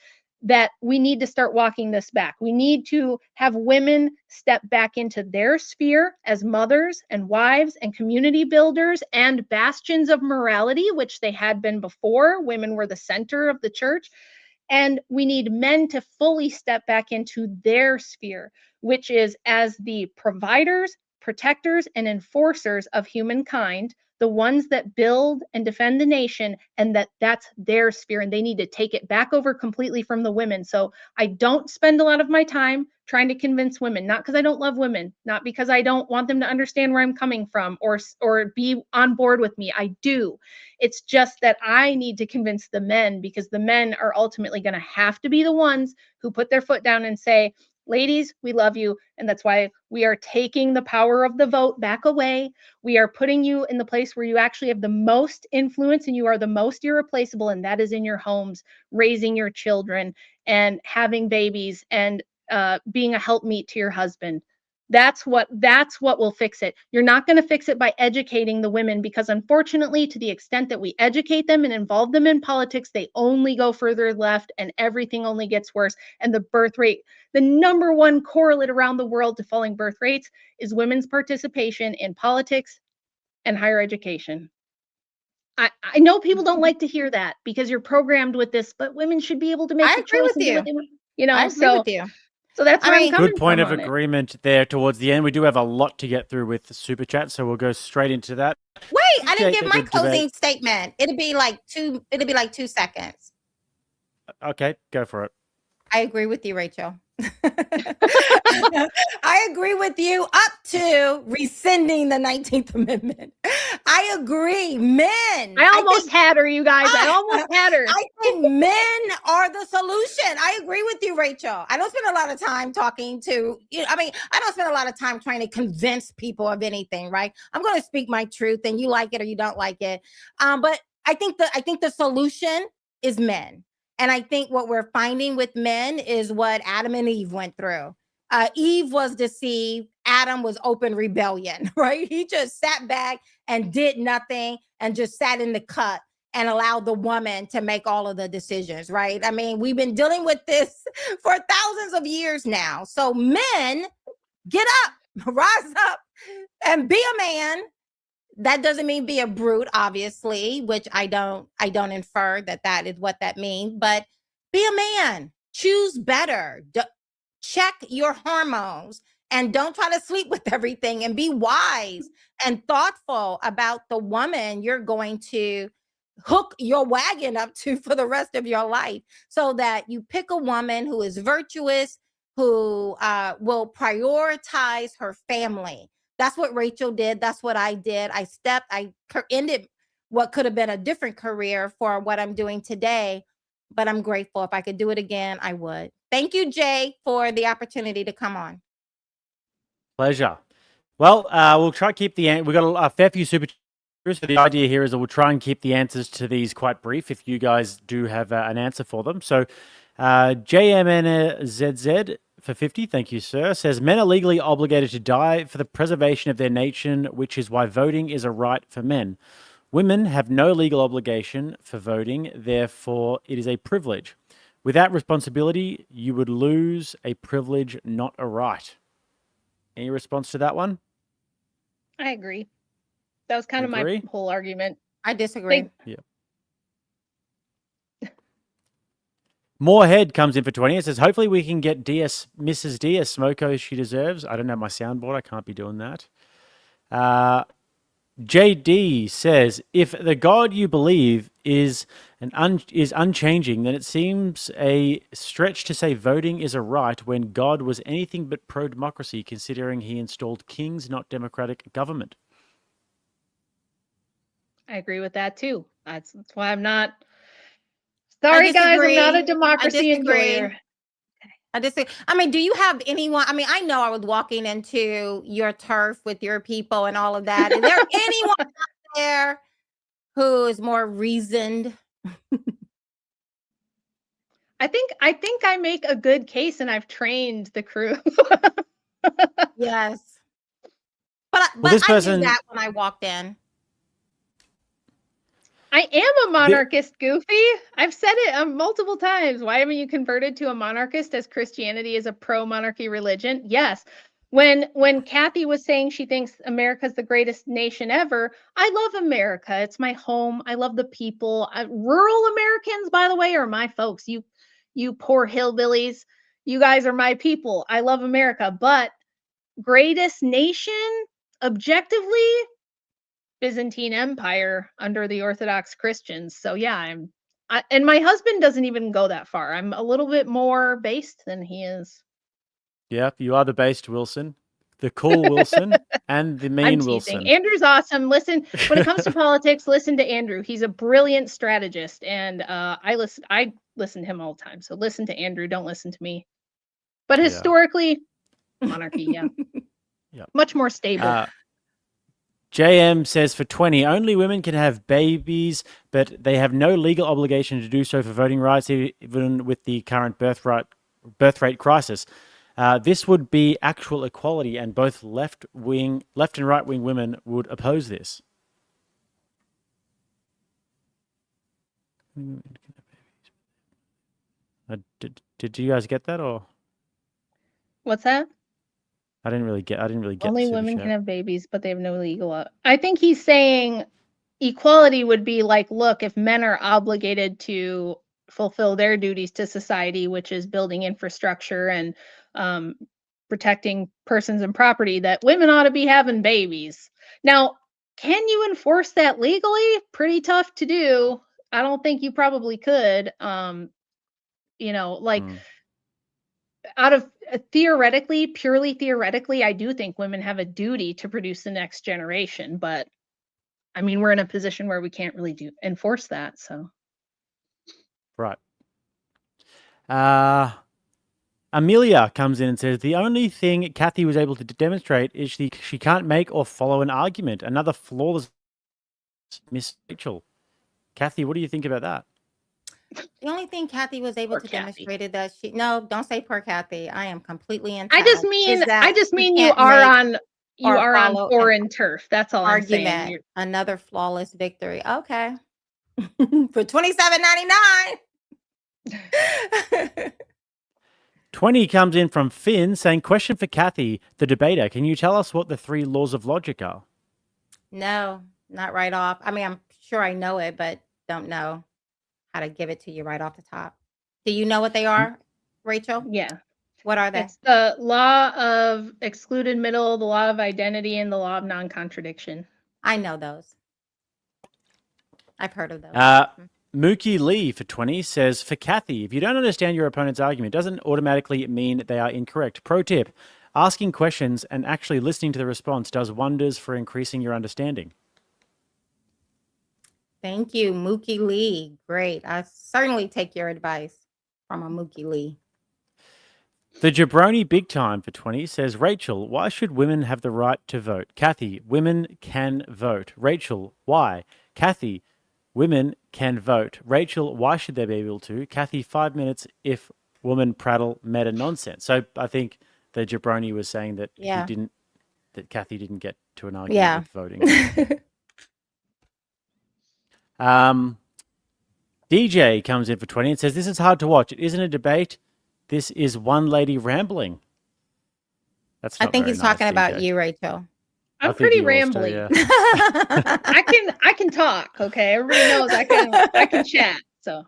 that we need to start walking this back. We need to have women step back into their sphere as mothers and wives and community builders and bastions of morality, which they had been before. Women were the center of the church. And we need men to fully step back into their sphere, which is as the providers, protectors, and enforcers of humankind, the ones that build and defend the nation, and that's their sphere, and they need to take it back over completely from the women. So I don't spend a lot of my time trying to convince women, not because I don't love women, not because I don't want them to understand where I'm coming from or be on board with me. I do. It's just that I need to convince the men, because the men are ultimately going to have to be the ones who put their foot down and say, ladies, we love you. And that's why we are taking the power of the vote back away. We are putting you in the place where you actually have the most influence and you are the most irreplaceable. And that is in your homes, raising your children and having babies and being a helpmeet to your husband. That's what will fix it. You're not going to fix it by educating the women, because unfortunately, to the extent that we educate them and involve them in politics, they only go further left and everything only gets worse. And the birth rate, the number one correlate around the world to falling birth rates is women's participation in politics and higher education. I know people don't like to hear that because you're programmed with this, but women should be able to make I the agree choice with and do you. what they want, you know. I agree with you. So that's I where I'm mean, coming Good point from of on it. agreement there towards the end. We do have a lot to get through with the super chat, so we'll go straight into that. Wait, I didn't Jake, give a my good closing debate. statement. It'd be like 2 seconds. Okay, go for it. I agree with you, Rachel. I agree with you up to rescinding the 19th Amendment. I agree. Men. I almost had her, you guys. I almost had her. I think men are the solution. I agree with you, Rachel. I don't spend a lot of time talking to, I don't spend a lot of time trying to convince people of anything, right? I'm going to speak my truth and you like it or you don't like it. But I think the solution is men. And I think what we're finding with men is what Adam and Eve went through. Eve was deceived. Adam was open rebellion, right? He just sat back and did nothing and just sat in the cut and allowed the woman to make all of the decisions, right? I mean, we've been dealing with this for thousands of years now. So men, get up, rise up, and be a man. That doesn't mean be a brute, obviously, which I don't infer that is what that means, but be a man, choose better, check your hormones, and don't try to sleep with everything, and be wise and thoughtful about the woman you're going to hook your wagon up to for the rest of your life, so that you pick a woman who is virtuous, who will prioritize her family. That's what Rachel did. That's what I did. I ended what could have been a different career for what I'm doing today, but I'm grateful. If I could do it again, I would. Thank you, Jay, for the opportunity to come on. Pleasure. Well, we'll try to keep we've got a fair few super chats, so the idea here is that we'll try and keep the answers to these quite brief if you guys do have an answer for them. So JMNZZ for 50, thank you, sir, says men are legally obligated to die for the preservation of their nation, which is why voting is a right for men. Women have no legal obligation for voting, therefore it is a privilege. Without responsibility, you would lose a privilege, not a right. Any response to that one? I agree. That was kind of my whole argument. I disagree. Yeah. Moorhead comes in for 20. It says, hopefully we can get Mrs. D a smoko she deserves. I don't have my soundboard. I can't be doing that. JD says, if the God you believe is unchanging, then it seems a stretch to say voting is a right when God was anything but pro-democracy, considering he installed kings, not democratic government. I agree with that too. That's why I'm not. Sorry, guys, I'm not a democracy enjoyer. I disagree. I mean, do you have anyone? I mean, I know I was walking into your turf with your people and all of that. Is there anyone out there who is more reasoned? I think I make a good case, and I've trained the crew. Yes, but this person, I did that when I walked in. I am a monarchist, Goofy. I've said it multiple times. Why haven't you converted to a monarchist, as Christianity is a pro-monarchy religion? Yes. When Kathy was saying she thinks America's the greatest nation ever, I love America. It's my home. I love the people. Rural Americans, by the way, are my folks. You poor hillbillies. You guys are my people. I love America. But greatest nation, objectively, Byzantine Empire under the Orthodox Christians. So yeah, and my husband doesn't even go that far. I'm a little bit more based than he is. Yep, you are the based Wilson, the cool Wilson, and the I'm mean teasing. Wilson. Andrew's awesome. Listen, when it comes to politics, listen to Andrew. He's a brilliant strategist, and I listen to him all the time. So listen to Andrew. Don't listen to me. But Yeah. historically, monarchy, yeah, Yep. much more stable. JM says for 20, only women can have babies, but they have no legal obligation to do so for voting rights, even with the current birth rate crisis. This would be actual equality, and both left and right wing women would oppose this. Did you guys get that, or What's that? I didn't really get. Only the super women chat. can have babies, but they have no legal. I think he's saying equality would be like, look, if men are obligated to fulfill their duties to society, which is building infrastructure and protecting persons and property, that women ought to be having babies. Now, can you enforce that legally? Pretty tough to do. I don't think you probably could. Like out of purely theoretically, I do think women have a duty to produce the next generation, but I mean, we're in a position where we can't really enforce that. So, Right. Amelia comes in and says, the only thing Kathy was able to demonstrate is she can't make or follow an argument. Another flawless Miss Rachel. Kathy, what do you think about that? The only thing Kathy was able Poor to Kathy. demonstrate that no, don't say poor Kathy. I am completely in. I just mean you are on foreign turf. That's all I'm saying. Argument. Another flawless victory. Okay. For $27.99. 20 comes in from Finn saying, question for Kathy, the debater. Can you tell us what the 3 laws of logic are? No, not right off. I mean, I'm sure I know it, but don't know how to give it to you right off the top. Do you know what they are, Rachel? Yeah. What are they? It's the law of excluded middle, the law of identity, and the law of non-contradiction. I know those. I've heard of those. Mookie Lee for 20 says, for Kathy, if you don't understand your opponent's argument, it doesn't automatically mean they are incorrect. Pro tip, asking questions and actually listening to the response does wonders for increasing your understanding. Thank you, Mookie Lee. Great. I certainly take your advice from a Mookie Lee. The Jabroni Big Time for 20 says, Rachel, why should women have the right to vote? Kathy, women can vote. Rachel, why? Kathy, women can vote. Rachel, why should they be able to? Kathy, 5 minutes if woman prattle meta nonsense. So I think the Jabroni was saying that that Kathy didn't get to an argument with voting. DJ comes in for 20 and says, this is hard to watch. It isn't a debate. This is one lady rambling. That's not I think very he's nice, talking DJ. about you, Rachel. I'm pretty rambling. Too, yeah. I can talk. Okay, everybody knows I can chat. So,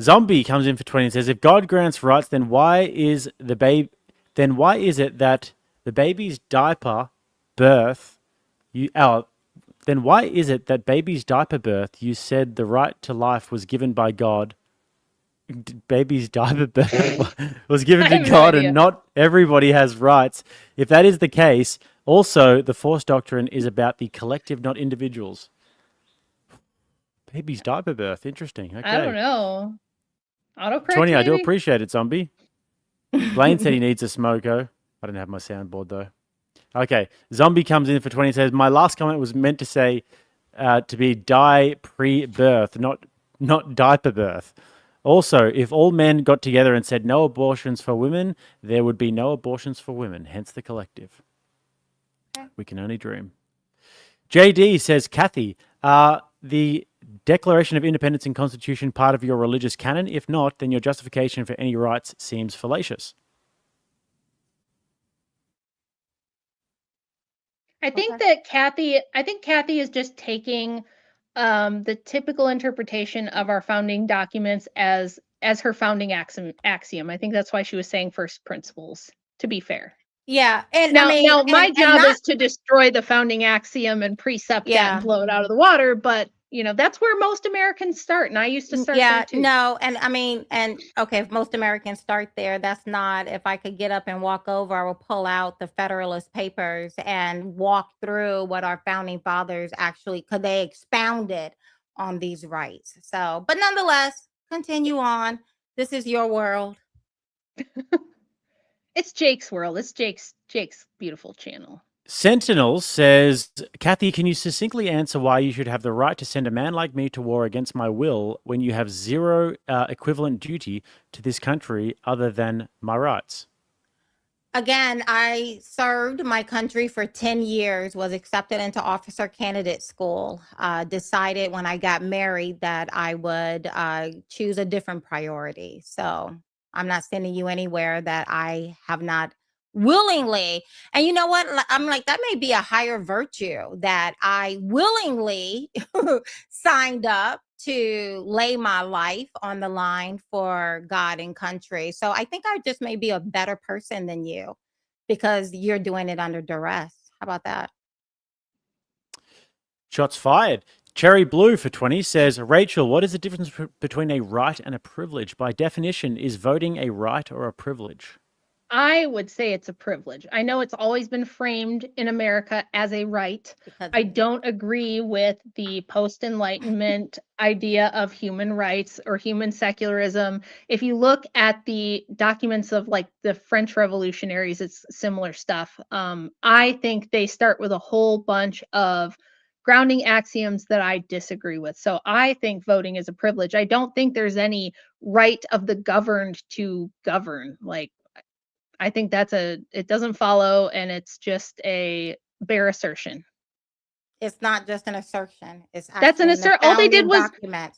Zombie comes in for 20 and says, if God grants rights, then why is it that the baby's diaper birth then why is it that baby's diaper birth you said the right to life was given by God? Baby's diaper birth was given to God, and not everybody has rights. If that is the case, also the force doctrine is about the collective, not individuals. Baby's diaper birth, interesting. Okay. I don't know. Autocorrect 20, I do maybe? appreciate it, Zombie. Blaine said he needs a smoko. I don't have my soundboard though. Okay, Zombie comes in for 20 and says, my last comment was meant to say to be die pre-birth, not diaper birth. Also, if all men got together and said no abortions for women, there would be no abortions for women, hence the collective. Okay. We can only dream. JD says, Kathy, are the Declaration of Independence and Constitution part of your religious canon? If not, then your justification for any rights seems fallacious. I think Kathy is just taking the typical interpretation of our founding documents as her founding axiom. I think that's why she was saying first principles, to be fair. Yeah, and I Now, mean, my and job not is to destroy the founding axiom and precept that yeah. and blow it out of the water. But that's where most Americans start, and I used to start there Yeah, too. no, and I mean, and okay, if most Americans start there, that's not, if I could get up and walk over, I will pull out the Federalist Papers and walk through what our founding fathers actually, because they expounded on these rights. So, but nonetheless, continue on. This is your world. It's Jake's world. It's Jake's beautiful channel. Sentinel says, Kathy, can you succinctly answer why you should have the right to send a man like me to war against my will when you have zero equivalent duty to this country other than my rights? Again, I served my country for 10 years, was accepted into officer candidate school, decided when I got married that I would choose a different priority. So I'm not sending you anywhere that I have not willingly. And you know what? I'm like, that may be a higher virtue that I willingly signed up to lay my life on the line for God and country. So I think I just may be a better person than you because you're doing it under duress. How about that? Shots fired. Cherry Blue for 20 says, Rachel, what is the difference between a right and a privilege? By definition, is voting a right or a privilege? I would say it's a privilege. I know it's always been framed in America as a right. I don't agree with the post-Enlightenment idea of human rights or human secularism. If you look at the documents of like the French revolutionaries, it's similar stuff. I think they start with a whole bunch of grounding axioms that I disagree with. So I think voting is a privilege. I don't think there's any right of the governed to govern. Like, I think it doesn't follow, and it's just a bare assertion. It's not just an assertion. It's That's an actually in the assert. All they did founding was, documents.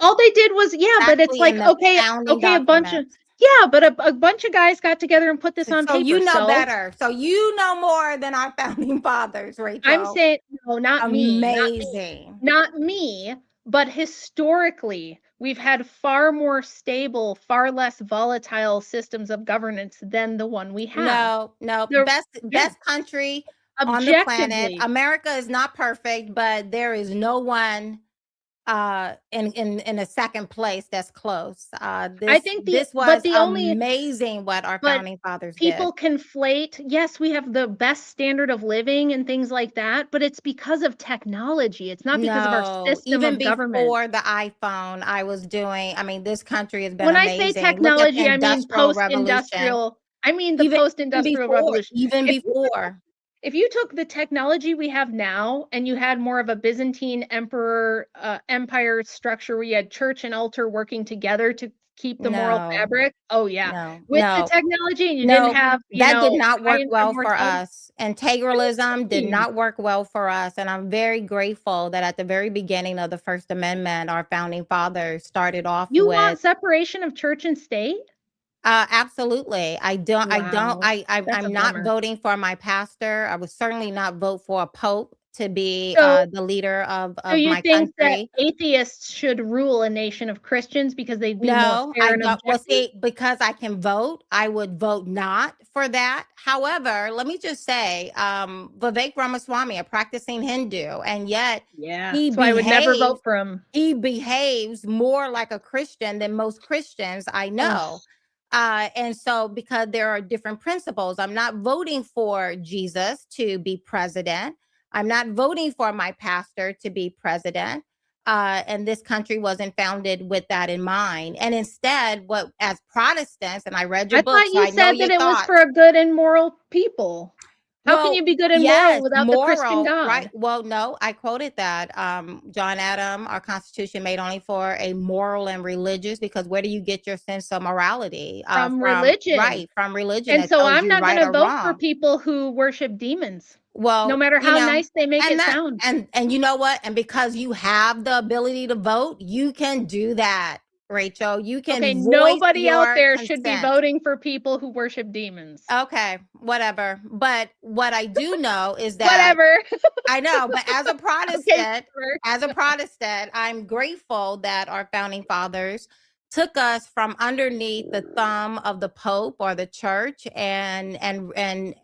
yeah, but it's Actually like, in the okay, founding a bunch of, documents. yeah, but a bunch of guys got together and put this on So paper. you know So better. So you know more than our founding fathers, Rachel. I'm saying, no, not me, Amazing. not me, but historically, we've had far more stable, far less volatile systems of governance than the one we have. No. The- Best country on the planet. Objectively. America is not perfect, but there is no one in a second place that's close. I think this was amazing what our founding fathers did. People conflate, yes, we have the best standard of living and things like that, but it's because of technology. It's not because of our system even of government. before the iPhone, I was doing, I mean, this country has been When amazing. I say technology, I mean post-industrial. I mean the post-industrial revolution. Even before. If you took the technology we have now and you had more of a Byzantine empire structure where you had church and altar working together to keep the moral fabric. Oh yeah. With the technology, and you didn't have, that did not work well for us. Integralism did not work well for us. And I'm very grateful that at the very beginning of the First Amendment, our founding fathers started off with. You want separation of church and state? Absolutely. I'm That's a not bummer. voting for my pastor. I would certainly not vote for a pope to be the leader of So you my think that country. atheists should rule a nation of Christians because they'd be more No, fair I and don't. Well, objective? see, because I can vote, I would vote not for that. However, let me just say, Vivek Ramaswamy, a practicing Hindu, and yet I would never vote for him. He behaves more like a Christian than most Christians I know. And so because there are different principles, I'm not voting for Jesus to be president. I'm not voting for my pastor to be president. And this country wasn't founded with that in mind. And instead, as Protestants, and I read your book, I thought you said that it was for a good and moral people. How can you be good and moral without the Christian God? Right. Well, no, I quoted that. John Adam, our Constitution made only for a moral and religious, because where do you get your sense of morality? From religion. Right, from religion. And so I'm not going to vote for people who worship demons. Well, no matter how nice they make it sound. And you know what? And because you have the ability to vote, you can do that, Rachel. You can. Okay, nobody out there should be voting for people who worship demons. Okay, whatever. But what I do know is that whatever. I know, but as a Protestant, I'm grateful that our founding fathers took us from underneath the thumb of the Pope or the church and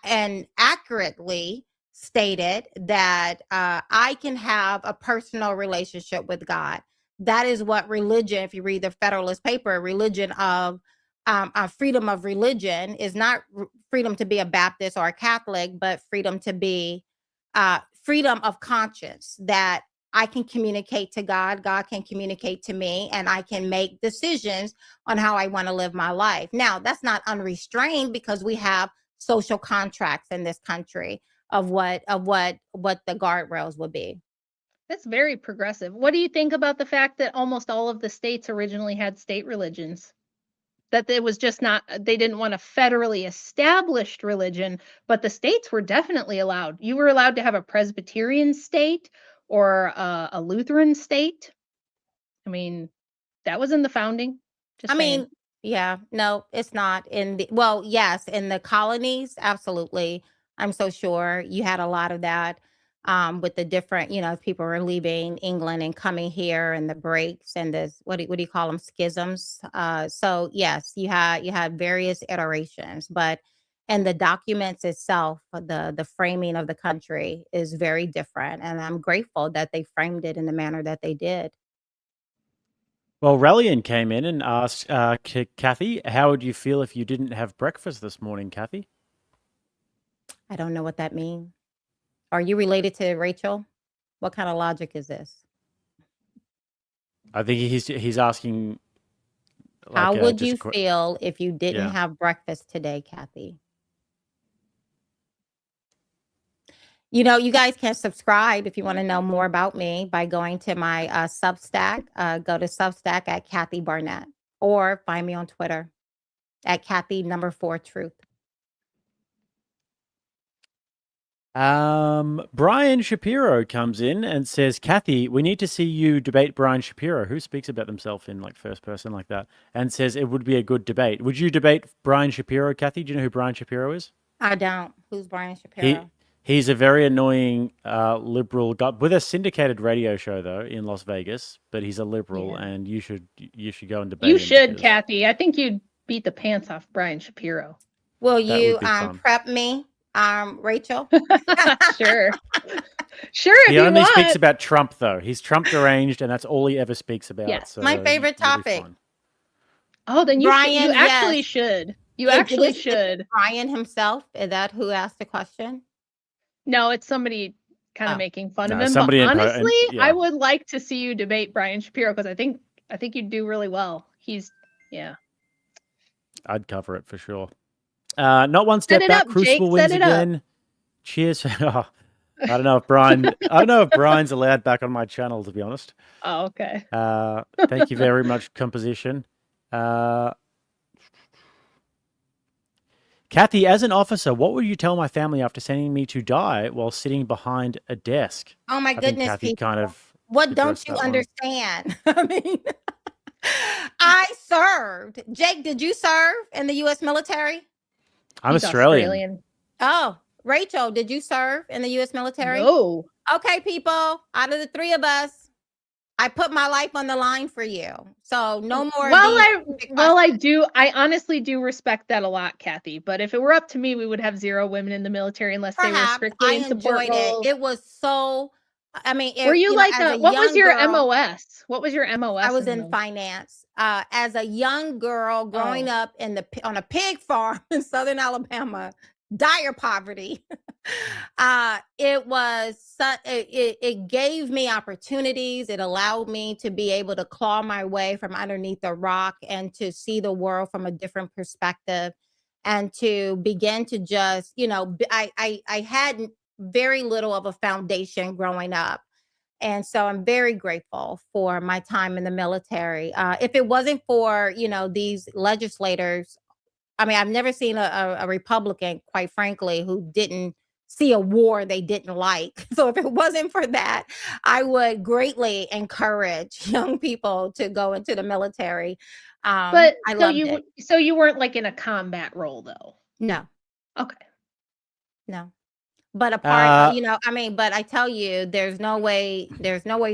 and accurately stated that I can have a personal relationship with God. That is what religion, if you read the Federalist paper, religion of freedom of religion is not freedom to be a Baptist or a Catholic, but freedom to be freedom of conscience, that I can communicate to God, God can communicate to me, and I can make decisions on how I want to live my life. Now, that's not unrestrained because we have social contracts in this country of what the guardrails would be. That's very progressive. What do you think about the fact that almost all of the states originally had state religions? That it was just not, they didn't want a federally established religion, but the states were definitely allowed. You were allowed to have a Presbyterian state or a Lutheran state. I mean, that was in the founding. Just I saying. mean, yeah, no, it's not in the, well, yes, in the colonies, absolutely. I'm so sure you had a lot of that with the different, people were leaving England and coming here and the breaks and the, what do you call them? Schisms. So yes, you had various iterations, but and the documents itself, the framing of the country is very different. And I'm grateful that they framed it in the manner that they did. Well, Relian came in and asked Kathy, how would you feel if you didn't have breakfast this morning, Kathy? I don't know what that means. Are you related to Rachel? What kind of logic is this? I think he's asking. How would just you feel if you didn't have breakfast today, Kathy? You guys can subscribe if you want to know more about me by going to my Substack. Go to Substack at Kathy Barnette, or find me on Twitter at Kathy4Truth. Brian Shapiro comes in and says, Kathy, we need to see you debate Brian Shapiro, who speaks about themselves in like first person like that, and says it would be a good debate. Would you debate Brian Shapiro, Kathy? Do you know who Brian Shapiro is? I don't. Who's Brian Shapiro? He's a very annoying liberal guy with a syndicated radio show though in Las Vegas, but he's a liberal, and you should go and debate him. You should, Kathy. I think you'd beat the pants off Brian Shapiro. Will you prep me, Rachel? Sure. Sure. He only speaks about Trump though. He's Trump deranged, and that's all he ever speaks about. Yes, so my favorite topic. Oh, then Brian, you actually should. You actually should. Brian himself, is that who asked the question? No, it's somebody kind of making fun of him. But honestly, I would like to see you debate Brian Shapiro because I think you'd do really well. I'd cover it for sure. Not one step back. Crucible Jake, wins again. Cheers. I don't know if Brian's allowed back on my channel, to be honest. Oh, okay. Thank you very much, composition. Kathy, as an officer, what would you tell my family after sending me to die while sitting behind a desk? Oh my goodness, Kathy kind of what don't you understand? I mean, I served. Jake, did you serve in the U.S. military? I'm Australian. Oh, Rachel, did you serve in the U.S. military? No. Okay, people, out of the three of us, I put my life on the line for you. So no more. I honestly do respect that a lot, Kathy. But if it were up to me, we would have 0 women in the military unless they were strictly in support roles. It was so. I mean, were you like what was your MOS? What was your MOS? I was in finance. As a young girl growing up on a pig farm in Southern Alabama, dire poverty. It gave me opportunities. It allowed me to be able to claw my way from underneath a rock and to see the world from a different perspective, and to begin to just, I had very little of a foundation growing up. And so I'm very grateful for my time in the military. If it wasn't for, these legislators, I mean, I've never seen a Republican, quite frankly, who didn't see a war they didn't like. So if it wasn't for that, I would greatly encourage young people to go into the military. But so you weren't like in a combat role though? No. Okay. No. But but I tell you, there's no way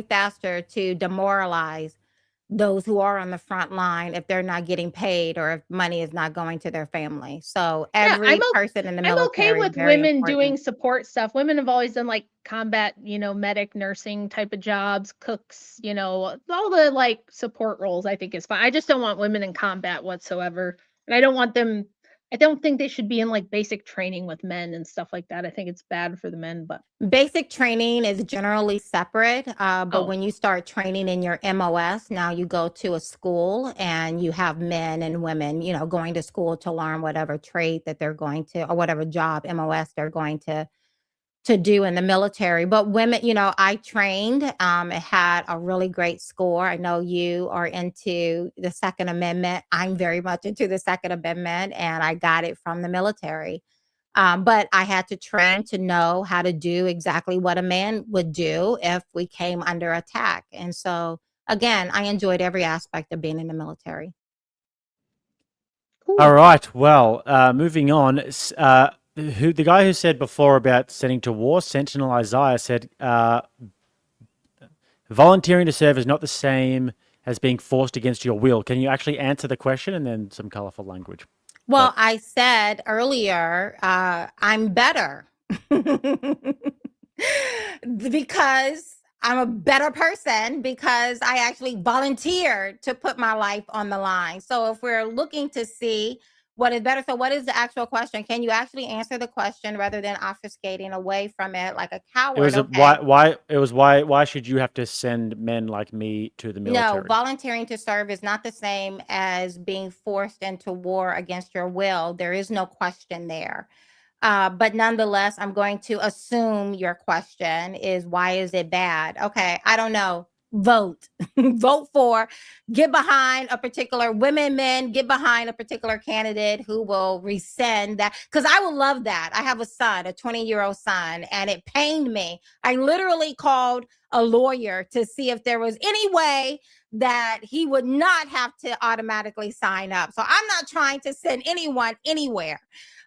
faster to demoralize those who are on the front line if they're not getting paid or if money is not going to their family. So Yeah, every person in the I'm okay military is with very women doing important. support stuff. Women have always done like combat, medic, nursing type of jobs, cooks, all the like support roles I think is fine. I just don't want women in combat whatsoever. And I don't think they should be in like basic training with men and stuff like that. I think it's bad for the men, but Basic training is generally separate, but oh, when you start training in your MOS, now you go to a school and you have men and women, going to school to learn whatever trade that they're going to, or whatever job MOS they're going to do in the military. But women, I trained, it had a really great score. I know you are into the Second Amendment. I'm very much into the Second Amendment, and I got it from the military. But I had to train to know how to do exactly what a man would do if we came under attack. And so, again, I enjoyed every aspect of being in the military. cool. All right. Well, moving on. The guy who said before about sending to war, Sentinel Isaiah said, volunteering to serve is not the same as being forced against your will. Can you actually answer the question? And then some colorful language. Well, I said earlier, I'm better because I'm a better person because I actually volunteered to put my life on the line. So if we're looking to see what is better, so what is the actual question? Can you actually answer the question rather than obfuscating away from it like a coward? It was why should you have to send men like me to the military? No, volunteering to serve is not the same as being forced into war against your will. There is no question there. But nonetheless, I'm going to assume your question is why is it bad? Okay, I don't know. Vote. Vote for, get behind a particular men, get behind a particular candidate who will rescind that. Because I would love that. I have a son, a 20-year-old son, and it pained me. I literally called a lawyer to see if there was any way that he would not have to automatically sign up. So I'm not trying to send anyone anywhere.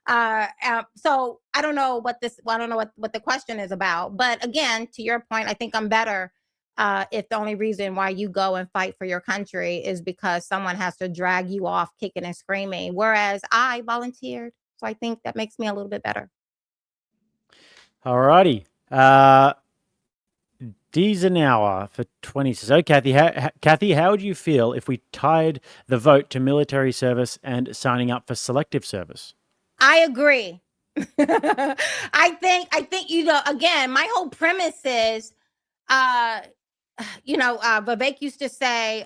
So I don't know what the question is about. But again, to your point, I think I'm better if the only reason why you go and fight for your country is because someone has to drag you off kicking and screaming, whereas I volunteered. So I think that makes me a little bit better. All righty. Diezenauer for 20 says, "Oh, Kathy, how would you feel if we tied the vote to military service and signing up for selective service?" I agree. I think, again, my whole premise is, Vivek used to say,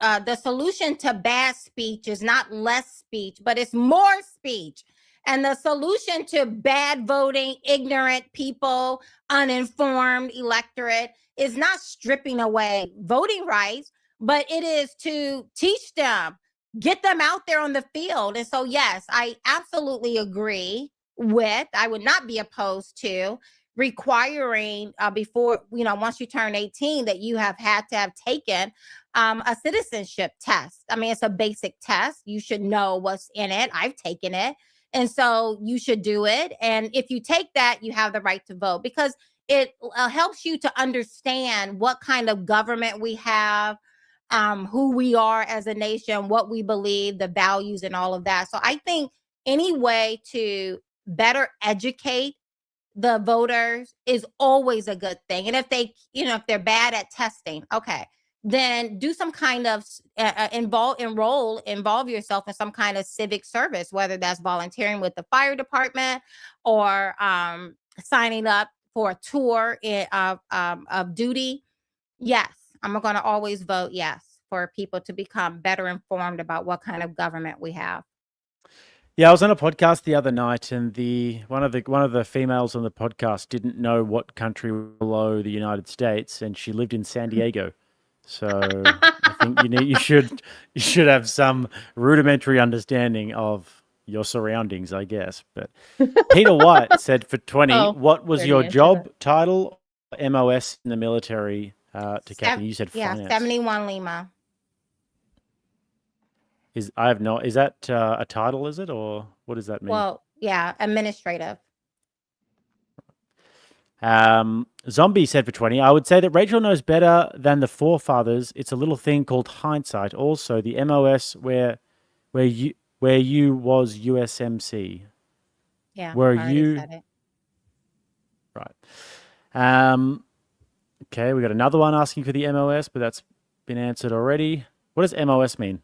the solution to bad speech is not less speech, but it's more speech. And the solution to bad voting, ignorant people, uninformed electorate is not stripping away voting rights, but it is to teach them, get them out there on the field. And so, yes, I absolutely agree with, I would not be opposed to requiring before, once you turn 18, that you have had to have taken a citizenship test. I mean, it's a basic test. You should know what's in it. I've taken it. And so you should do it. And if you take that, you have the right to vote because it helps you to understand what kind of government we have, who we are as a nation, what we believe, the values and all of that. So I think any way to better educate the voters is always a good thing. And if they, if they're bad at testing, okay, then do some kind of involve yourself in some kind of civic service, whether that's volunteering with the fire department or signing up for a tour of duty. Yes, I'm going to always vote yes for people to become better informed about what kind of government we have. Yeah, I was on a podcast the other night, and one of the females on the podcast didn't know what country was below the United States, and she lived in San Diego. So I think you should have some rudimentary understanding of your surroundings, I guess. But Peter White said for 20, what was your job title, MOS in the military? To Kathy, you said finance. 71 Lima. Is that a title? Is it, or what does that mean? Well, yeah, administrative. Zombie said for 20, I would say that Rachel knows better than the forefathers. It's a little thing called hindsight. Also, the MOS where you was USMC. Yeah, Where I already you said it. right. Okay, we got another one asking for the MOS, but that's been answered already. What does MOS mean?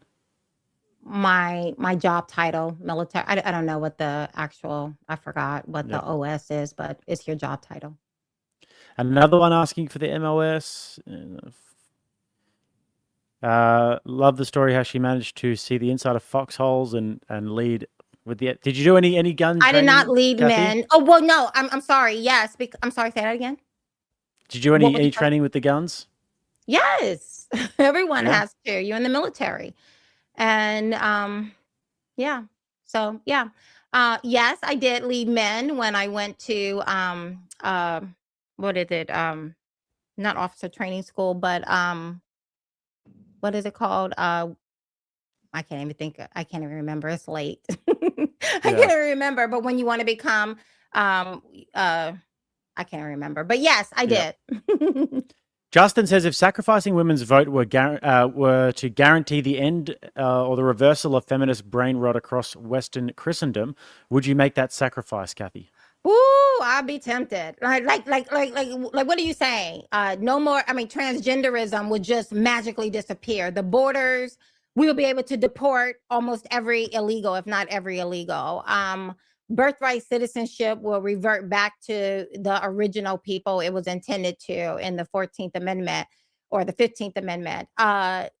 My job title, military. I don't know what the actual, I forgot what the OS is, but it's your job title. Another one asking for the MOS. Love the story how she managed to see the inside of foxholes and lead with the. Did you do any gun I did not training, lead Kathy? men. Oh well, no. I'm sorry. Yes, I'm sorry. Say that again. Did you do any training with the guns? Yes, everyone Yeah. has to. You're in the military, and yeah. So yeah, yes, I did lead men when I went to what is it? Not officer training school, but what is it called? I can't even think. I can't even remember. It's late. I can't even remember. But when you want to become, I can't remember. But yes, I did. Justin says, if sacrificing women's vote were to guarantee the end or the reversal of feminist brain rot across Western Christendom, would you make that sacrifice, Kathy? Ooh, I'd be tempted. Like, what are you saying? No more. I mean, transgenderism would just magically disappear. The borders, we will be able to deport almost every illegal, if not every illegal. Birthright citizenship will revert back to the original people it was intended to in the 14th Amendment or the 15th Amendment. Not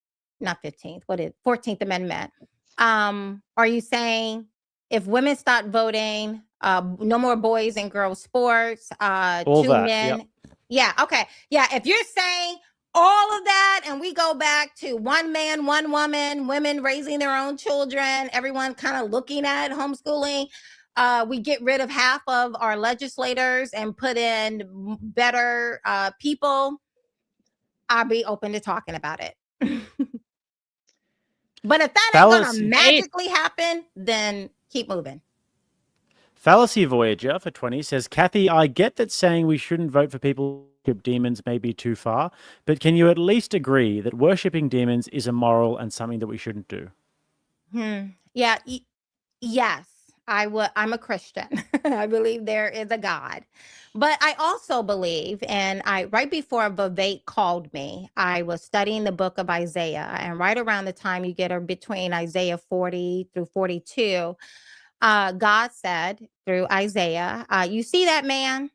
15th. What is 14th Amendment? Are you saying if women start voting, no more boys and girls sports, All two that, men? yep. Yeah. Okay. Yeah. If you're saying all of that and we go back to one man, one woman, women raising their own children, everyone kind of looking at homeschooling, we get rid of half of our legislators and put in better people, I'll be open to talking about it. But if that ain't gonna magically happen, then keep moving. Fallacy Voyager for 20 says, Kathy, I get that saying we shouldn't vote for people who worship demons may be too far, but can you at least agree that worshipping demons is immoral and something that we shouldn't do? Yeah. Yes, I'm a Christian. I believe there is a God. But I also believe, and right before Vivek called me, I was studying the book of Isaiah. And right around the time you get between Isaiah 40 through 42, God said through Isaiah, you see that man,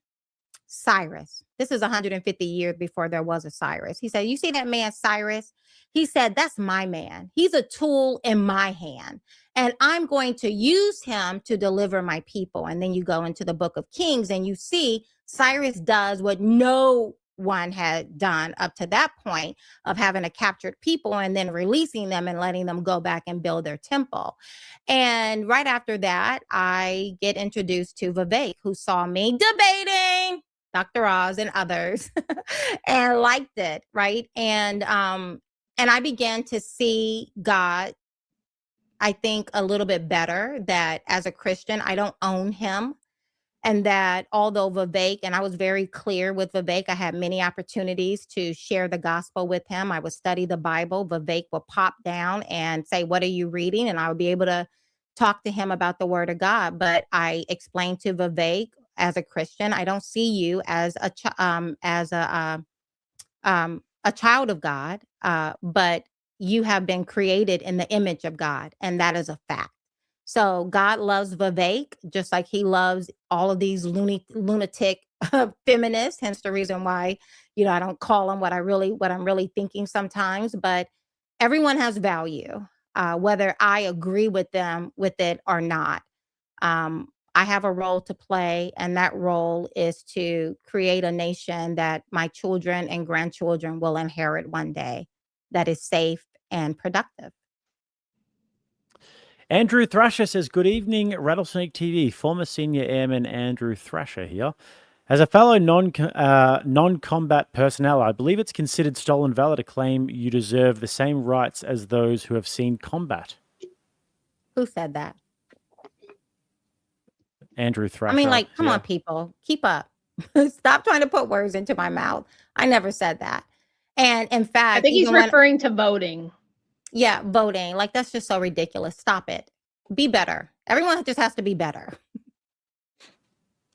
Cyrus. This is 150 years before there was a Cyrus. He said, you see that man, Cyrus? He said, that's my man. He's a tool in my hand. And I'm going to use him to deliver my people. And then you go into the book of Kings and you see Cyrus does what no one had done up to that point of having a captured people and then releasing them and letting them go back and build their temple. And right after that, I get introduced to Vivek, who saw me debating Dr. Oz and others and liked it, right? And I began to see God, I think, a little bit better, that as a Christian, I don't own him. And that although Vivek, and I was very clear with Vivek, I had many opportunities to share the gospel with him. I would study the Bible. Vivek would pop down and say, what are you reading? And I would be able to talk to him about the word of God. But I explained to Vivek, as a Christian, I don't see you as a child of God, but you have been created in the image of God, and that is a fact. So God loves Vivek just like he loves all of these lunatic feminists. Hence the reason why, I don't call them what I'm really thinking sometimes. But everyone has value, whether I agree with them with it or not. I have a role to play, and that role is to create a nation that my children and grandchildren will inherit one day, that is safe and productive. Andrew Thrasher says, good evening, Rattlesnake TV. Former senior airman Andrew Thrasher here. As a fellow non-combat personnel, I believe it's considered stolen valor to claim you deserve the same rights as those who have seen combat. Who said that? Andrew Thrasher. I mean, come on, people, keep up. Stop trying to put words into my mouth. I never said that. And in I fact, think he's even when, referring to voting. yeah, voting, like that's just so ridiculous. Stop it. Be better. Everyone just has to be better.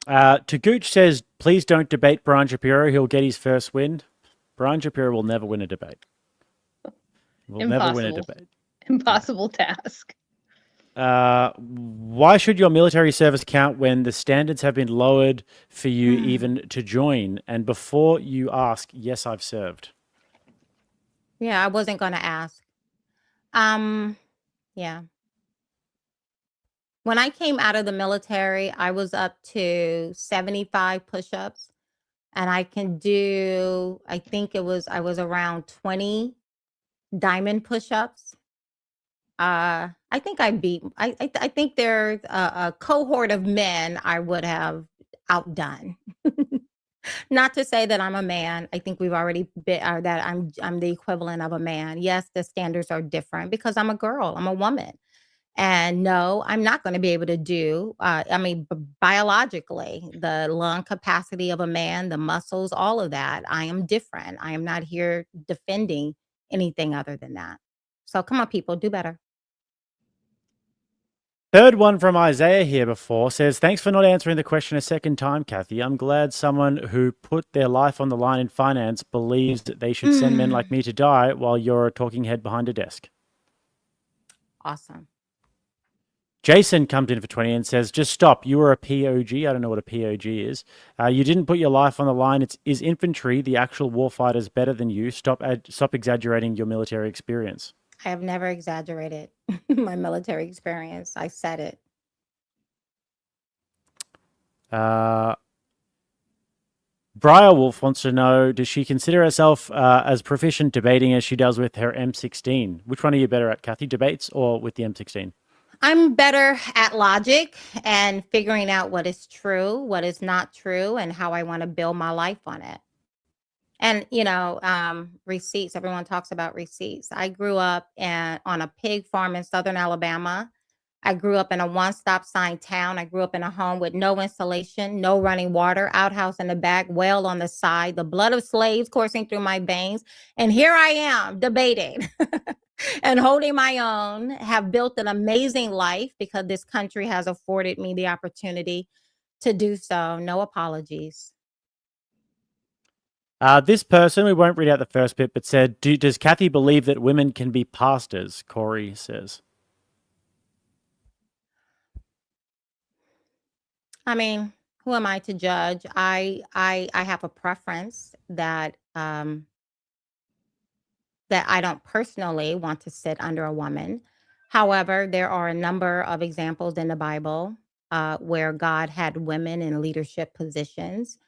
To Gooch says, please don't debate Brian Shapiro. He'll get his first win. Brian Shapiro will never win a debate. Will never win a Impossible. debate. Impossible task. Why should your military service count when the standards have been lowered for you even to join? And before you ask, yes, I've served. Yeah, I wasn't going to ask. Yeah. When I came out of the military, I was up to 75 push-ups, and I can do, I think I was around 20 diamond push-ups. I think I think there's a cohort of men I would have outdone. Not to say that I'm a man. I think we've already been, or that I'm the equivalent of a man. Yes, the standards are different because I'm a girl. I'm a woman. And no, I'm not going to be able to do, biologically, the lung capacity of a man, the muscles, all of that. I am different. I am not here defending anything other than that. So come on, people, do better. Third one from Isaiah here before says, thanks for not answering the question a second time, Kathy. I'm glad someone who put their life on the line in finance believes that they should send men like me to die while you're a talking head behind a desk. Awesome. Jason comes in for 20 and says, just stop. You were a POG. I don't know what a POG is. You didn't put your life on the line. Is infantry, the actual warfighters, better than you? Stop exaggerating your military experience. I have never exaggerated my military experience. I said it. Briar Wolf wants to know, does she consider herself as proficient debating as she does with her M16? Which one are you better at, Kathy? Debates or with the M16? I'm better at logic and figuring out what is true, what is not true, and how I want to build my life on it. And, receipts, everyone talks about receipts. I grew up on a pig farm in Southern Alabama. I grew up in a one-stop sign town. I grew up in a home with no insulation, no running water, outhouse in the back, well on the side, the blood of slaves coursing through my veins. And here I am debating and holding my own, have built an amazing life because this country has afforded me the opportunity to do so. No apologies. This person, we won't read out the first bit, but said, does Kathy believe that women can be pastors? Corey says. I mean, who am I to judge? I have a preference that that I don't personally want to sit under a woman. However, there are a number of examples in the Bible where God had women in leadership positions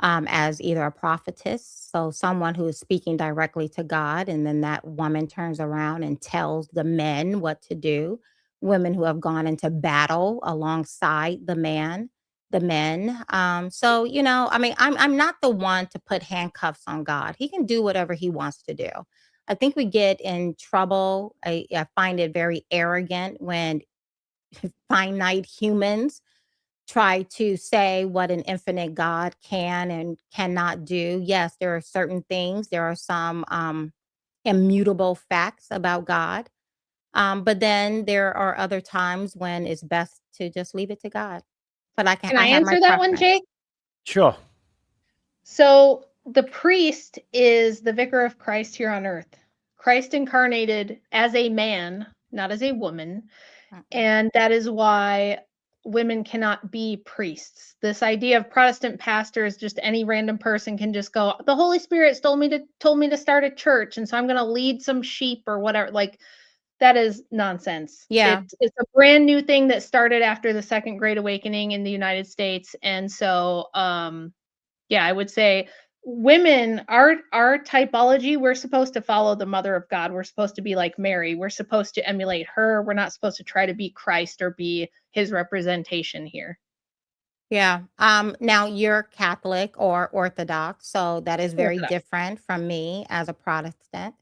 as either a prophetess, so someone who is speaking directly to God, and then that woman turns around and tells the men what to do. Women who have gone into battle alongside the men. I'm not the one to put handcuffs on God. He can do whatever he wants to do. I think we get in trouble. I find it very arrogant when finite humans try to say what an infinite God can and cannot do. Yes, there are certain things. There are some immutable facts about God. But then there are other times when it's best to just leave it to God. But Can I have my answer that one, preference. Jake? Sure. So the priest is the vicar of Christ here on earth. Christ incarnated as a man, not as a woman. And that is why women cannot be priests. This idea of Protestant pastors, just any random person can just go, the Holy Spirit told me to start a church, and so I'm going to lead some sheep or whatever. Like, that is nonsense. Yeah. It's a brand new thing that started after the Second Great Awakening in the United States. And so, yeah, I would say women, our typology, we're supposed to follow the mother of God. We're supposed to be like Mary. We're supposed to emulate her. We're not supposed to try to be Christ or be his representation here. Yeah. Now you're Catholic or Orthodox, so that is very Orthodox. different from me as a Protestant.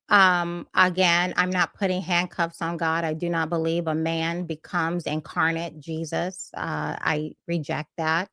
Again, I'm not putting handcuffs on God. I do not believe a man becomes incarnate Jesus. I reject that.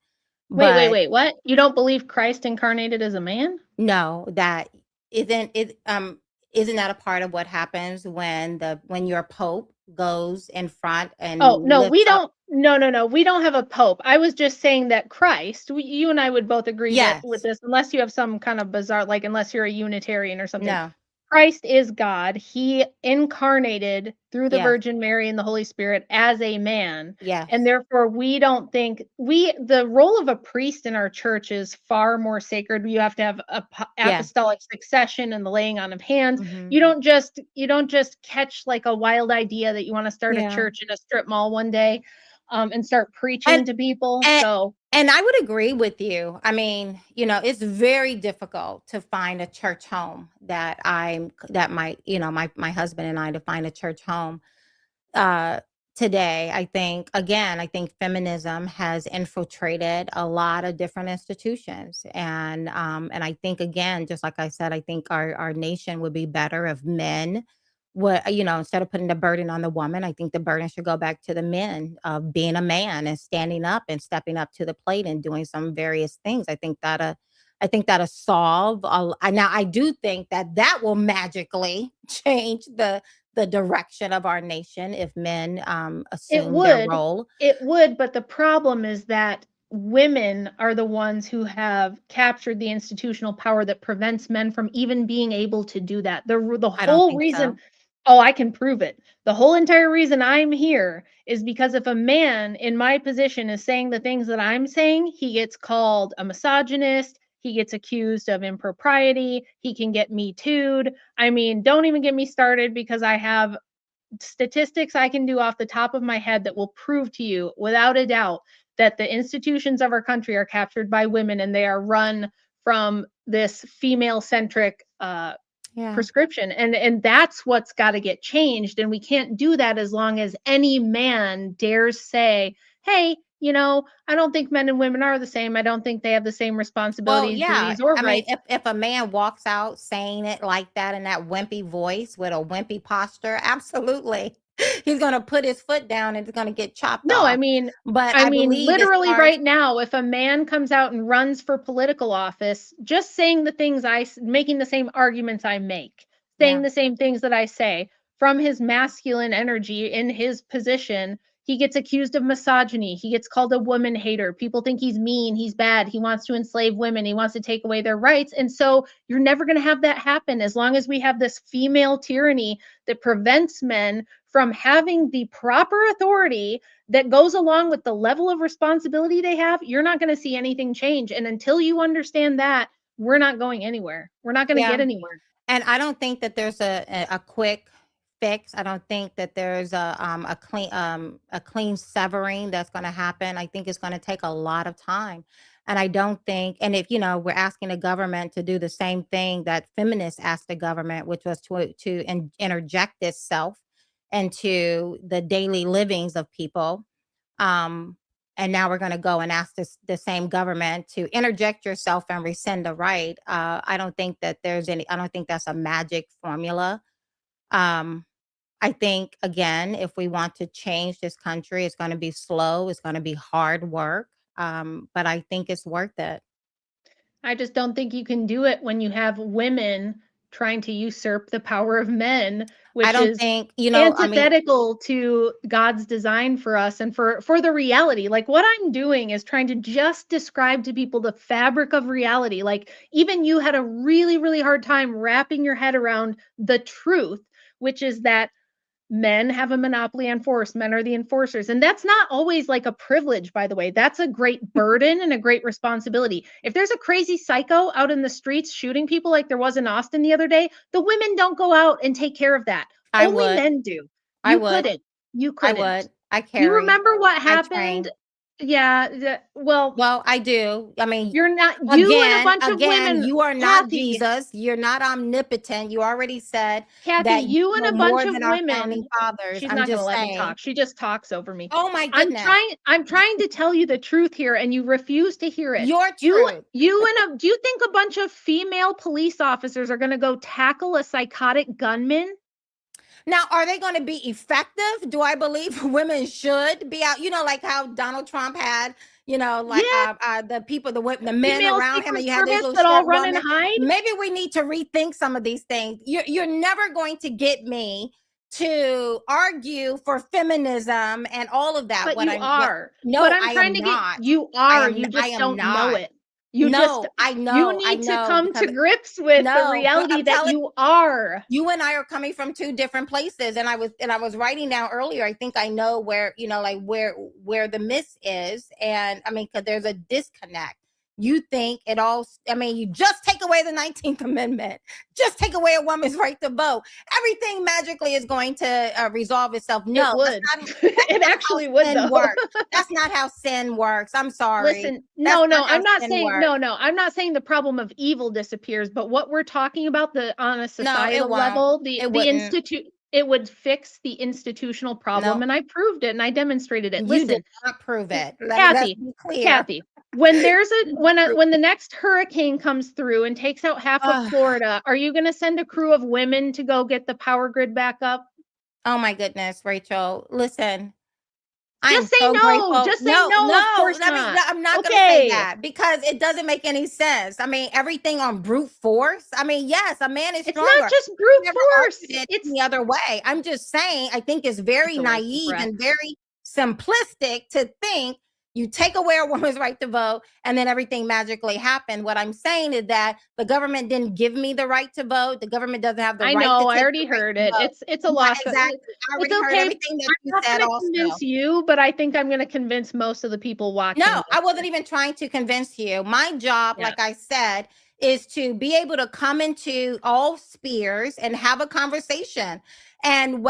But Wait. What? You don't believe Christ incarnated as a man? no, that isn't that a part of what happens when your pope goes in front and Oh, no, lifts we up? don't. No. We don't have a pope. I was just saying that Christ, you and I would both agree that with Yes. this, unless you have some kind of bizarre, like, unless you're a Unitarian or something. No. Christ is God. He incarnated through the Yes. Virgin Mary and the Holy Spirit as a man. And Yes. therefore, we don't think the role of a priest in our church is far more sacred. You have to have Yeah. apostolic succession and the laying on of hands. Hmm. You don't just catch like a wild idea that you want to start a Yeah. church in a strip mall one day, and start And preaching to people. and So and I would agree with you. I mean, it's very difficult to find a church home that my husband and I to find a church home uh today. I think feminism has infiltrated a lot of different institutions, and I think, again, just like I said, I think our nation would be better if men would, instead of putting the burden on the woman, I think the burden should go back to the men of being a man and standing up and stepping up to the plate and doing some various things. I think that'll solve now I do think that will magically change the direction of our nation if men It assume their would. role. It would, but the problem is that women are the ones who have captured the institutional power that prevents men from even being able to do that. The I don't whole think reason. so. Oh, I can prove it. The whole entire reason I'm here is because if a man in my position is saying the things that I'm saying, he gets called a misogynist, he gets accused of impropriety, he can get me too'd. I mean, don't even get me started because I have statistics I can do off the top of my head that will prove to you without a doubt that the institutions of our country are captured by women and they are run from this female centric Yeah. prescription, and that's what's got to get changed, and we can't do that as long as any man dares say, hey, I don't think men and women are the same. I don't think they have the same Well, responsibilities, yeah. duties, or I mean, rights. if a man walks out saying it like that in that wimpy voice with a wimpy posture, absolutely. He's going to put his foot down and it's going to get chopped No, I off. mean But I I mean, believe it literally starts. right now, if a man comes out and runs for political office, just saying the things making the same arguments I make, saying Yeah. the same things that I say, from his masculine energy in his position, he gets accused of misogyny. He gets called a woman hater. People think he's mean, he's bad, he wants to enslave women, he wants to take away their rights. And so you're never going to have that happen as long as we have this female tyranny that prevents men from having the proper authority that goes along with the level of responsibility they have. You're not going to see anything change. And until you understand that, we're not going anywhere. We're not going to Yeah. get anywhere. And I don't think that there's a quick fix. I don't think that there's a clean severing that's going to happen. I think it's going to take a lot of time. And I don't think, and if we're asking the government to do the same thing that feminists asked the government, which was to interject itself into the daily livings of people. And now we're going to go and ask the same government to interject yourself and rescind the right. I don't think that's a magic formula. Um, I think, again, if we want to change this country, it's going to be slow. It's going to be hard work. But I think it's worth it. I just don't think you can do it when you have women trying to usurp the power of men, I which don't is think, I mean, antithetical to God's design for us and for the reality. Like what I'm doing is trying to just describe to people the fabric of reality. Like even you had a really, really hard time wrapping your head around the truth, which is that men have a monopoly on force. Men are the enforcers. And that's not always like a privilege, by the way. That's a great burden and a great responsibility. If there's a crazy psycho out in the streets shooting people like there was in Austin the other day, the women don't go out and take care of that. I Only would. men do. I You would. couldn't. You I couldn't. would. I Do you carry. remember what I happened? train. Yeah. Well, Well, I do. I mean, you and a bunch of again, women, you are not Kathy, Jesus. You're not omnipotent. You already said Kathy, that you you and know a bunch more of than our founding women. fathers. She's I'm not going to just let me saying. talk. She just talks over me. Oh my I'm goodness. trying to tell you the truth here and you refuse to hear it. Your You truth. do you think a bunch of female police officers are going to go tackle a psychotic gunman? Now, are they going to be effective? Do I believe women should be out? Like how Donald Trump had, like Yeah. the people, the men Female around him, Secret and you had these Service little that all short run and women. hide. Maybe we need to rethink some of these things. You're never going to get me to argue for feminism and all of that. But you are. No, But I'm I trying am to not. get you I are. am. You I just am don't know not. it. You No, I you know. I need to know come to because grips with the no, but reality I'm that telling you are. you and I are coming from two different places. And I was writing down earlier. I think I know where, like where the miss is. And I mean, because there's a disconnect. You think it all, I mean, you just take away the 19th Amendment, just take away a woman's right to vote. Everything magically is going to resolve itself. No, It would. It actually would, sin though. works. That's not how sin works. I'm sorry. Listen, That's no, not how I'm not sin saying works. no, I'm not saying the problem of evil disappears, but what we're talking about on a societal won't. level, It the wouldn't. institute, it would fix the institutional problem, No. and I proved it and I demonstrated it. You Listen, did not prove it. Kathy, Let's be clear. Kathy, when there's when the next hurricane comes through and takes out half of Florida, are you going to send a crew of women to go get the power grid back up? Oh my goodness, Rachel. Listen. Just say no. Grateful. Just say no. Of course not. I'm not going to say that because it doesn't make any sense. I mean, everything on brute force. I mean, yes, a man is stronger. It's not just brute force. It's the other way. I'm just saying, I think it's very naive and very simplistic to think you take away a woman's right to vote and then everything magically happened. What I'm saying is that the government didn't give me the right to vote. The government doesn't have the right to I know, I take already heard it. It's a lot. Exactly. I already heard everything that you said also. Convince you, but I think I'm going to convince most of the people watching. No, I wasn't even trying to convince you. My job, like I said, is to be able to come into all spheres and have a conversation. And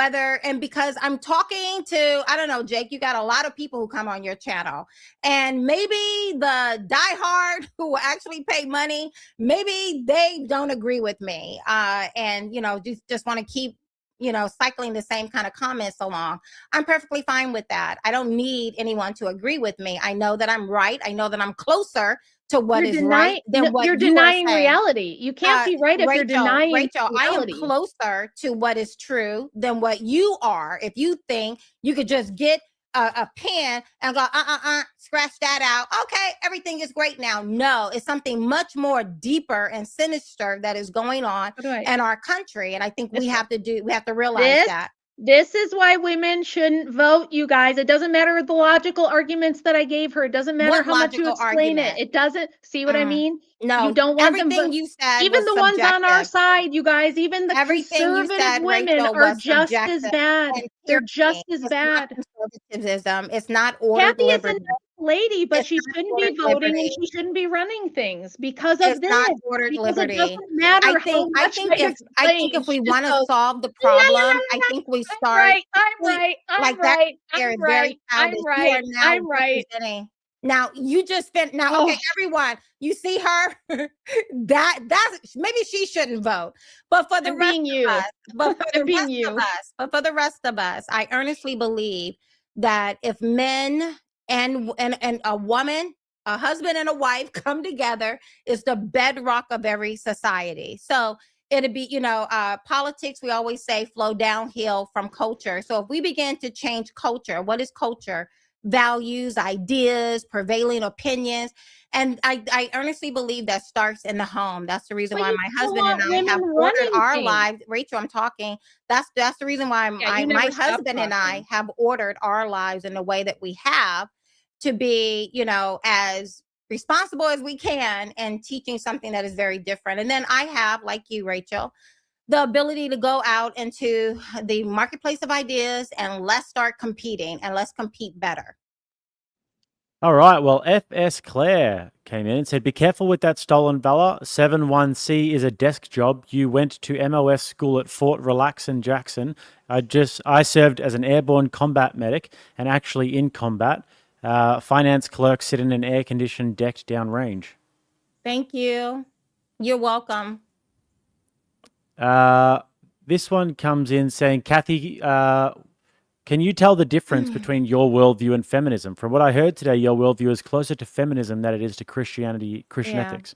because I'm talking to, I don't know, Jake, you got a lot of people who come on your channel, and maybe the diehard who will actually pay money, maybe they don't agree with me. And, just want to keep, cycling the same kind of comments along. I'm perfectly fine with that. I don't need anyone to agree with me. I know that I'm right. I know that I'm closer to what is right than what you're denying reality. You can't be right if you're denying Rachel, reality. I am closer to what is true than what you are. If you think you could just get a pen and go, scratch that out. Okay, everything is great now. No, it's something much more deeper and sinister that is going on in our country. And I think we have to realize that. This is why women shouldn't vote, you guys. It doesn't matter the logical arguments that I gave her. It doesn't matter how much you explain it. It doesn't. See what I mean? No, you don't want everything you said. Even the ones on our side, you guys. Even the everything conservative women are just as bad. They're just as bad. Conservatism. It's not ordered Kathy liberty. is a nice lady, but she shouldn't be voting and she shouldn't be running things because of this. Not ordered liberty. It doesn't matter I think if we want to solve the problem, I think we start. I'm right. Now you just spent okay, everyone, you see her that's maybe she shouldn't vote, but for the rest of us, I earnestly believe that if men and a woman, a husband and a wife come together, is the bedrock of every society. So it'd be, politics, we always say, flow downhill from culture. So if we begin to change culture, what is culture? Values, ideas, prevailing opinions. And I earnestly believe that starts in the home. That's the reason why my husband and I have ordered our lives. Rachel, I'm talking. That's the reason why my husband and I have ordered our lives in the way that we have, to be, as responsible as we can and teaching something that is very different. And then I have, like you, Rachel, the ability to go out into the marketplace of ideas and let's start competing and let's compete better. All right. Well, FS Claire came in and said, be careful with that stolen valor. 71C is a desk job. You went to MOS school at Fort Relaxin Jackson. I served as an airborne combat medic and actually in combat. Finance clerk sit in an air-conditioned decked downrange. Thank you. You're welcome. This one comes in saying, Kathy, can you tell the difference between your worldview and feminism? From what I heard today, your worldview is closer to feminism than it is to Christian ethics.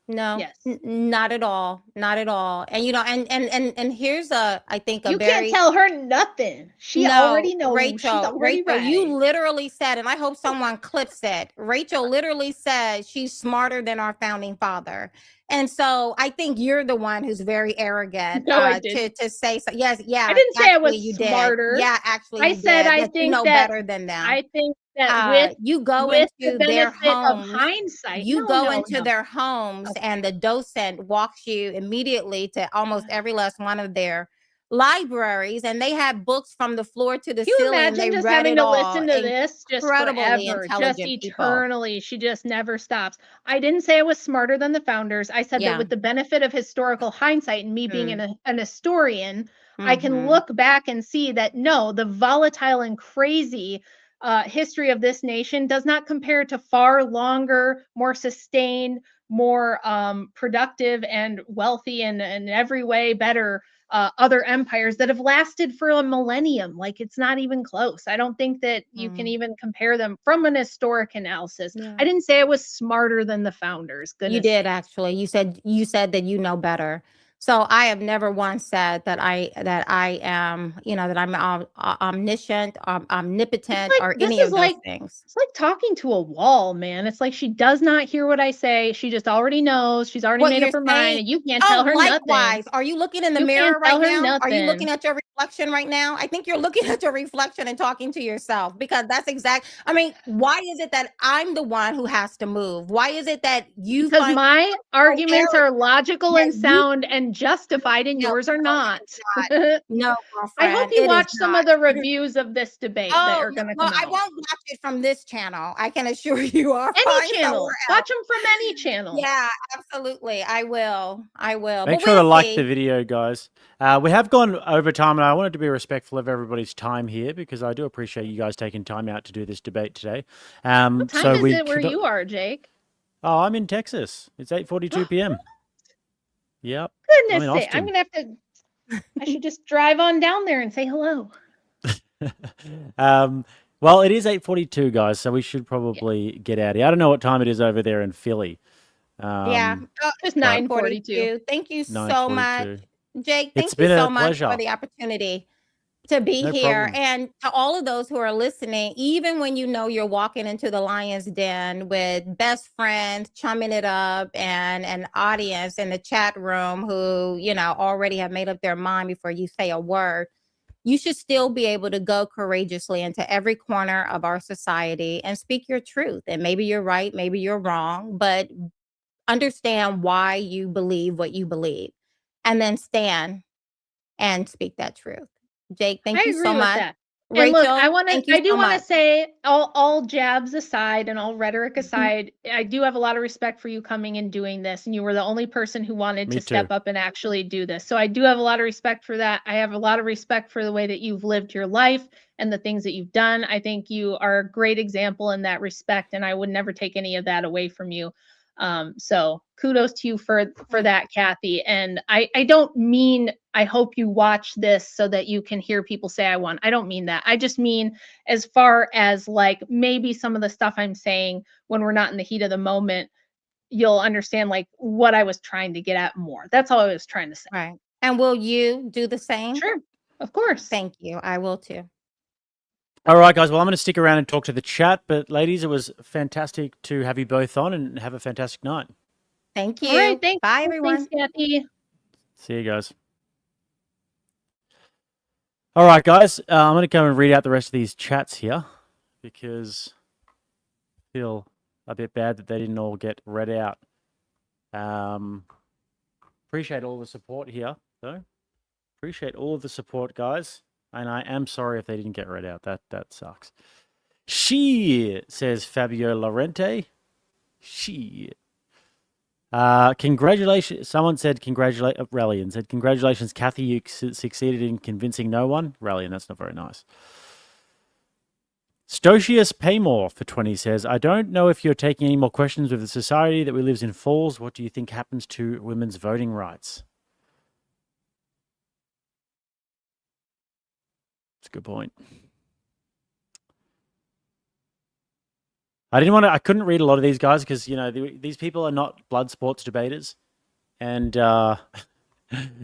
No, Yes. not at all. Not at all. And and here's I think a You can't very tell her nothing. She no, already knows. She's already Rachel, you right. literally said, and I hope someone clips it. Rachel literally said she's smarter than our founding father. And so I think you're the one who's very arrogant No, I didn't. to say so. Yes, I yeah, didn't say I actually was you did. smarter. Yeah, actually I you said did. I That you think know that better than them. I think that You go with the into their benefit of homes. hindsight. You No, go no, into no. their homes, Okay. and the docent walks you immediately to almost every last one of their libraries, and they had books from the floor to the Can you ceiling. imagine They just read having it to all. listen to this just Incredibly forever, just intelligent people. eternally? She just never stops. I didn't say I was smarter than the founders. I said that Yeah. with the benefit of historical hindsight and me being an historian, I can Mhm. look back and see that no, the volatile and crazy history of this nation does not compare to far longer, more sustained, more productive and wealthy and in every way better other empires that have lasted for a millennium. Like it's not even close. I don't think that you can even compare them from an historic analysis. Yeah. I didn't say I was smarter than the founders. You Goodness did sakes. actually. You said that you know better. So I have never once said that I am, that I'm omniscient, omnipotent, or any of those things. It's like talking to a wall, man. It's like she does not hear what I say. She just already knows. She's already What made you're up her mind, saying. and you can't tell Oh, her nothing. likewise. Are you looking in the You mirror can't right tell her now? Are you looking nothing. at your reflection right now? I think you're looking at your reflection and talking to yourself, because that's I mean, why is it that I'm the one who has to move? Why is it that you Because find my so arguments arrogant are logical that and you sound and justified, and no, yours are no, it not. is not. No, I hope girlfriend, you it is watch some not. of the reviews of this debate that Oh, are no, going to well, come I out. won't watch it from this channel. I can assure you I'll Any find channel. somewhere else. Watch them from any channel. Yeah, absolutely. I will. Make But sure to we'll like see. the video, guys. We have gone over time, and I wanted to be respectful of everybody's time here because I do appreciate you guys taking time out to do this debate today. What time is it where you are, Jake? Oh, I'm in Texas. It's 8:42 p.m. Yep. I'm Goodness in sake. I'm Austin. going to have to, I should just drive on down there and say hello. Well, it is 8:42, guys, so we should probably get out of here. I don't know what time it is over there in Philly. Yeah. It's but 9:42. Thank you so 9:42. much, Jake. It's Thank you been a so much for pleasure. the opportunity to be No here. problem. And to all of those who are listening, even when you know you're walking into the lion's den with best friends, chumming it up, and an audience in the chat room who, already have made up their mind before you say a word, you should still be able to go courageously into every corner of our society and speak your truth. And maybe you're right, maybe you're wrong, but understand why you believe what you believe, and then stand and speak that truth. Jake, thank I you so agree with much. that. And look, Rachel, thank you I do so want to much. say all jabs aside and all rhetoric aside, I do have a lot of respect for you coming and doing this. And you were the only person who wanted Me to step too. up and actually do this. So I do have a lot of respect for that. I have a lot of respect for the way that you've lived your life and the things that you've done. I think you are a great example in that respect. And I would never take any of that away from you. So kudos to you for that, Kathy. And I don't mean I hope you watch this so that you can hear people say I won. I don't mean that. I just mean as far as like maybe some of the stuff I'm saying when we're not in the heat of the moment, you'll understand like what I was trying to get at more. That's all I was trying to say. Right. And will you do the same? Sure. Of course. Thank you. I will too. All right, guys. Well, I'm going to stick around and talk to the chat. But ladies, it was fantastic to have you both on, and have a fantastic night. Thank you. All right. Thanks. Bye, everyone. Thanks, Kathy. See you guys. All right, guys. I'm going to go and read out the rest of these chats here because I feel a bit bad that they didn't all get read out. Appreciate all the support here, though. Appreciate all of the support, guys. And I am sorry if they didn't get read out. That sucks. She says Fabio Lorente. She. Congratulations. Someone said Relian said congratulations, Kathy. You succeeded in convincing no one. Relian, that's not very nice. Stocius Paymore for 20 says, I don't know if you're taking any more questions with the society that we live in falls. What do you think happens to women's voting rights? That's a good point. I couldn't read a lot of these guys because, these people are not blood sports debaters. And,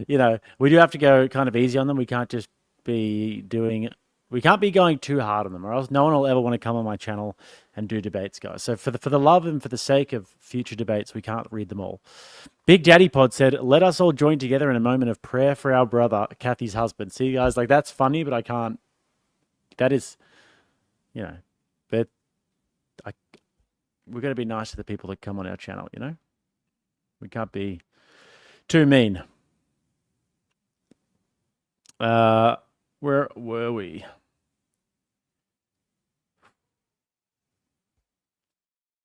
we do have to go kind of easy on them. We can't just be we can't be going too hard on them, or else no one will ever want to come on my channel and do debates, guys. So for the love and for the sake of future debates, we can't read them all. Big Daddy Pod said, let us all join together in a moment of prayer for our brother, Kathy's husband. See, guys, like, that's funny, but I can't. That is, but we've got to be nice to the people that come on our channel, We can't be too mean. Where were we?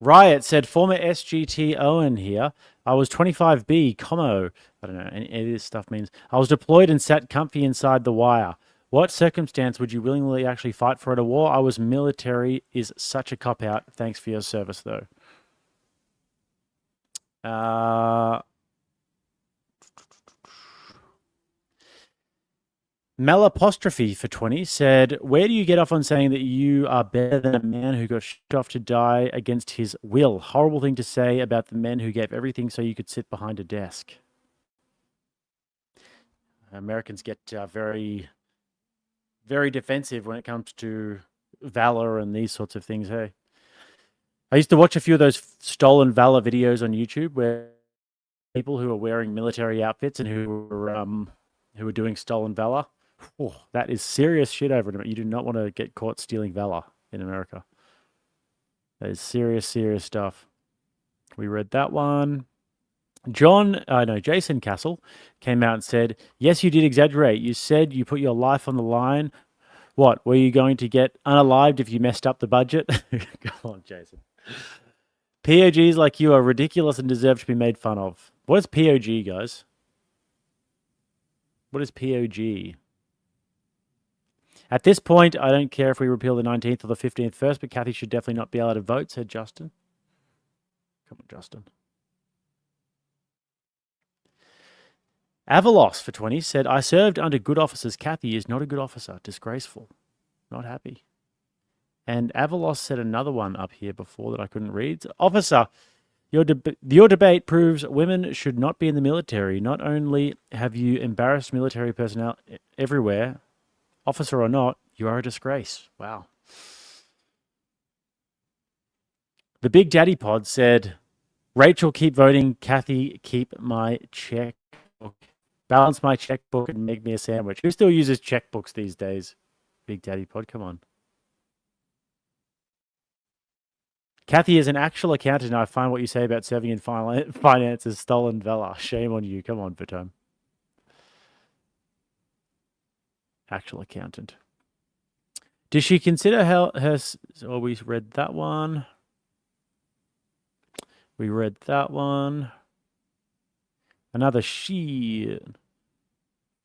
Riot said, former SGT Owen here. I was 25B, commo. I don't know, any of this stuff means. I was deployed and sat comfy inside the wire. What circumstance would you willingly actually fight for at a war? I was military is such a cop-out. Thanks for your service, though. Malapostrophe for 20 said, where do you get off on saying that you are better than a man who got shipped off to die against his will? Horrible thing to say about the men who gave everything so you could sit behind a desk. Americans get very, very defensive when it comes to valor and these sorts of things, hey? I used to watch a few of those stolen valor videos on YouTube where people who are wearing military outfits and who were doing stolen valor. Oh, that is serious shit over it. You do not want to get caught stealing valor in America. That is serious, serious stuff. We read that one. Jason Castle came out and said, yes, you did exaggerate. You said you put your life on the line. What, were you going to get unalived if you messed up the budget? Come on, Jason. POGs like you are ridiculous and deserve to be made fun of. What is POG, guys? What is POG? At this point, I don't care if we repeal the 19th or the 15th first, but Kathy should definitely not be allowed to vote, said Justin. Come on, Justin. Avalos for 20 said, I served under good officers. Kathy is not a good officer. Disgraceful. Not happy. And Avalos said another one up here before that I couldn't read. Officer, your debate proves women should not be in the military. Not only have you embarrassed military personnel everywhere, officer or not, you are a disgrace. Wow. The Big Daddy Pod said, Rachel, keep voting. Kathy, keep my checkbook. Balance my checkbook and make me a sandwich. Who still uses checkbooks these days? Big Daddy Pod, come on. Kathy is an actual accountant. I find what you say about serving in finance as stolen valor. Shame on you. Come on, Vitom. Actual accountant. Does she consider her... Oh, we read that one. We read that one. Another she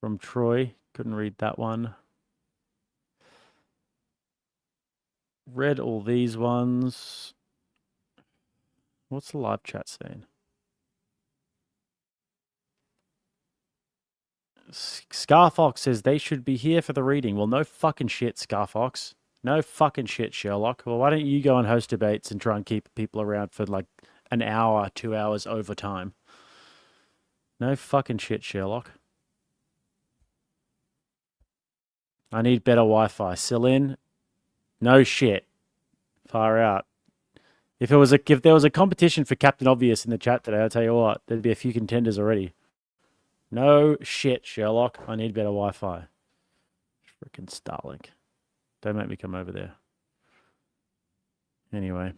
from Troy. Couldn't read that one. Read all these ones. What's the live chat saying? Scarfox says they should be here for the reading. Well, no fucking shit, Scarfox. No fucking shit, Sherlock. Well, why don't you go and host debates and try and keep people around for like an hour, 2 hours overtime? No fucking shit, Sherlock. I need better Wi-Fi. Celine, no shit. Far out. If there was a competition for Captain Obvious in the chat today, I'll tell you what, there'd be a few contenders already. No shit, Sherlock. I need better Wi-Fi. Freaking Starlink. Don't make me come over there. Anyway.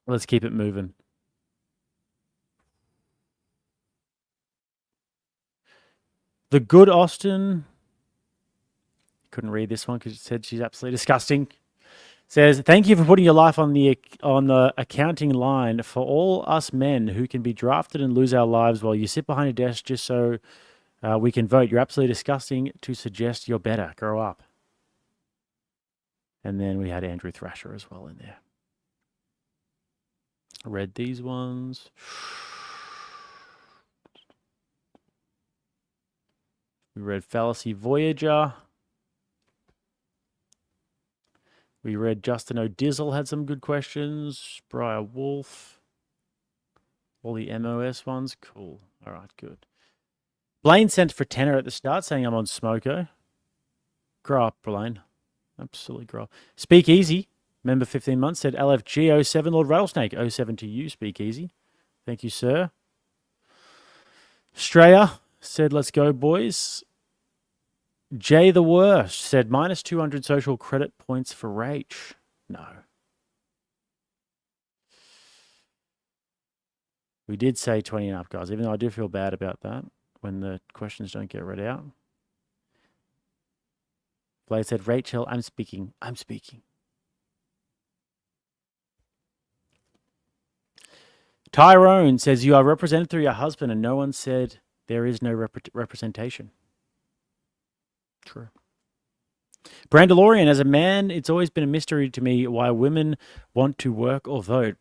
Let's keep it moving. The good Austin. Couldn't read this one because it said she's absolutely disgusting. Says, thank you for putting your life on the accounting line for all us men who can be drafted and lose our lives while you sit behind a desk just so we can vote. You're absolutely disgusting to suggest you're better. Grow up. And then we had Andrew Thrasher as well in there. I read these ones. We read Fallacy Voyager. We read Justin O'Dizzle had some good questions. Briar Wolf. All the MOS ones. Cool. All right, good. Blaine sent for tenor at the start saying I'm on Smoko. Grow up, Blaine. Absolutely grow up. Speak Easy. Member 15 months said LFG 07 Lord Rattlesnake. 07 to you, Speak Easy. Thank you, sir. Straya said, let's go, boys. Jay the Worst said, minus 200 social credit points for Rach. No. We did say 20 and up, guys, even though I do feel bad about that when the questions don't get read out. Blade said, Rachel, I'm speaking. I'm speaking. Tyrone says, you are represented through your husband and no one said there is no representation. True. Brandalorian, as a man, it's always been a mystery to me why women want to work or vote.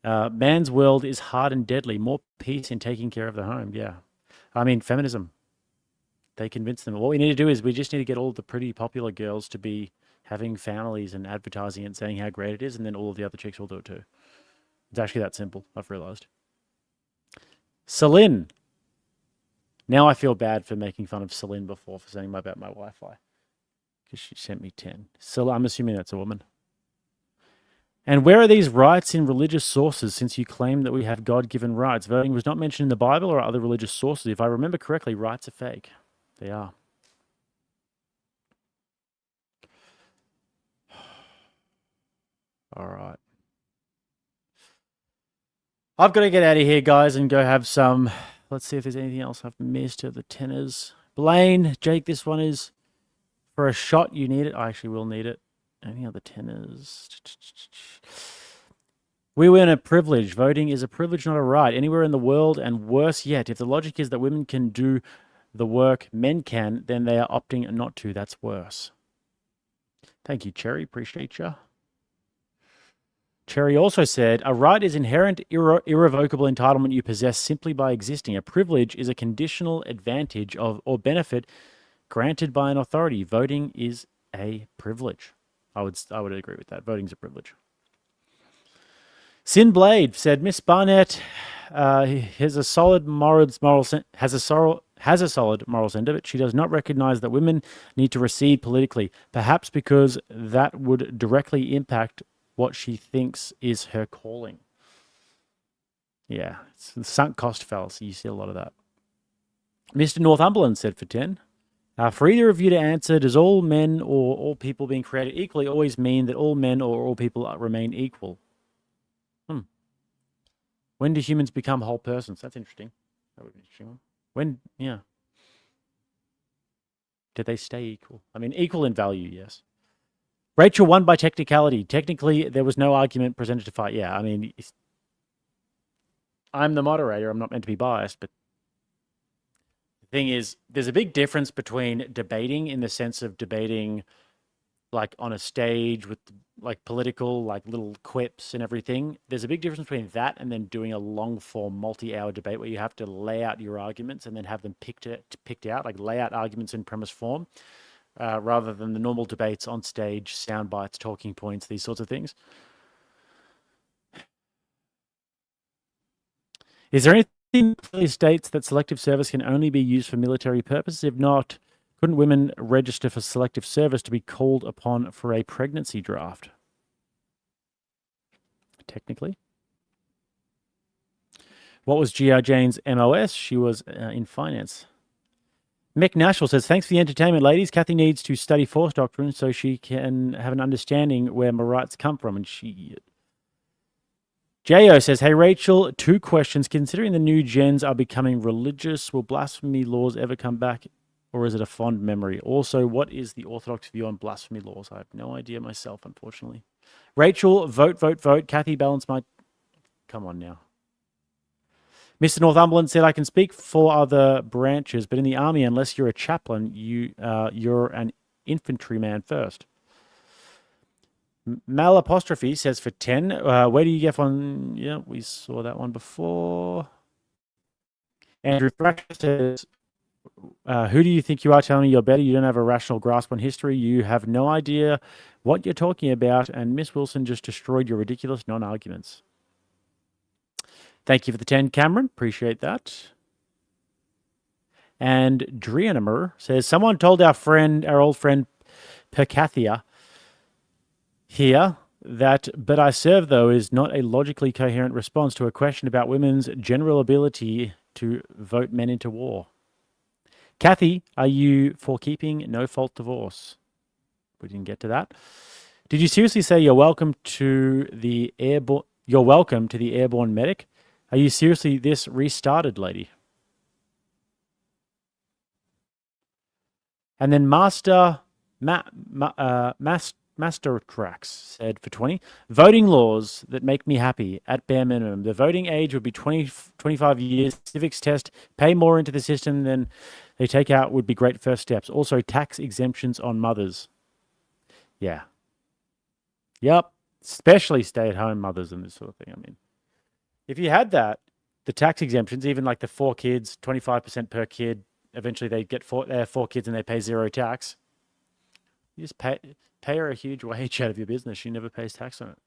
Man's world is hard and deadly. More peace in taking care of the home. Yeah. I mean, feminism. They convince them. What we need to do is we just need to get all the pretty popular girls to be having families and advertising and saying how great it is, and then all of the other chicks will do it too. It's actually that simple, I've realized. Celine. Now I feel bad for making fun of Celine before for saying about my Wi-Fi. Because she sent me 10. So I'm assuming that's a woman. And where are these rights in religious sources since you claim that we have God-given rights? Voting was not mentioned in the Bible or other religious sources. If I remember correctly, rights are fake. They are. All right. I've got to get out of here, guys, and go have some... Let's see if there's anything else I've missed of the tenors. Blaine, Jake, this one is for a shot. You need it. I actually will need it. Any other tenors? We win a privilege. Voting is a privilege, not a right. Anywhere in the world, and worse yet, if the logic is that women can do the work men can, then they are opting not to. That's worse. Thank you, Cherry. Appreciate you. Cherry also said, a right is inherent irrevocable entitlement you possess simply by existing. A privilege is a conditional advantage of or benefit granted by an authority. Voting is a privilege. I would agree with that. Voting's a privilege. Sin Blade said, Miss Barnette has a solid moral center, but she does not recognize that women need to recede politically, perhaps because that would directly impact what she thinks is her calling. Yeah, it's the sunk cost fallacy. You see a lot of that. Mr. Northumberland said for 10. For either of you to answer, does all men or all people being created equally always mean that all men or all people remain equal? When do humans become whole persons? That's interesting. That would be an interesting one. When, yeah. Did they stay equal? I mean, equal in value, yes. Rachel won by technicality. Technically, there was no argument presented to fight. Yeah, I mean, I'm the moderator. I'm not meant to be biased, but the thing is, there's a big difference between debating in the sense of debating like on a stage with like political, like little quips and everything. There's a big difference between that and then doing a long form multi-hour debate where you have to lay out your arguments and then have them picked out, like lay out arguments in premise form. Rather than the normal debates on stage, sound bites, talking points, these sorts of things. Is there anything that clearly states that selective service can only be used for military purposes? If not, couldn't women register for selective service to be called upon for a pregnancy draft? Technically. What was G.R. Jane's MOS? She was in finance. Mick Nashville says, thanks for the entertainment, ladies. Kathy needs to study force doctrine so she can have an understanding where my rights come from. And she... J.O. says, hey, Rachel, 2 questions. Considering the new gens are becoming religious, will blasphemy laws ever come back, or is it a fond memory? Also, what is the Orthodox view on blasphemy laws? I have no idea myself, unfortunately. Rachel, vote, vote, vote. Kathy, balance my... Come on now. Mr. Northumberland said, I can speak for other branches, but in the army, unless you're a chaplain, you're an infantryman first. Malapostrophe says for 10, where do you get on? Yeah, we saw that one before. Andrew Thrasher says, Who do you think you are telling me you're better? You don't have a rational grasp on history. You have no idea what you're talking about. And Miss Wilson just destroyed your ridiculous non-arguments. Thank you for the 10, Cameron. Appreciate that. And Drianimer says, someone told our old friend Percathia here that "but I serve," though, is not a logically coherent response to a question about women's general ability to vote men into war. Kathy, are you for keeping no-fault divorce? We didn't get to that. Did you seriously say you're welcome to the airborne? You're welcome to the airborne medic. Are you seriously this restarted, lady? And then Master Tracks said for 20, voting laws that make me happy at bare minimum. The voting age would be 25 years. Civics test, pay more into the system than they take out would be great first steps. Also, tax exemptions on mothers. Yeah. Yep. Especially stay-at-home mothers and this sort of thing. I mean, if you had that, the tax exemptions, even like the 4 kids, 25% per kid, eventually they get 4 kids and they pay 0 tax. You just pay her a huge wage out of your business. She never pays tax on it.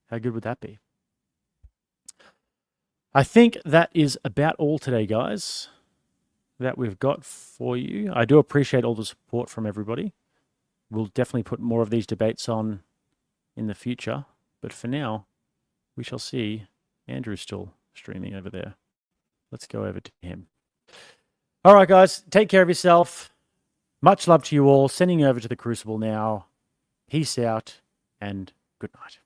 How good would that be? I think that is about all today, guys, that we've got for you. I do appreciate all the support from everybody. We'll definitely put more of these debates on in the future. But for now, we shall see. Andrew's still streaming over there. Let's go over to him. All right, guys, take care of yourself. Much love to you all. Sending you over to the Crucible now. Peace out and good night.